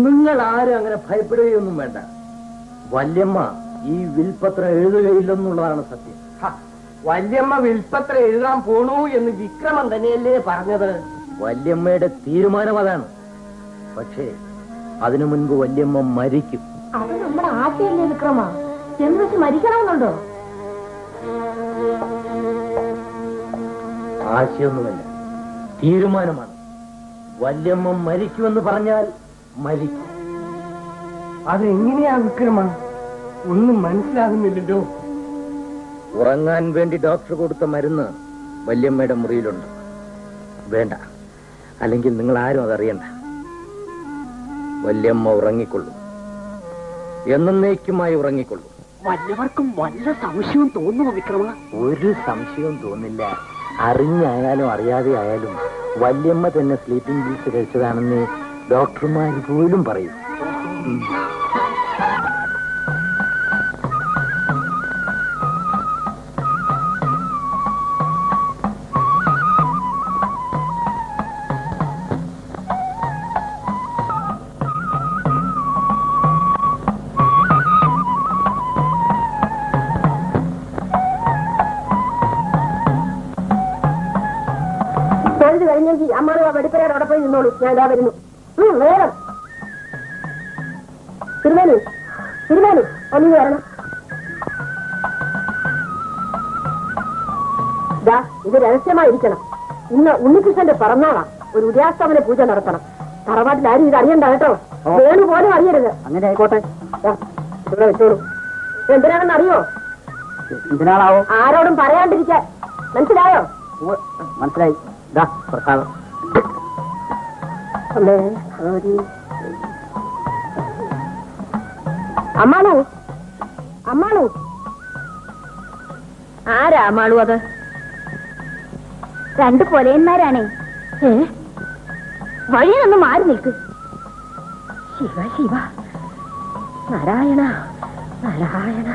നിങ്ങൾ ആരും അങ്ങനെ ഭയപ്പെടുകയൊന്നും വേണ്ട. വല്യമ്മ ഈ വിൽപ്പത്രം എഴുതുകയില്ലെന്നുള്ളതാണ് സത്യം. വല്യമ്മ വിൽപ്പത്രം എഴുതാൻ പോണു എന്ന് വിക്രമൻ തന്നെയല്ലേ പറഞ്ഞത്? വല്യമ്മയുടെ തീരുമാനം അതാണ്. പക്ഷേ അതിനു മുൻപ് വല്യമ്മ മരിക്കും. അത് നമ്മുടെ ആശയല്ലേ വിക്രമ? എന്ന് വെച്ച് മരിക്കണമെന്നുണ്ടോ? ആശയൊന്നുമല്ല, തീരുമാനമാണ്. വല്യമ്മ മരിക്കുമെന്ന് പറഞ്ഞാൽ മരിക്കും. അതെങ്ങനെയാ വിക്രമ? ഒന്നും മനസ്സിലാകുന്നില്ലല്ലോ. ഉറങ്ങാൻ വേണ്ടി ഡോക്ടർ കൊടുത്ത മരുന്ന് വല്യമ്മയുടെ മുറിയിലുണ്ട്. വേണ്ട, അല്ലെങ്കിൽ നിങ്ങൾ ആരും അതറിയണ്ട. വല്യമ്മ ഉറങ്ങിക്കൊള്ളും, എന്നേക്കുമായി ഉറങ്ങിക്കൊള്ളും. വല്ലവർക്കും വല്ല സംശയവും തോന്നുമോ വിക്രമ? ഒരു സംശയവും തോന്നില്ല. അറിഞ്ഞായാലും അറിയാതെ ആയാലും വല്യമ്മ തന്നെ സ്ലീപ്പിംഗ് പിൽസ് കഴിച്ചതാണെന്ന് ഡോക്ടർമാർ പോലും പറയും. കഴിഞ്ഞെങ്കിൽ അമ്മാളും ആ വെടിപ്പരയുടെ അവിടെ പോയി നിന്നോളൂ. ഞാൻ ഇതാ വരുന്നു. വേഗം തിരുമേനി, തിരുമേനി ഒന്നിങ്ങ് വരണം. ദാ ഇത് രഹസ്യമായിരിക്കണം. ഇന്ന് ഉണ്ണികൃഷ്ണന്റെ പിറന്നാളാ. ഒരു ഉദയാസ്തമന പൂജ നടത്തണം. തറവാട്ടിൽ ആരും ഇത് അറിയണ്ട കേട്ടോ. വേണു പോലും അറിയരുത്. അങ്ങനെ ആയിക്കോട്ടെ. ഇവിടെ വെച്ചോളൂ. എന്തിനാണെന്ന് അറിയോ? എന്തിനാണാവോ? ആരോടും പറയാണ്ടിരിക്കാൻ. മനസ്സിലായോ? മനസ്സിലായി. പ്രസാദം. അമ്മാളു, അമ്മാളു. ആരാ അമ്മാളു അത്? രണ്ട് കൊലയന്മാരാണേ. വഴിയൊന്ന് മാറി നിൽക്ക്. ശിവ ശിവ, നാരായണ നാരായണ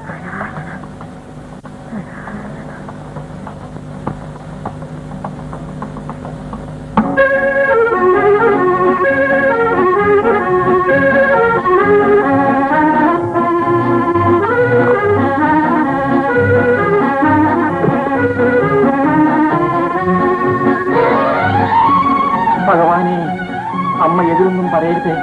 നാരായണ. ഭഗവാനെ, അമ്മ എതിരൊന്നും പറയരുതേ.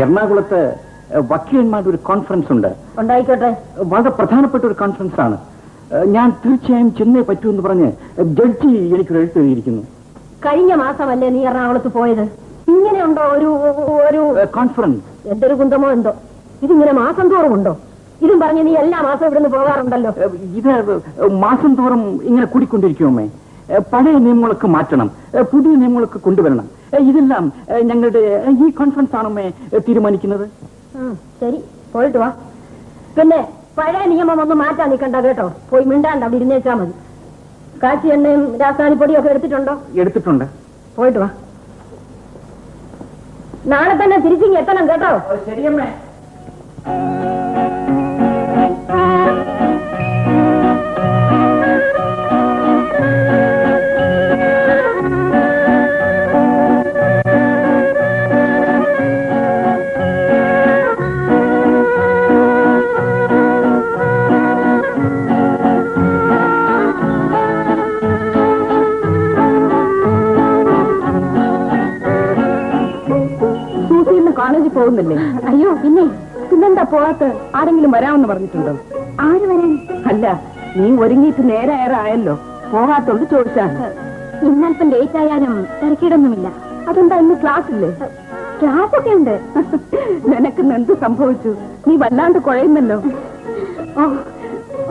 എറണാകുളത്ത് വക്കീലന്മാരുടെ ഒരു കോൺഫറൻസ് ഉണ്ട്. ഉണ്ടായിക്കോട്ടെ. വളരെ പ്രധാനപ്പെട്ട ഒരു കോൺഫറൻസ് ആണ്. ഞാൻ തീർച്ചയായും ചെന്നേ പറ്റൂ എന്ന് പറഞ്ഞ് ജഡ്ജി എനിക്കൊരു എഴുത്ത് എഴുതിയിരിക്കുന്നു. കഴിഞ്ഞ മാസമല്ലേ നീ എറണാകുളത്ത് പോയത്? ഇങ്ങനെയുണ്ടോ ഒരു ഒരു കോൺഫറൻസ്? എന്തൊരു കുന്തമോ എന്തോ. ഇതിങ്ങനെ മാസം തോറും ഉണ്ടോ? ഇതും പറഞ്ഞ് നീ എല്ലാ മാസവും ഇവിടുന്ന് പോകാറുണ്ടല്ലോ. ഇത് മാസം തോറും ഇങ്ങനെ കൂടിക്കൊണ്ടിരിക്കുമേ. പഴയ നിയമങ്ങളൊക്കെ മാറ്റണം, പുതിയ നിയമങ്ങളൊക്കെ കൊണ്ടുവരണം. ഇതെല്ലാം ഞങ്ങളുടെ ഈ കോൺഫറൻസ് ആണമ്മേ തീരുമാനിക്കുന്നത്. ശരി, പോയിട്ട് വാ. പിന്നെ പഴയ നിയമം ഒന്നും മാറ്റാൻ നിൽക്കണ്ട കേട്ടോ. പോയി മിണ്ടാണ്ട് അവിടെ ഇരുന്നേച്ചാ മതി. കാച്ചി എണ്ണയും രാസായനിപ്പൊടിയും ഒക്കെ എടുത്തിട്ടുണ്ടോ? എടുത്തിട്ടുണ്ട്. പോയിട്ട് വാ. നാളെ തന്നെ തിരിച്ചിങ്ങ് എത്തണം കേട്ടോ. ശരിയമ്മേ. കോളേജിൽ പോകുന്നില്ലേ? അയ്യോ, പിന്നെന്താ പോവാത്ത? ആരെങ്കിലും വരാമെന്ന് പറഞ്ഞിട്ടുണ്ടോ? ആര് വരാൻ? അല്ല, നീ ഒരുങ്ങിയിട്ട് നേരെ ആയല്ലോ, പോകാത്തോണ്ട് ചോദിച്ചാണ്. ഇന്നൽപ്പം ലേറ്റ് ആയാലും തിരക്കിടൊന്നുമില്ല. അതെന്താ, ഇന്ന് ക്ലാസ് ഇല്ലേ? ക്ലാസ് ഒക്കെ ഉണ്ട്. നിനക്ക് എന്ത് സംഭവിച്ചു? നീ വല്ലാണ്ട് കുഴയുന്നല്ലോ. ഓ,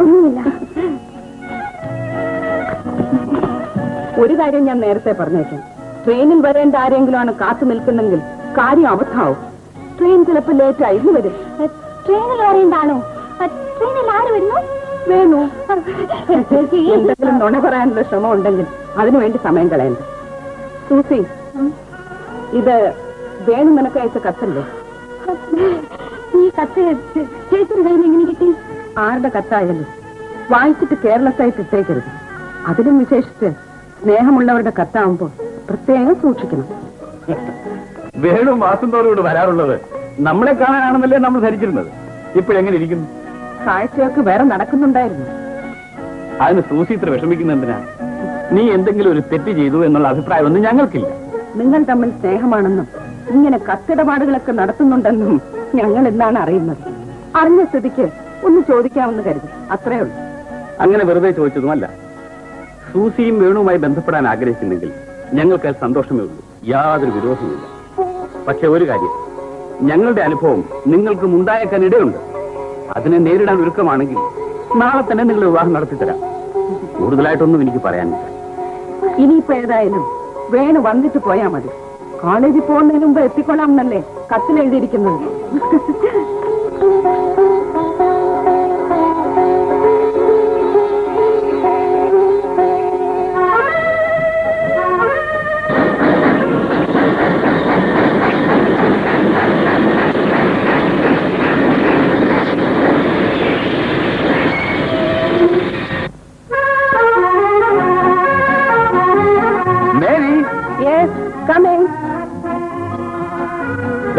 ഒന്നുമില്ല. ഒരു കാര്യം ഞാൻ നേരത്തെ പറഞ്ഞേക്കാം. ട്രെയിനിൽ വരേണ്ട ആരെങ്കിലും ആണ് കാത്തു നിൽക്കുന്നെങ്കിൽ കാര്യം അബദ്ധാവും. ട്രെയിൻ ചിലപ്പോൾ ലേറ്റ് ആയിരുന്നു വരും. ട്രെയിനിൽ വരേണ്ടാണോ? ട്രെയിനിൽ ആര് വരുന്നു? വേണു. എന്തെങ്കിലും നുണ പറയാനുള്ള ശ്രമം ഉണ്ടെങ്കിൽ അതിനുവേണ്ടി സമയം കളയണ്ട. സൂസി, ഇത് വേണു നിനക്ക് അയച്ച കത്തല്ലേ? ഈ കത്ത് ചേച്ചിയുടെ കയ്യിൽ എങ്ങനെ കിട്ടി? ആരുടെ കത്തായാലും വായിച്ചിട്ട് കെയർലെസ്സായിട്ട് ഇട്ടേക്കരുത്. അതിലും വിശേഷിച്ച് സ്നേഹമുള്ളവരുടെ കത്താവുമ്പോൾ പ്രത്യേകം സൂക്ഷിക്കണം. വേണു മാസം തോറും ഇവിടെ വരാറുള്ളത് നമ്മളെ കാണാനാണെന്നല്ലേ നമ്മൾ ധരിച്ചിരുന്നത്. ഇപ്പോഴെങ്ങനെ ഇരിക്കുന്നു? കാഴ്ചയൊക്കെ വേറെ നടക്കുന്നുണ്ടായിരുന്നു. അതിന് സൂസി ഇത്ര വിഷമിക്കുന്ന എന്തിനാ? നീ എന്തെങ്കിലും ഒരു തെറ്റ് ചെയ്തു എന്നുള്ള അഭിപ്രായമൊന്നും ഞങ്ങൾക്കില്ല. നിങ്ങൾ തമ്മിൽ സ്നേഹമാണെന്നും ഇങ്ങനെ കത്തിടപാടുകളൊക്കെ നടത്തുന്നുണ്ടെന്നും ഞങ്ങൾ എന്നാണ് അറിയുന്നത്. അറിഞ്ഞ സ്ഥിതിക്ക് ഒന്ന് ചോദിക്കാമെന്ന് കരുതി, അത്രേ ഉള്ളൂ. അങ്ങനെ വെറുതെ ചോദിച്ചതുമല്ല. സൂസിയും വേണുവുമായി ബന്ധപ്പെടാൻ ആഗ്രഹിക്കുന്നെങ്കിൽ ഞങ്ങൾക്ക് സന്തോഷമേ ഉള്ളൂ, യാതൊരു വിരോധവുമില്ല. പക്ഷെ ഒരു കാര്യം, ഞങ്ങളുടെ അനുഭവം നിങ്ങൾക്കും ഉണ്ടായേക്കാൻ ഇടയുണ്ട്. അതിനെ നേരിടാൻ ഒരുക്കമാണെങ്കിൽ നാളെ തന്നെ നിങ്ങൾ വിവാഹം നടത്തിത്തരാം. കൂടുതലായിട്ടൊന്നും എനിക്ക് പറയാനില്ല. ഇനിയിപ്പോ ഏതായാലും വേണു വന്നിട്ട് പോയാ മതി. കോളേജിൽ പോകുന്നതിന് മുമ്പ് എത്തിക്കൊള്ളാം എന്നല്ലേ കത്തിൽ എഴുതിയിരിക്കുന്നത്.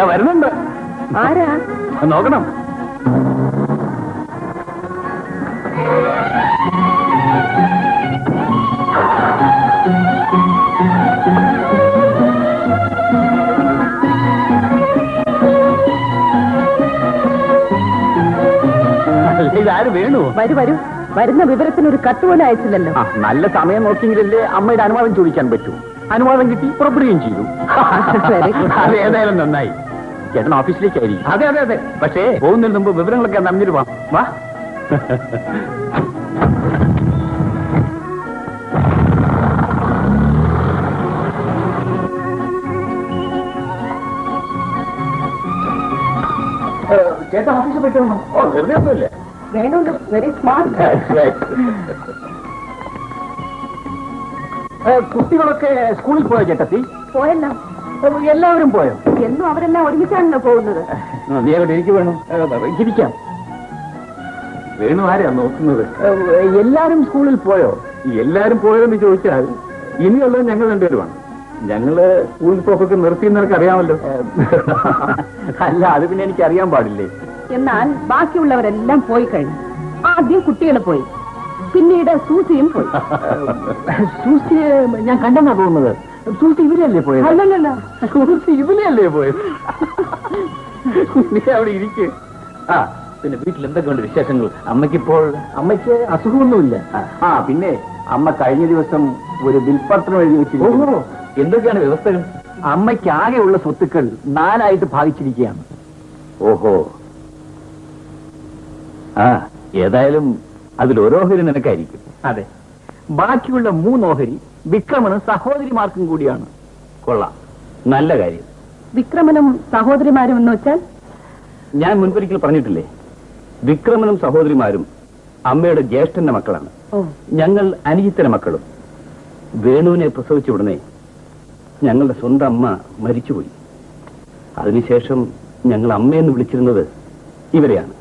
വരുന്നുണ്ട്. ആരാ? നോക്കണം. ഇതാര് വേണു? വരൂ. വരുന്ന വിവരത്തിന് ഒരു കത്ത് പോലും അയച്ചില്ലല്ലോ. നല്ല സമയം നോക്കിയെങ്കിലല്ലേ അമ്മയുടെ അനുവാദം ചോദിക്കാൻ പറ്റൂ. അനുവാദം കിട്ടി, പുറപ്പെടുകയും ചെയ്തു. അത് ഏതായാലും നന്നായി. ചേട്ടൻ ഓഫീസിലേക്കായിരിക്കും. അതെ. പക്ഷേ പോകുന്നതിന് മുമ്പ് വിവരങ്ങളൊക്കെ നന്ദിട്ട് വാ. ചേട്ടൻ ഓഫീസിൽ പോയിട്ട് വന്നു. വെറുതെ ഒന്നുമില്ല. Very smart. കുട്ടികളൊക്കെ സ്കൂളിൽ പോയോ ചേട്ടത്തി? പോയല്ലോ. എല്ലാവരും പോയോ? എന്നും അവരെല്ലാം ഒരുമിച്ചാണല്ലോ പോകുന്നത്. നീ അവിടെ എനിക്ക് വേണം. ഇരിക്കാം. വേണു ആരെയാ നോക്കുന്നത്? എല്ലാരും സ്കൂളിൽ പോയോ? എല്ലാരും പോയോന്ന് ചോദിച്ചാൽ ഇനിയുള്ളത് ഞങ്ങൾ രണ്ടുപേരുമാണ്. ഞങ്ങള് സ്കൂളിൽ പോക്കൊക്കെ നിർത്തിയെന്ന് നിനക്ക് അറിയാമല്ലോ. അല്ല, അത് പിന്നെ എനിക്ക് അറിയാൻ പാടില്ലേ? എന്നാൽ ബാക്കിയുള്ളവരെല്ലാം പോയി കഴിഞ്ഞു. ആദ്യം കുട്ടികൾ പോയി, പിന്നീട് സൂസിയും പോയി. സൂസിയെ ഞാൻ കണ്ടെന്നാ തോന്നുന്നത്. സൂസി ഇവരല്ലേ പോയത്? അല്ലല്ല, സൂസി ഇവരല്ലേ പോയത്? നീ അവിടെ ഇരിക്ക്. പിന്നെ വീട്ടിൽ എന്തൊക്കെയുണ്ട് വിശേഷങ്ങൾ? അമ്മയ്ക്ക് അസുഖമൊന്നുമില്ല. പിന്നെ അമ്മ കഴിഞ്ഞ ദിവസം ഒരു ബിൽപത്രം എഴുതി വെച്ചിരിക്കുന്നു. എന്തൊക്കെയാണ് വ്യവസ്ഥകൾ? അമ്മയ്ക്ക് ആകെയുള്ള സ്വത്തുക്കൾ 4 ഭാഗിച്ചിരിക്കുകയാണ്. ഓഹോ. ഏതായാലും അതിൽ ഒരു ഓഹരി നിനക്കായിരിക്കും. അതെ. ബാക്കിയുള്ള 3 ഓഹരി വിക്രമനും സഹോദരിമാർക്കും കൂടിയാണ്. കൊള്ളാം, നല്ല കാര്യം. വിക്രമനും സഹോദരിമാരും എന്ന് വെച്ചാൽ? ഞാൻ മുൻപൊരിക്കൽ പറഞ്ഞിട്ടില്ലേ, വിക്രമനും സഹോദരിമാരും അമ്മയുടെ ജ്യേഷ്ഠന്റെ മക്കളാണ്. ഞങ്ങൾ അനുജിത്തന്റെ മക്കളും. വേണുവിനെ പ്രസവിച്ച ഉടനെ ഞങ്ങളുടെ സ്വന്തം അമ്മ മരിച്ചുപോയി. അതിനുശേഷം ഞങ്ങൾ അമ്മയെന്ന് വിളിച്ചിരുന്നത് ഇവരെയാണ്.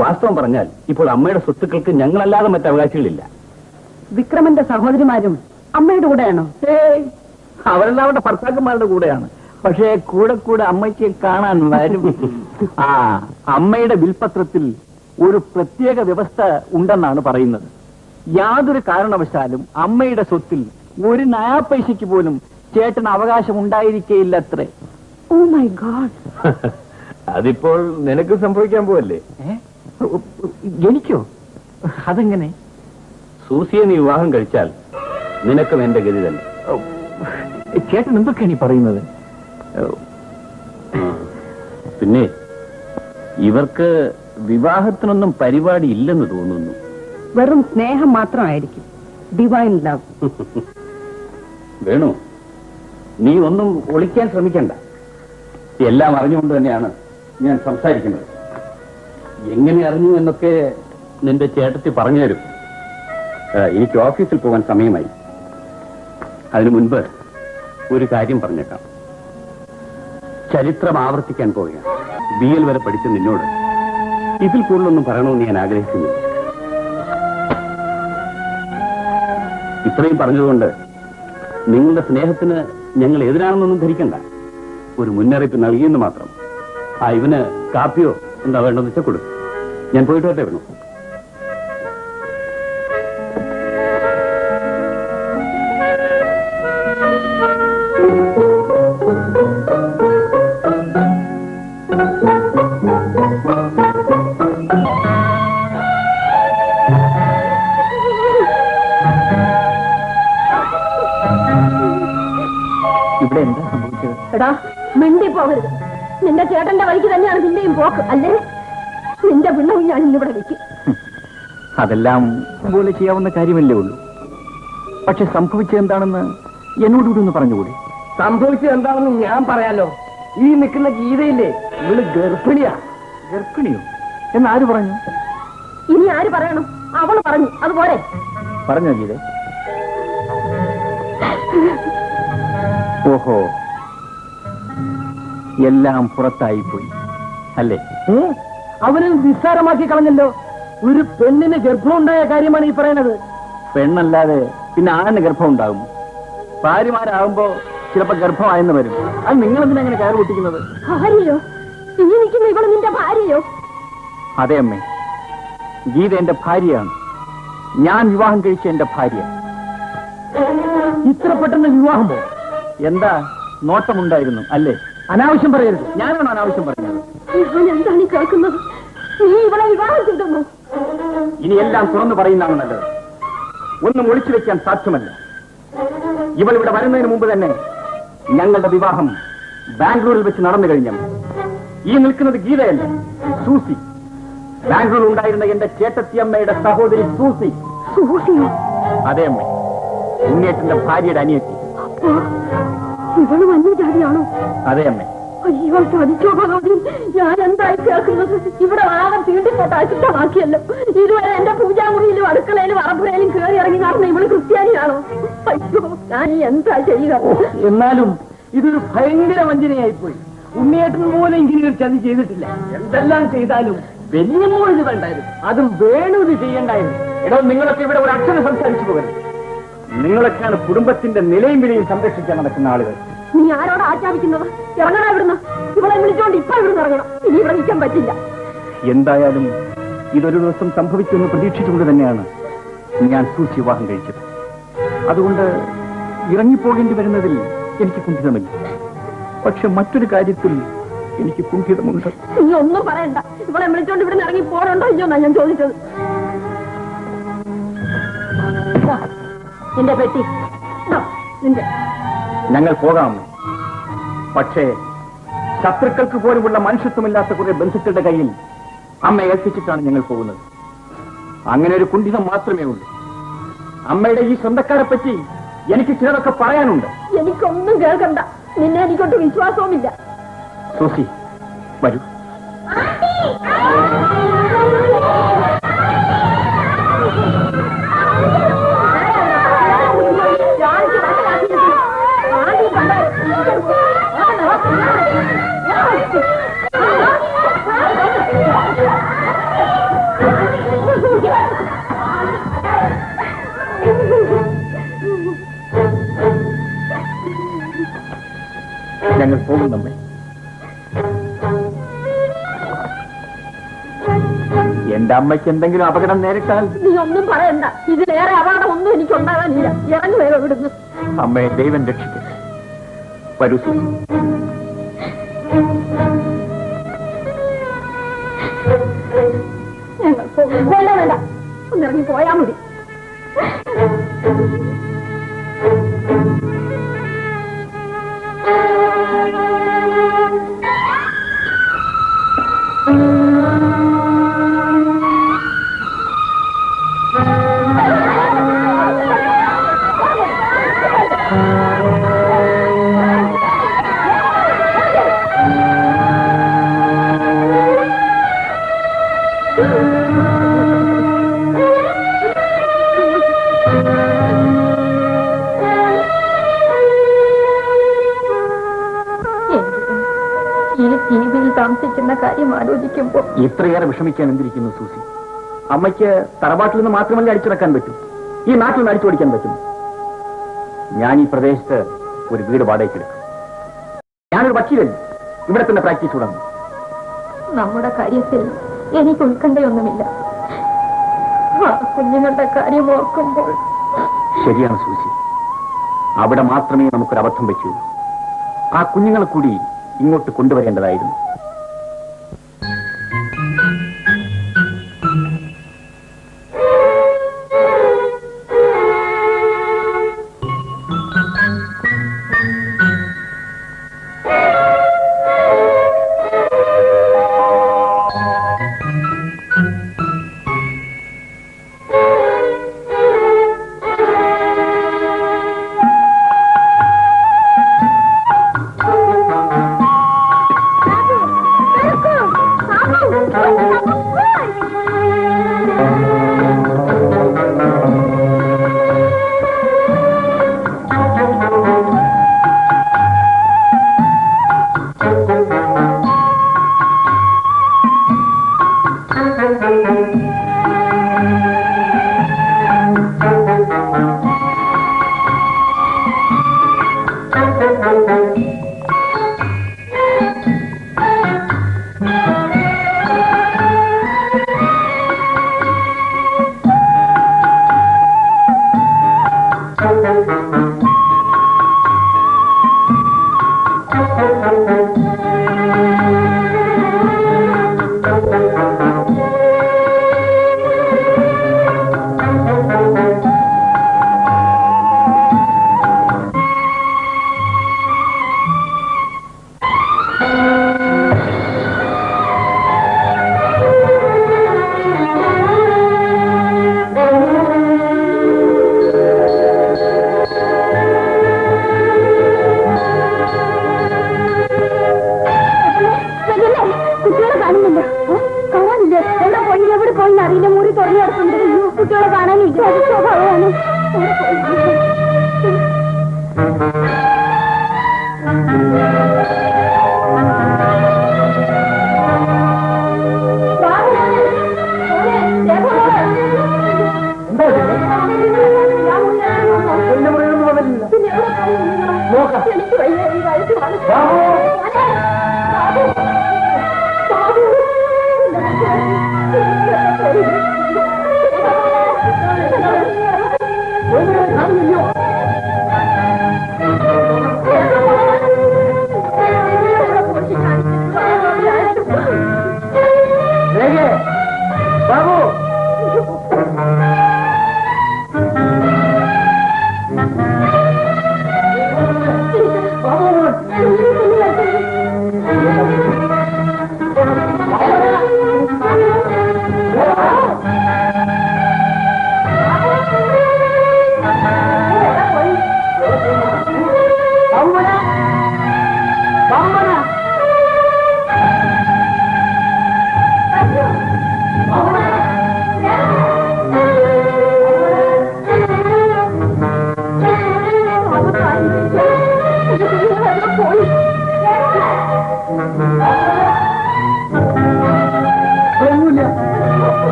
വാസ്തവം പറഞ്ഞാൽ ഇപ്പോൾ അമ്മയുടെ സ്വത്തുക്കൾക്ക് ഞങ്ങളല്ലാതെ മറ്റ് അവകാശികളില്ല. വിക്രമന്റെ സഹോദരിമാരും അമ്മയുടെ കൂടെയാണോ? അവരെല്ലാം അവരുടെ ഭർത്താക്കന്മാരുടെ കൂടെയാണ്. പക്ഷേ കൂടെ അമ്മയ്ക്ക് കാണാൻ വരും. അമ്മയുടെ വിൽപത്രത്തിൽ ഒരു പ്രത്യേക വ്യവസ്ഥ ഉണ്ടെന്നാണ് പറയുന്നത്. യാതൊരു കാരണവശാലും അമ്മയുടെ സ്വത്തിൽ 1 നയാ പൈസയ്ക്ക് പോലും ചേട്ടന് അവകാശം ഉണ്ടായിരിക്കയില്ലത്രേ. Oh my God. അതിപ്പോൾ നിനക്ക് സംഭവിക്കാൻ പോവല്ലേ? എനിക്കോ? അതെങ്ങനെ? സൂസിയെ നീ വിവാഹം കഴിച്ചാൽ നിനക്കും എന്റെ ഗതി തന്നെ. ചേട്ടൻ എന്തൊക്കെയാണ് ഈ പറയുന്നത്? പിന്നെ ഇവർക്ക് വിവാഹത്തിനൊന്നും പരിപാടി ഇല്ലെന്ന് തോന്നുന്നു. വെറും സ്നേഹം മാത്രമായിരിക്കും. Divine love. വേണു, നീ ഒന്നും ഒളിക്കാൻ ശ്രമിക്കണ്ട. എല്ലാം അറിഞ്ഞുകൊണ്ട് തന്നെയാണ് ഞാൻ സംസാരിക്കുന്നത്. എങ്ങനെ അറിഞ്ഞു എന്നൊക്കെ നിന്റെ ചേട്ടത്തി പറഞ്ഞു തരും. എനിക്ക് ഓഫീസിൽ പോകാൻ സമയമായി. അതിനു മുൻപ് ഒരു കാര്യം പറഞ്ഞേക്കാം. ചരിത്രം ആവർത്തിക്കാൻ പോവുകയാണ്. BL വരെ പഠിച്ച നിന്നോട് ഇതിൽ കൂടുതലൊന്നും പറയണമെന്ന് ഞാൻ ആഗ്രഹിക്കുന്നില്ല. ഇത്രയും പറഞ്ഞതുകൊണ്ട് നിങ്ങളുടെ സ്നേഹത്തിന് ഞങ്ങൾ എതിരാണെന്നൊന്നും ധരിക്കണ്ട. ഒരു മുന്നറിയിപ്പ് നൽകിയെന്ന് മാത്രം. ഇവന് കാപ്പിയോ എന്താ വേണ്ടെന്ന് വെച്ചാൽ കൊടുക്കും. ഞാൻ പോയിട്ട് വരട്ടെ വേണു. ഇവിടെ എന്താ സംഭവിച്ചത്? എടാ മിണ്ടി പോകരുത്. നിന്റെ ചേട്ടന്റെ വഴിക്ക് തന്നെയാണ് നിന്റെയും പോക്ക് അല്ലേ? നിന്റെ പിള്ളവും ഞാൻ ഇന്നിവിടെ വെക്കും. അതെല്ലാം പോലെ ചെയ്യാവുന്ന കാര്യമല്ലേ ഉള്ളൂ. പക്ഷെ സംഭവിച്ചത് എന്താണെന്ന് എന്നോടുകൂടി ഒന്ന് പറഞ്ഞുകൂടി? സംഭവിച്ചത് എന്താണെന്ന് ഞാൻ പറയാലോ. ഈ നിൽക്കുന്ന ഗീതയില്ലേ, ഇവള് ഗർഭിണിയാ. ഗർഭിണിയോ എന്നാര് പറഞ്ഞു? ഇനി ആര് പറയണം? അവള് പറഞ്ഞു. അതുപോലെ പറഞ്ഞോ ഗീത? ഓഹോ, എല്ലാം പുറത്തായിപ്പോയി അല്ലേ? അവന് നിസ്സാരമാക്കി കളഞ്ഞല്ലോ. ഒരു പെണ്ണിന് ഗർഭം ഉണ്ടായ കാര്യമാണ് ഈ പറയുന്നത്. പെണ്ണല്ലാതെ പിന്നെ ആണിന് ഗർഭം ഉണ്ടാകും. ഭാര്യമാരാകുമ്പോ ചിലപ്പോ ഗർഭമായെന്ന് വരും. അത് നിങ്ങളെന്തിനാ അങ്ങനെ കയറി പൊട്ടിക്കുന്നത്? ഭാര്യയോ? ഈ നിൽക്കുന്ന ഇവള് നിന്റെ ഭാര്യയോ? അതെ അമ്മേ, ഗീത എന്റെ ഭാര്യയാണ്. ഞാൻ വിവാഹം കഴിച്ച എന്റെ ഭാര്യ. ഇത്ര പെട്ടെന്ന് വിവാഹമോ? എന്താ നോട്ടമുണ്ടായിരുന്നു അല്ലേ? അനാവശ്യം പറയരുത്. ഞാനാണോ അനാവശ്യം പറഞ്ഞത്? ഇവൻ എന്താണ് ഈ കേൾക്കുന്നത്? നീ ഇവളെ വിവാഹം ചെയ്തെന്നോ? ഇനി എല്ലാം തുറന്നു പറയുന്നതാണ് നല്ലത്. ഒന്നും ഒളിച്ചു വെക്കാൻ സാധ്യമല്ല. ഇവൾ ഇവിടെ വരുന്നതിന് മുമ്പ് തന്നെ ഞങ്ങളുടെ വിവാഹം ബാംഗ്ലൂരിൽ വെച്ച് നടന്നു കഴിഞ്ഞു. ഈ നിൽക്കുന്നത് ഗീതയല്ല, സൂസി. ബാംഗ്ലൂരിൽ ഉണ്ടായിരുന്ന എന്റെ ചേട്ടത്തിയമ്മയുടെ സഹോദരി സൂസി. സൂസിയോ? അതെ അമ്മ, ഉണ്ണിയേട്ടന്റെ ഭാര്യയുടെ അനിയത്തി. ഇവള് വന്യജാതിയാണോ? അതെ അമ്മ. അയ്യോ ചതിച്ചോ ഭഗവതി, ഞാൻ എന്തായി കേൾക്കുന്നത്? ഇവിടെ ആകെ തീണ്ടിപ്പോട്ട് അശുദ്ധമാക്കിയല്ലോ. ഇതുവരെ എന്റെ പൂജാമുറിയിലും അടുക്കളയിലും അറപ്പുരയിലും കയറി ഇറങ്ങി നടന്ന ഇവള് ക്രിസ്ത്യാനിയാണോ? അയ്യോ, ഞാൻ എന്താ ചെയ്യുക? എന്നാലും ഇതൊരു ഭയങ്കര വഞ്ചനയായിപ്പോയി. ഉണ്ണിയേട്ടൻ പോലും ഇങ്ങനെ ഒരു ചതി ചെയ്തിട്ടില്ല. എന്തെല്ലാം ചെയ്താലും വലിയമ്മോ ഇത് വേണ്ടായിരുന്നു. അതും വേണു ഇത് ചെയ്യണ്ടായിരുന്നു. എടോ, നിങ്ങളൊക്കെ ഇവിടെ ഒരു അക്ഷരം സംസാരിച്ചു പോകരുത്. നിങ്ങളൊക്കെയാണ് കുടുംബത്തിന്റെ നിലയും വിലയും സംരക്ഷിക്കാൻ നടക്കുന്ന ആളുകൾ. നീ ആരോട് ആജ്ഞാപിക്കുന്നത്? ഇറങ്ങണ ഇവിടുന്ന്. ഇവളെ വിളിച്ചോണ്ട് ഇപ്പൊ ഇവിടുന്ന് ഇറങ്ങണം. ഇനി ഇവിടെ നിൽക്കാൻ പറ്റില്ല. എന്തായാലും ഇതൊരു ദിവസം സംഭവിക്കുമെന്ന് പ്രതീക്ഷിച്ചുകൊണ്ട് തന്നെയാണ് ഞാൻ സൂചി വിവാഹം കഴിച്ചത്. അതുകൊണ്ട് ഇറങ്ങിപ്പോകേണ്ടി വരുന്നതിൽ എനിക്ക് കുണ്ഠിതമില്ല. പക്ഷെ മറ്റൊരു കാര്യത്തിൽ എനിക്ക് കുണ്ഠിതമുണ്ട്. നീ ഒന്നും പറയണ്ട. ഇവളെ വിളിച്ചോണ്ട് ഇവിടുന്ന് ഇറങ്ങി പോരണ്ടോ ഇല്ലയോ എന്നാ ഞാൻ ചോദിച്ചത്. നിന്റെ പെട്ടി നിന്റെ. ഞങ്ങൾ പോകാം. പക്ഷേ ശത്രുക്കൾക്ക് പോലുമുള്ള മനുഷ്യത്വമില്ലാത്ത കുറെ ബന്ധുക്കളുടെ കയ്യിൽ അമ്മ ഏൽപ്പിച്ചിട്ടാണ് ഞങ്ങൾ പോകുന്നത്. അങ്ങനെ ഒരു കുണ്ഠിതം മാത്രമേ ഉള്ളൂ. അമ്മയുടെ ഈ സ്വന്തക്കാരെ പറ്റി എനിക്ക് ചിലതൊക്കെ പറയാനുണ്ട്. എനിക്കൊന്നും കേൾക്കണ്ട. നിന്നെ എനിക്കൊട്ട് വിശ്വാസവുമില്ല. സൂസി, വരൂ. ഞങ്ങൾ പോകുന്നമ്മേ. എന്റെ അമ്മയ്ക്ക് എന്തെങ്കിലും അപകടം നേരിട്ടാൽ? നീ ഒന്നും പറയണ്ട. ഇതിലേറെ അപകടം ഒന്നും എനിക്ക് ഉണ്ടാകാനില്ല. ഇറങ്ങി വേഗം ഇവിടുന്ന്. അമ്മയെ ദൈവം രക്ഷിക്കും. വരൂ സൂസി. ഞങ്ങൾ പോകും. വേണ്ട വേണ്ട, ഒന്നിറങ്ങി പോയാ മതി. താമസിക്കുന്ന കാര്യം ആലോചിക്കുമ്പോൾ ഇത്രയേറെ വിഷമിക്കാൻ എന്തിരിക്കുന്നു സൂസി? അമ്മയ്ക്ക് തറവാട്ടിൽ നിന്ന് മാത്രമല്ലേ അടിച്ചിറക്കാൻ പറ്റും, ഈ നാട്ടിൽ നിന്ന് അടിച്ചു പഠിക്കാൻ പറ്റും. ഞാൻ ഈ പ്രദേശത്ത് ഒരു വീട് വാടകയ്ക്കെടുക്കും. ഞാനൊരു വക്കീലല്ലേ, ഇവിടെ തന്നെ പ്രാക്ടീസ് തുടങ്ങും. നമ്മുടെ കാര്യത്തിൽ എനിക്ക് ഉത്കണ്ഠയൊന്നുമില്ല. ആ കുഞ്ഞുങ്ങളുടെ കാര്യം ഓർക്കുമ്പോൾ. ശരിയാണ് സൂചി, അവിടെ മാത്രമേ നമുക്കൊരു അബദ്ധം പറ്റൂ. ആ കുഞ്ഞുങ്ങളെ കൂടി ഇങ്ങോട്ട് കൊണ്ടുവരേണ്ടതായിരുന്നു.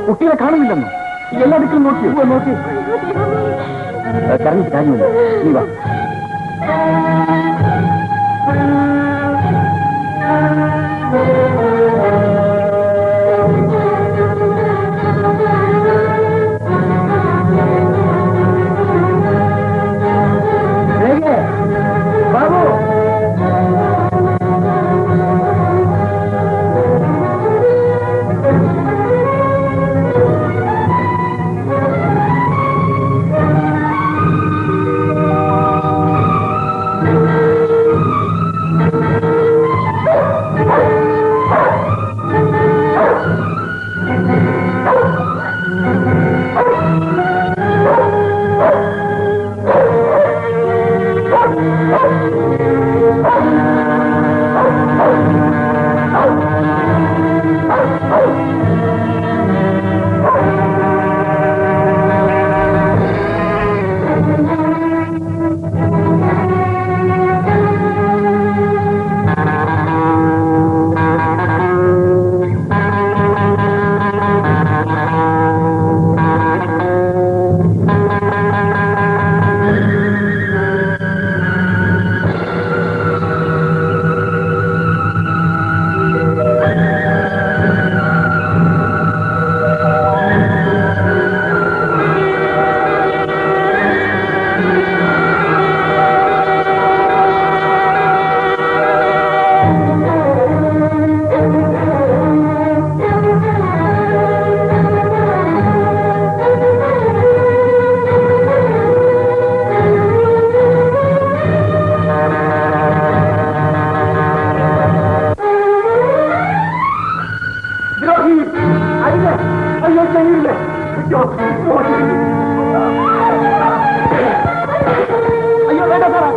കുട്ടികളെ കാണുന്നില്ലെന്നോ? എല്ലാ ദിക്കിലും നോക്കിയോ? നോക്കി കറങ്ങിട്ട് കാര്യമില്ല, നീ വാ. ബാബു അയ്യോ വേണ്ട സാറേ.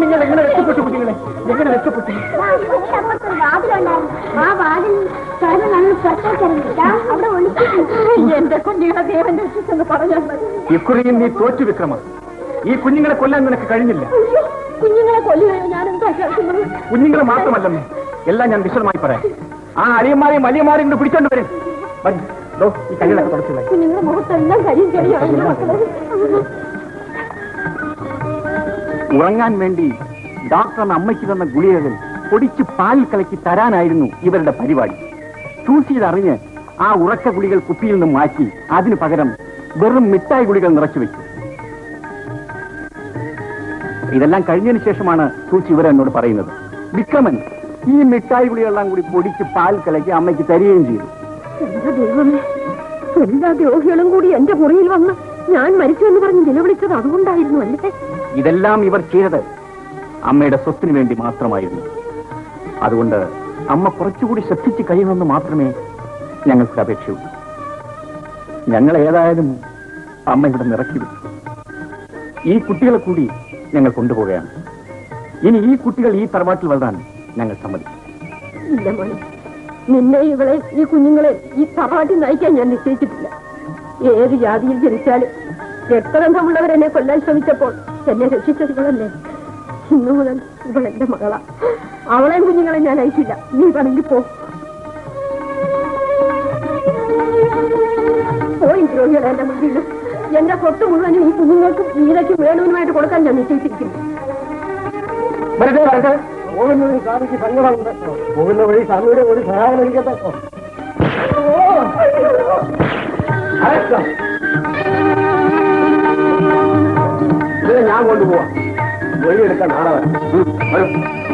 നിങ്ങൾ എങ്ങനെ രക്ഷപ്പെട്ടു കുട്ടികളെ? എങ്ങനെ രക്ഷപ്പെട്ടു? ആ വാതിൽ തുറന്ന് നമ്മൾ പുറത്തേക്കിറങ്ങില്ല, അവിടെ ഒളിച്ചിട്ടുണ്ട്. എന്റെ കുഞ്ഞുങ്ങളെ ദേവൻ രക്ഷിച്ചെന്ന് പറഞ്ഞാൽ മതി. ഇക്കുറിയും നീ തോറ്റു വിക്രമ. ഈ കുഞ്ഞുങ്ങളെ കൊല്ലാൻ നിനക്ക് കഴിഞ്ഞില്ല. കുഞ്ഞുങ്ങളെ കൊല്ലുകയോ ഞാനെന്താ കേൾക്കുന്നത്? കുഞ്ഞുങ്ങളെ മാത്രമല്ലെന്ന് എല്ലാം ഞാൻ വിശദമായി പറയാം. ആ അളിയന്മാരെയും വലിയമാരെയും കൊണ്ട് പിടിച്ചോണ്ട് വരും. ഈ കല്ലിലൊക്കെ തുടച്ചില്ല. കുഞ്ഞുങ്ങളുടെ മുഖത്തെല്ലാം കരിയും ചെടിയാണ് മക്കളെ. ഉറങ്ങാൻ വേണ്ടി ഡോക്ടർ അമ്മയ്ക്ക് തന്ന ഗുളികകൾ പൊടിച്ച് പാൽ കലക്കി തരാനായിരുന്നു ഇവരുടെ പരിപാടി. ചൂസ് ചെയ്തറിഞ്ഞ് ആ ഉറക്ക ഗുളികൾ കുപ്പിയിൽ നിന്ന് മാറ്റി അതിനു പകരം വെറും മിഠായി ഗുളികൾ നിറച്ചു വെച്ചു. ഇതെല്ലാം കഴിഞ്ഞതിന് ശേഷമാണ് സൂചി ഇവർ എന്നോട് പറയുന്നത്. വിക്രമൻ ഈ മിഠായി ഗുളികളെല്ലാം കൂടി പൊടിച്ച് പാൽ കലക്കി അമ്മയ്ക്ക് തരികയും ചെയ്തു. എന്റെ ദൈവമേ, എല്ലാ ദ്രോഹികളും കൂടി എന്റെ മുറിയിൽ വന്ന് ഞാൻ മരിച്ചു എന്ന് പറഞ്ഞ് നിലവിളിച്ചത് അതുകൊണ്ടായിരുന്നു അല്ലേ? ഇതെല്ലാം ഇവർ ചെയ്തത് അമ്മയുടെ സ്വത്തിന് വേണ്ടി മാത്രമായിരുന്നു. അതുകൊണ്ട് അമ്മ കുറച്ചുകൂടി ശ്രദ്ധിച്ച് കഴിയുമെന്ന് മാത്രമേ ഞങ്ങൾക്ക് അപേക്ഷയുള്ളൂ. ഞങ്ങൾ ഏതായാലും അമ്മ ഇവിടെ നിറക്കി വിട്ടു. ഈ കുട്ടികളെ കൂടി ഞങ്ങൾ കൊണ്ടുപോവുകയാണ്. ഇനി ഈ കുട്ടികൾ ഈ തറവാട്ടിൽ വളരാൻ ഞങ്ങൾ സമ്മതിക്കും. ഇല്ല മോനെ, നിന്നെ ഇവളെ ഈ കുഞ്ഞുങ്ങളെ ഈ തറവാട്ടിൽ നയിക്കാൻ ഞാൻ നിശ്ചയിച്ചിട്ടില്ല. ഏത് ജാതിയിൽ ജനിച്ചാലും രക്തബന്ധമുള്ളവരെന്നെ കൊല്ലാൻ ശ്രമിച്ചപ്പോൾ എന്നെ രക്ഷിച്ചത് ഇവളല്ലേ. ഇന്നു മുതൽ ഇവൾ എന്റെ മകളാ. അവളെയും കുഞ്ഞുങ്ങളെ ഞാൻ അയച്ചില്ല. നീ വേണമെങ്കിൽ പോയി ദ്രോഹികളെ എന്റെ മുന്നിൽ. എന്റെ സ്വത്ത് മുഴുവനും ഈ കുഞ്ഞുങ്ങൾക്കും നീലയ്ക്കും വേണുവിനുമായിട്ട് കൊടുക്കാൻ ഞാൻ നിശ്ചയിച്ചിരിക്കുന്നു. പോകുന്ന വഴി സ്വാമിക്ക് സങ്കടമുണ്ട്. പോകുന്ന വഴി സ്വാമിയുടെ ഒരു സഹായം എനിക്കട്ടെ. ഇത് ഞാൻ കൊണ്ടുപോവാം. വഴി എടുക്കാൻ നാളെ വരാം.